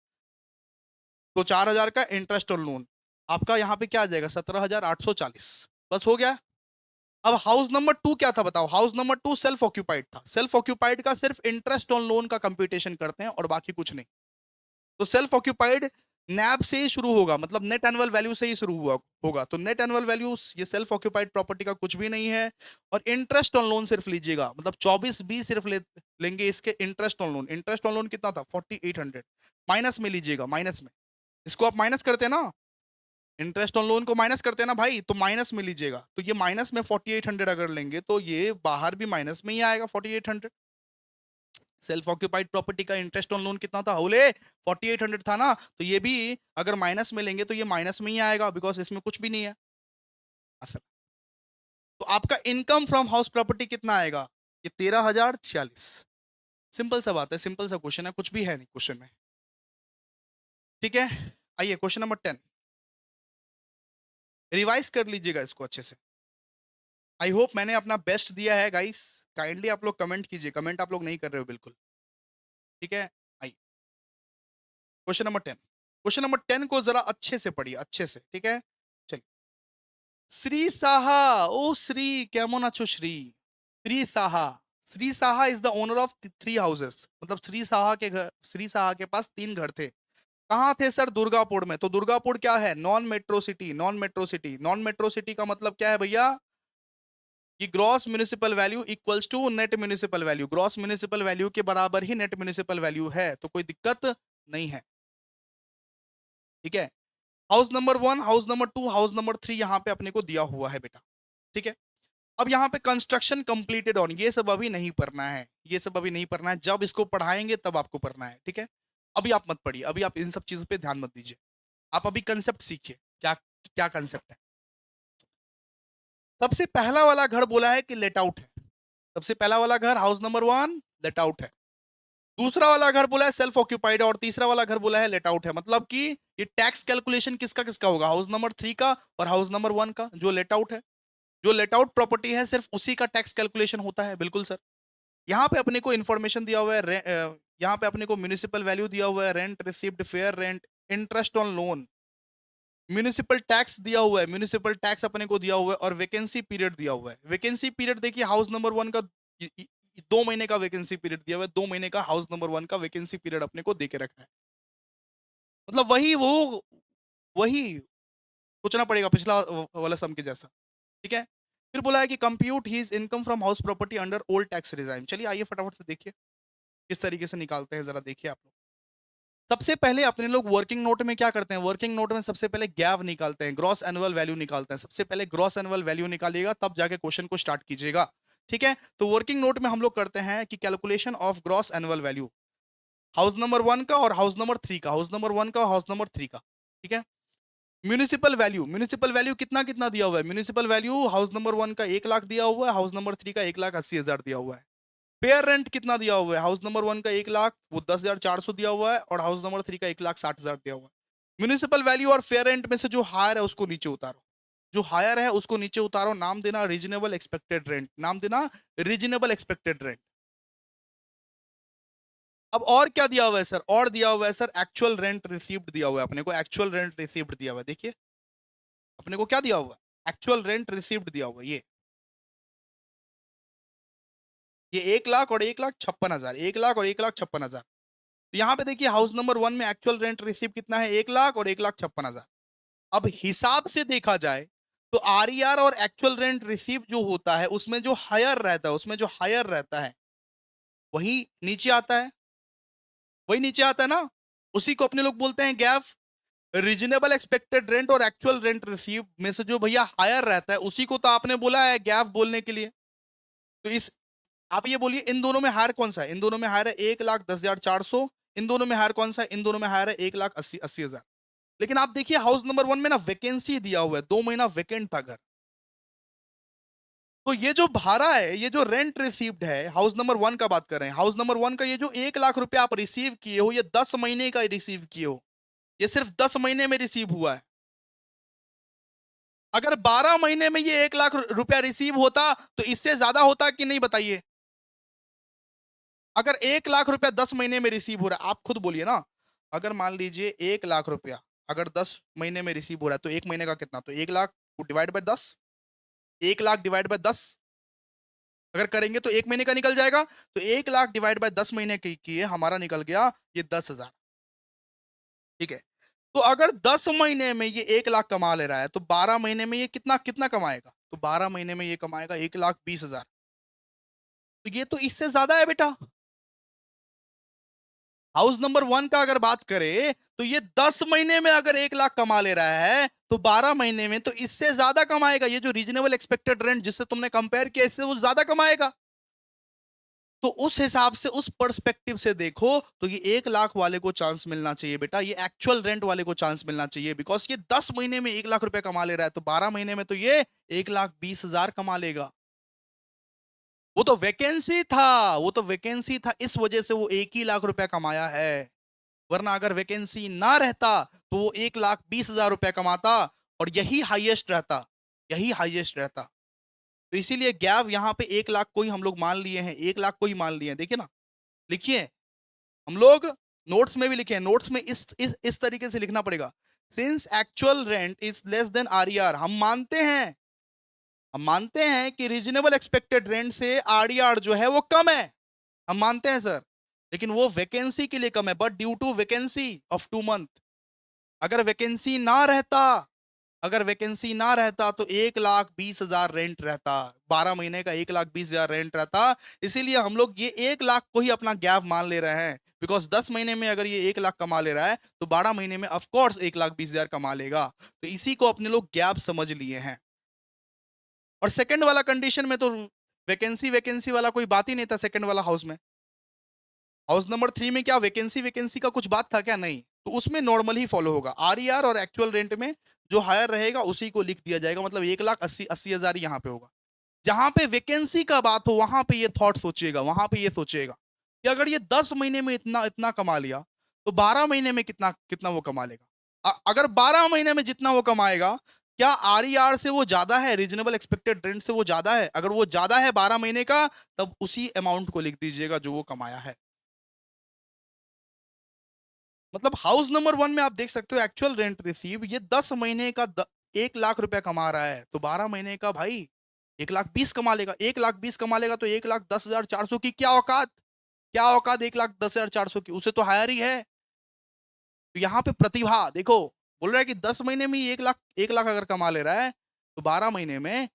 तो 4,000 का इंटरेस्ट ऑन लोन आपका यहाँ पे क्या आ जाएगा? 17,840। बस हो गया। अब हाउस नंबर 2 क्या था बताओ? हाउस नंबर 2 सेल्फ ऑक्यूपाइड था। सेल्फ ऑक्यूपाइड का सिर्फ इंटरेस्ट ऑन लोन का कंप्यूटेशन करते हैं और बाकी कुछ नहीं। तो सेल्फ ऑक्यूपाइड नैब से ही शुरू होगा, मतलब नेट एनुअल वैल्यू से ही शुरू हुआ होगा। तो नेट एनुअल वैल्यू ये सेल्फ ऑक्यूपाइड प्रॉपर्टी का कुछ भी नहीं है। और इंटरेस्ट ऑन लोन सिर्फ लीजिएगा, मतलब 24 बी सिर्फ लेंगे इसके। Interest on loan, interest on loan कितना था 4800, माइनस में लीजिएगा, माइनस में। इसको आप माइनस करते हैं ना, इंटरेस्ट ऑन लोन को माइनस करते हैं ना भाई, तो माइनस में लीजिएगा। तो ये माइनस में 4800 अगर लेंगे तो ये बाहर भी माइनस में ही आएगा 4800। सेल्फ ऑक्यूपाइड प्रॉपर्टी का इंटरेस्ट ऑन लोन कितना था होले, 4800 था ना। तो ये भी अगर माइनस में लेंगे तो ये माइनस में ही आएगा, बिकॉज इसमें कुछ भी नहीं है असल। तो आपका इनकम फ्रॉम हाउस प्रॉपर्टी कितना आएगा, ये 13,046। सिंपल सा बात है, सिंपल सा क्वेश्चन है, कुछ भी है नहीं क्वेश्चन में। ठीक है, आइए क्वेश्चन नंबर 10, रिवाइज कर लीजिएगा इसको अच्छे से। आई होप मैंने अपना बेस्ट दिया है गाइस। काइंडली आप लोग कमेंट कीजिए, कमेंट आप लोग नहीं कर रहे हो बिल्कुल। ठीक है, आइए क्वेश्चन नंबर 10। क्वेश्चन नंबर 10 को जरा अच्छे से पढ़िए, अच्छे से, ठीक है। चलिए, श्री साहा, ओ श्री केमन अच्छो Shri. Shri Saha, Shri Saha is the owner of 3 houses, मतलब श्री साहा के घर, श्री साहा के पास 3 घर थे। कहाँ थे सर, दुर्गापुर में। तो दुर्गापुर क्या है, non metro city. Non metro city, non metro city का मतलब क्या है भैया, कि gross municipal value equals to net municipal value. Gross municipal value के बराबर ही नेट म्युनिसिपल वैल्यू है, तो कोई दिक्कत नहीं है। ठीक है, house number 1, house number 2, house number 3 यहाँ पे अपने को दिया हुआ है बेटा। ठीक है, अब यहाँ पे कंस्ट्रक्शन कंप्लीटेड ऑन, ये सब अभी नहीं पढ़ना है, ये सब अभी नहीं पढ़ना है, जब इसको पढ़ाएंगे तब आपको पढ़ना है। ठीक है, अभी आप मत पढ़िए, अभी आप इन सब चीजों पे ध्यान मत दीजिए। आप अभी कंसेप्ट सीखिए, क्या क्या कंसेप्ट है। सबसे पहला वाला घर बोला है कि लेट आउट है। सबसे पहला वाला घर हाउस नंबर 1 लेट आउट है। दूसरा वाला घर बोला है सेल्फ ऑक्यूपाइड, और तीसरा वाला घर बोला है लेट आउट है। मतलब कि ये टैक्स कैलकुलेशन किसका किसका होगा, हाउस नंबर 3 का और हाउस नंबर 1 का। जो लेट आउट है, जो लेट आउट प्रॉपर्टी है, सिर्फ उसी का टैक्स कैलकुलेशन होता है। बिल्कुल सर, यहाँ पे अपने को इन्फॉर्मेशन दिया हुआ है, यहाँ पे अपने को म्यूनिसिपल वैल्यू दिया हुआ है, rent received, fair rent, interest on loan, municipal tax दिया हुआ है, म्यूनिसिपल टैक्स अपने को दिया हुआ है, और वैकेंसी पीरियड दिया हुआ है। वैकेंसी पीरियड देखिए, हाउस नंबर 1 का 2 महीने का वैकेंसी पीरियड दिया हुआ है। 2 महीने का हाउस नंबर 1 का वैकेंसी पीरियड अपने को दे के रखा है। मतलब वही सोचना पड़ेगा पिछला वाला सम के जैसा। ठीक है, फिर बोला है कि compute his income from house property under old tax regime. चलिए आइए फटाफट से देखिए किस तरीके से निकालते हैं, जरा देखिए आप लोग। सबसे पहले अपने लोग वर्किंग नोट में क्या करते हैं, वर्किंग नोट में सबसे पहले गैव निकालते हैं, ग्रॉस एनुअल वैल्यू निकालते हैं। सबसे पहले ग्रॉस एनुअल वैल्यू निकालिएगा, तब जाके क्वेश्चन को स्टार्ट कीजिएगा। ठीक है, तो वर्किंग नोट में हम लोग करते हैं कि calculation of gross annual value, house number 1 का और हाउस नंबर 3 का, हाउस नंबर 1 का, हाउस नंबर 3 का। ठीक है, म्यूनिसिपल वैल्यू, म्यूनिसिपल वैल्यू कितना कितना दिया हुआ है, म्यूनिसिपल वैल्यू हाउस नंबर 1 का 1 लाख दिया हुआ है, हाउस नंबर 3 का 1,80,000 दिया हुआ है। पेयर रेंट कितना दिया हुआ है, हाउस नंबर 1 का 1 लाख, वो 10,400 दिया हुआ है, और हाउस नंबर 3 का 1,60,000 दिया हुआ है। म्यूनिसिपल वैल्यू और फेयर रेंट में से जो हायर है उसको नीचे उतारो, जो हायर है उसको नीचे उतारो, नाम देना रीजनेबल एक्सपेक्टेड रेंट, नाम देना रीजनेबल एक्सपेक्टेड रेंट। अब और क्या दिया हुआ है सर, और दिया हुआ है सर एक्चुअल रेंट रिसीव्ड दिया हुआ है अपने को, एक्चुअल रेंट रिसीव्ड दिया हुआ है। देखिए अपने को क्या दिया हुआ है, एक्चुअल रेंट रिसीव्ड दिया हुआ है। ये 1 लाख और 1,56,000, 1 लाख और 1,56,000। तो यहाँ पे देखिए हाउस नंबर 1 में एक्चुअल रेंट रिसीव कितना है, 1 लाख और 1,56,000। अब हिसाब से देखा जाए तो आरईआर और एक्चुअल रेंट रिसीव जो होता है उसमें जो हायर रहता है, उसमें जो हायर रहता है वही नीचे आता है, वही नीचे आता है ना। उसी को अपने लोग बोलते हैं गैप। रीजनेबल एक्सपेक्टेड रेंट और एक्चुअल रेंट रिसीव में से जो भैया हायर रहता है उसी को तो आपने बोला है गैप बोलने के लिए। तो इस, आप ये बोलिए इन दोनों में हायर कौन सा है, इन दोनों में हायर है 1,10,400, इन दोनों में हायर कौन सा है, इन दोनों में हायर है 1,80,000। लेकिन आप देखिए हाउस नंबर 1 में ना वैकेंसी दिया हुआ है, 2 महीना वैकेंट था घर। तो ये जो भाड़ा है, ये जो रेंट रिसीव्ड है, हाउस नंबर 1 का बात कर रहे हैं, हाउस नंबर 1 का ये जो 1 लाख रुपया आप रिसीव किए हो, ये 10 महीने का रिसीव किए हो, ये सिर्फ 10 महीने में रिसीव हुआ है। अगर 12 महीने में ये 1 लाख रुपया रिसीव होता तो इससे ज्यादा होता कि नहीं बताइए। अगर 1 लाख रुपया 10 महीने में रिसीव हो रहा है, आप खुद बोलिए ना, अगर मान लीजिए 1 लाख रुपया अगर 10 महीने में रिसीव हो रहा है तो एक महीने का कितना, तो 1 lakh divide by 10, 1 lakh divide by 10 अगर करेंगे तो एक महीने का निकल जाएगा। तो 1 लाख डिवाइड बाय 10 महीने किए हमारा निकल गया ये 10,000। ठीक है, तो अगर 10 महीने में ये 1 लाख कमा ले रहा है तो 12 महीने में ये कितना कितना कमाएगा? तो 12 महीने में ये कमाएगा 1,20,000। तो ये तो इससे ज्यादा है बेटा। हाउस नंबर 1 का अगर बात करें तो ये 10 महीने में अगर 1 लाख कमा ले रहा है तो 12 महीने में तो इससे ज्यादा कमाएगा। ये जो रीजनेबल एक्सपेक्टेड रेंट जिससे तुमने कंपेयर किया, इससे वो ज्यादा कमाएगा। तो उस हिसाब से, उस पर्सपेक्टिव से देखो तो ये 1 लाख वाले को चांस मिलना चाहिए बेटा, ये एक्चुअल रेंट वाले को चांस मिलना चाहिए। बिकॉज ये 10 महीने में 1 लाख रुपए कमा ले रहा है तो 12 महीने में तो ये 1,20,000 कमा लेगा। वो तो वैकेंसी था, वो तो वैकेंसी था, इस वजह से वो 1 ही लाख रुपया कमाया है। वरना अगर वैकेंसी ना रहता तो वो 1,20,000 रुपया कमाता और यही हाईएस्ट रहता, यही हाईएस्ट रहता। तो इसीलिए गैप यहाँ पे 1 लाख को ही हम लोग मान लिए हैं, 1 लाख को ही मान लिए हैं। देखिए ना, लिखिए, हम लोग नोट्स में भी लिखे हैं, नोट्स में इस तरीके से लिखना पड़ेगा। Since actual rent is less than RER, हम मानते हैं कि रीजनेबल एक्सपेक्टेड रेंट से आरईआर जो है वो कम है, हम मानते हैं सर, लेकिन वो वैकेंसी के लिए कम है। But due to vacancy of 2 month, अगर वैकेंसी ना रहता, अगर वैकेंसी ना रहता तो 1,20,000 रेंट रहता, 12 महीने का 1,20,000 रेंट रहता। इसीलिए हम लोग ये 1 लाख को ही अपना गैप मान ले रहे हैं। बिकॉज 10 महीने में अगर ये 1 लाख कमा ले रहा है तो 12 महीने में ऑफकोर्स 1,20,000 कमा लेगा। तो इसी को अपने लोग गैप समझ लिए हैं। और सेकंड वाला कंडीशन में तो वैकेंसी वैकेंसी वाला कोई बात ही नहीं था। सेकंड वाला हाउस में, हाउस नंबर 3 में क्या वैकेंसी वैकेंसी का कुछ बात था क्या? नहीं। तो उसमें नॉर्मल ही फॉलो होगा, आरईआर और एक्चुअल रेंट में जो हायर रहेगा उसी को लिख दिया जाएगा। मतलब 1,80,000 यहाँ पे होगा। जहां पे वैकेंसी का बात हो वहां पे ये थॉट सोचिएगा, वहां पे ये सोचिएगा कि अगर ये 10 महीने में इतना इतना कमा लिया तो 12 महीने में कितना कितना वो कमा लेगा। अगर 12 महीने में जितना वो कमाएगा, क्या आरईआर से वो ज्यादा है, रीजनेबल एक्सपेक्टेड रेंट से वो ज्यादा है? अगर वो ज्यादा है 12 महीने का, तब उसी अमाउंट को लिख दीजिएगा जो वो कमाया है। मतलब हाउस नंबर 1 में आप देख सकते हो एक्चुअल रेंट रिसीव, ये 10 महीने का 1 लाख रुपया कमा रहा है तो 12 महीने का भाई 1,20,000 कमा लेगा। 1,20,000 कमा लेगा तो 1,10,400 की क्या औकात, क्या औकात 1,10,400 की, उसे तो हायर ही है। तो यहाँ पे प्रतिभा देखो, बोल रहा है कि 10 महीने में 1 लाख अगर कमा ले रहा है तो 12 महीने में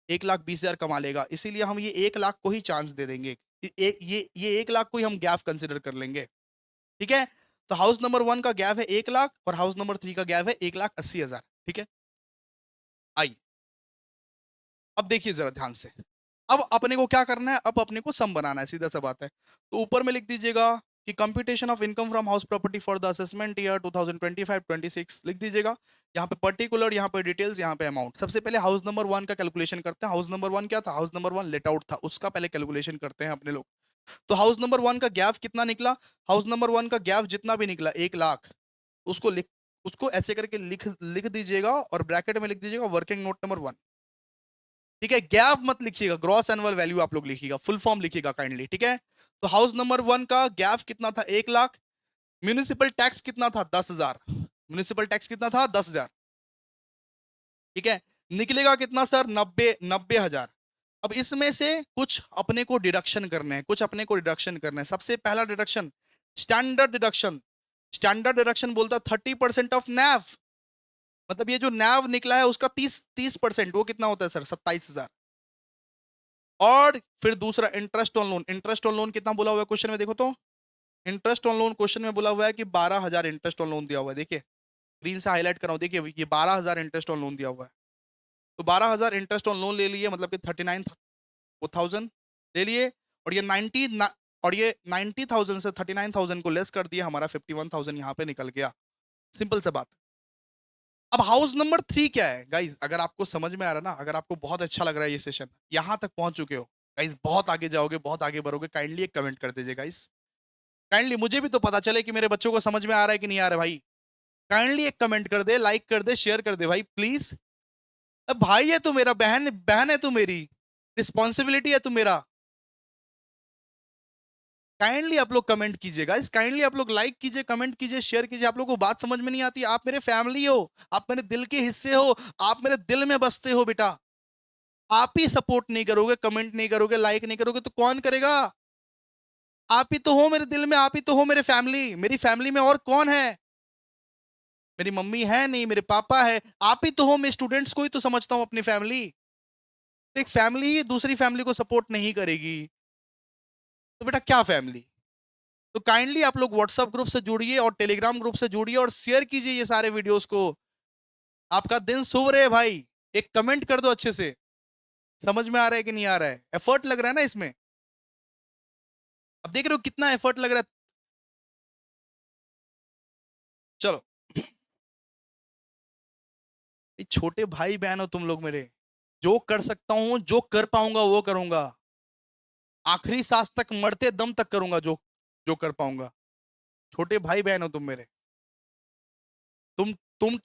1,20,000 कमा लेगा। इसीलिए हम ये 1 लाख को ही चांस दे देंगे। ये 1 लाख को ही हम गैप कंसिडर कर लेंगे। ठीक है। तो हाउस नंबर 1 का गैप है 1 लाख और हाउस नंबर 3 का गैप है 1,80,000। ठीक है। आइए अब देखिए जरा ध्यान से, अब अपने को क्या करना है, अब अपने को सम बनाना है, सीधा सा बात है। तो ऊपर में लिख दीजिएगा कि computation of income from house property for the assessment year 2025-26 लिख दीजिएगा। यहाँ पे पर्टिकुलर, यहाँ पे डिटेल्स, यहाँ पे अमाउंट। सबसे पहले हाउस नंबर 1 का कैलकुलेशन करते हैं। हाउस नंबर 1 क्या था? हाउस नंबर 1 लेट आउट था, उसका पहले कैलकुलेशन करते हैं अपने लोग। तो हाउस नंबर 1 का गैप कितना निकला? हाउस नंबर 1 का गैप जितना भी निकला 1 लाख, उसको लिख, उसको ऐसे करके लिख लिख दीजिएगा और ब्रैकेट में लिख दीजिएगा वर्किंग नोट नंबर 1। ठीक है। गैप मत लिखिएगा, ग्रॉस एनुअल वैल्यू आप लोग लिखिएगा, फुल फॉर्म लिखिएगा काइंडली। ठीक है। तो हाउस नंबर 1 का गैप कितना था? 1 लाख। म्यूनिसिपल टैक्स कितना था? 10,000। म्यूनिसिपल टैक्स कितना था? 10,000। ठीक है। निकलेगा कितना सर? 90,000। अब इसमें से कुछ अपने को डिडक्शन करने हैं, कुछ अपने को डिडक्शन करने हैं। सबसे पहला deduction standard deduction. Standard deduction बोलता है 30% ऑफ नैव। मतलब ये जो नैव निकला है उसका 30%, वो कितना होता है सर? 27,000। और फिर दूसरा interest on loan. Interest on loan कितना बोला हुआ है क्वेश्चन में? देखो तो, इंटरेस्ट ऑन लोन क्वेश्चन में बोला हुआ है कि 12,000 इंटरेस्ट ऑन लोन दिया हुआ है। देखिए ग्रीन से हाईलाइट कर रहा हूं, देखिए ये 12,000 इंटरेस्ट ऑन लोन दिया हुआ है। तो 12,000 इंटरेस्ट ऑन लोन ले लिए, मतलब कि 39,000 ले लिए। और ये 90,000 से 39,000 को लेस कर दिया, हमारा 51,000 यहाँ पे निकल गया। सिंपल सा बात। अब हाउस नंबर 3 क्या है गाइज? अगर आपको समझ में आ रहा है ना, अगर आपको बहुत अच्छा लग रहा है ये सेशन, यहां तक पहुंच चुके हो गाइज, बहुत आगे जाओगे, बहुत आगे बढ़ोगे, काइंडली एक कमेंट कर दीजिए गाइज। काइंडली मुझे भी तो पता चले कि मेरे बच्चों को समझ में आ रहा है कि नहीं आ रहा है भाई। काइंडली एक कमेंट कर दे, लाइक कर दे, शेयर कर दे भाई प्लीज। अब भाई है तू मेरा, बहन बहन है तू मेरी, रिस्पॉन्सिबिलिटी है तू मेरा। काइंडली आप लोग कमेंट कीजिएगा, इस काइंडली आप लोग लाइक कीजिए, कमेंट कीजिए, शेयर कीजिए। आप लोगों को बात समझ में नहीं आती? आप मेरे फैमिली हो, आप मेरे दिल के हिस्से हो, आप मेरे दिल में बसते हो बेटा। आप ही सपोर्ट नहीं करोगे, कमेंट नहीं करोगे, लाइक नहीं करोगे तो कौन करेगा? आप ही तो हो मेरे दिल में, आप ही तो हो मेरे फैमिली, मेरी फैमिली में और कौन है? मेरी मम्मी है नहीं, मेरे पापा है, आप ही तो हो, मैं स्टूडेंट्स को ही तो समझता हूँ अपनी फैमिली। तो एक फैमिली ही दूसरी फैमिली को सपोर्ट नहीं करेगी तो बेटा क्या फैमिली। तो काइंडली आप लोग व्हाट्सएप ग्रुप से जुड़िए और टेलीग्राम ग्रुप से जुड़िए और शेयर कीजिए ये सारे वीडियोस को। आपका दिन शुभ रहे भाई। एक कमेंट कर दो अच्छे से, समझ में आ रहा है कि नहीं आ रहा है, एफर्ट लग रहा है ना इसमें। अब देख रहे हो कितना एफर्ट लग रहा है। चलो, ये छोटे भाई बहन हो तुम लोग मेरे, जो कर सकता हूं, जो कर पाऊंगा वो करूंगा, आखिरी सांस तक, मरते दम तक करूंगा जो जो कर पाऊंगा। छोटे भाई बहन हो तुम मेरे। तुम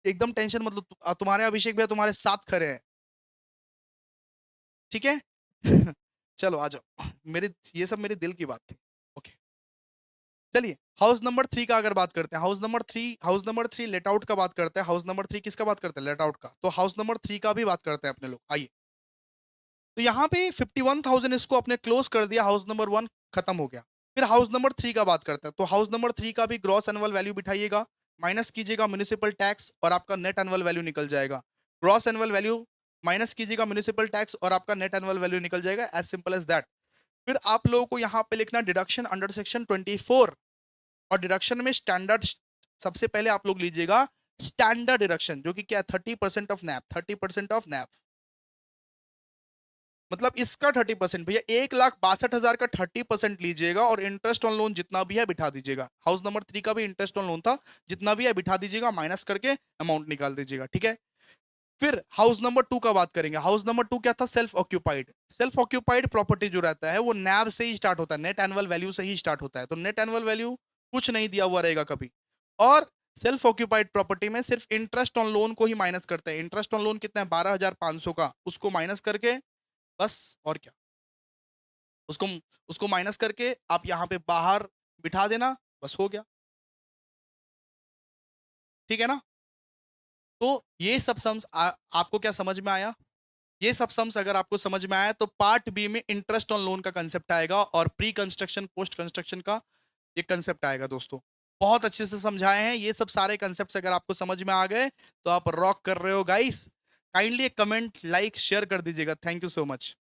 एकदम टेंशन मतलब, तुम्हारे अभिषेक भैया तुम्हारे साथ खड़े हैं, ठीक है। चलो आ जाओ, मेरे ये सब मेरे दिल की बात थी। ओके, चलिए हाउस नंबर 3 का अगर बात करते हैं, हाउस नंबर 3 लेट आउट का बात करते हैं। हाउस नंबर 3 किसका बात करते हैं, लेट आउट का। तो हाउस नंबर 3 का भी बात करते हैं अपने लोग, आइए। तो यहाँ पे 51,000 इसको अपने क्लोज कर दिया, हाउस नंबर 1 खत्म हो गया। फिर हाउस नंबर 3 का बात करते हैं। तो हाउस नंबर 3 का भी ग्रॉस एनुअल वैल्यू बिठाइएगा, माइनस कीजिएगा म्युनिसिपल टैक्स और आपका नेट एनुअल वैल्यू निकल जाएगा। ग्रॉस एनुअल वैल्यू माइनस कीजिएगा म्युनिसिपल टैक्स और आपका नेट एनुअल वैल्यू निकल जाएगा, एज सिंपल एज दैट। फिर आप लोगों को यहाँ पे लिखना डिडक्शन अंडर सेक्शन 24, और डिडक्शन में स्टैंडर्ड, सबसे पहले आप लोग लीजिएगा स्टैंडर्ड डिडक्शन, जो कि क्या है 30% ऑफ नैप, 30% ऑफ नैप। मतलब इसका 30%, भैया 1,62,000 का 30% लीजिएगा और इंटरेस्ट ऑन लोन जितना भी है बिठा दीजिएगा। हाउस नंबर 3 का भी इंटरेस्ट ऑन लोन था, जितना भी है बिठा दीजिएगा, माइनस करके अमाउंट निकाल दीजिएगा, ठीक है। फिर हाउस नंबर 2 का बात करेंगे। हाउस नंबर 2 क्या था, self occupied. Self occupied property जो रहता है वो नैब से ही स्टार्ट होता है, नेट एनुअल वैल्यू से ही स्टार्ट होता है। तो नेट एनुअल वैल्यू कुछ नहीं दिया हुआ रहेगा कभी। और सेल्फ ऑक्यूपाइड प्रॉपर्टी में सिर्फ इंटरेस्ट ऑन लोन को ही माइनस करते हैं। इंटरेस्ट ऑन लोन कितना है, 12,500 का, उसको माइनस करके बस, और क्या, उसको उसको माइनस करके आप यहाँ पे बाहर बिठा देना, बस हो गया, ठीक है ना। तो ये सब सम्स आपको क्या समझ में आया। ये सब सम्स अगर आपको समझ में आया तो पार्ट बी में इंटरेस्ट ऑन लोन का कंसेप्ट आएगा और प्री कंस्ट्रक्शन पोस्ट कंस्ट्रक्शन का ये कंसेप्ट आएगा दोस्तों। बहुत अच्छे से समझाए हैं ये सब सारे कंसेप्ट, अगर आपको समझ में आ गए तो आप रॉक कर रहे हो गाइस। काइंडली एक कमेंट लाइक शेयर कर दीजिएगा। Thank you so much.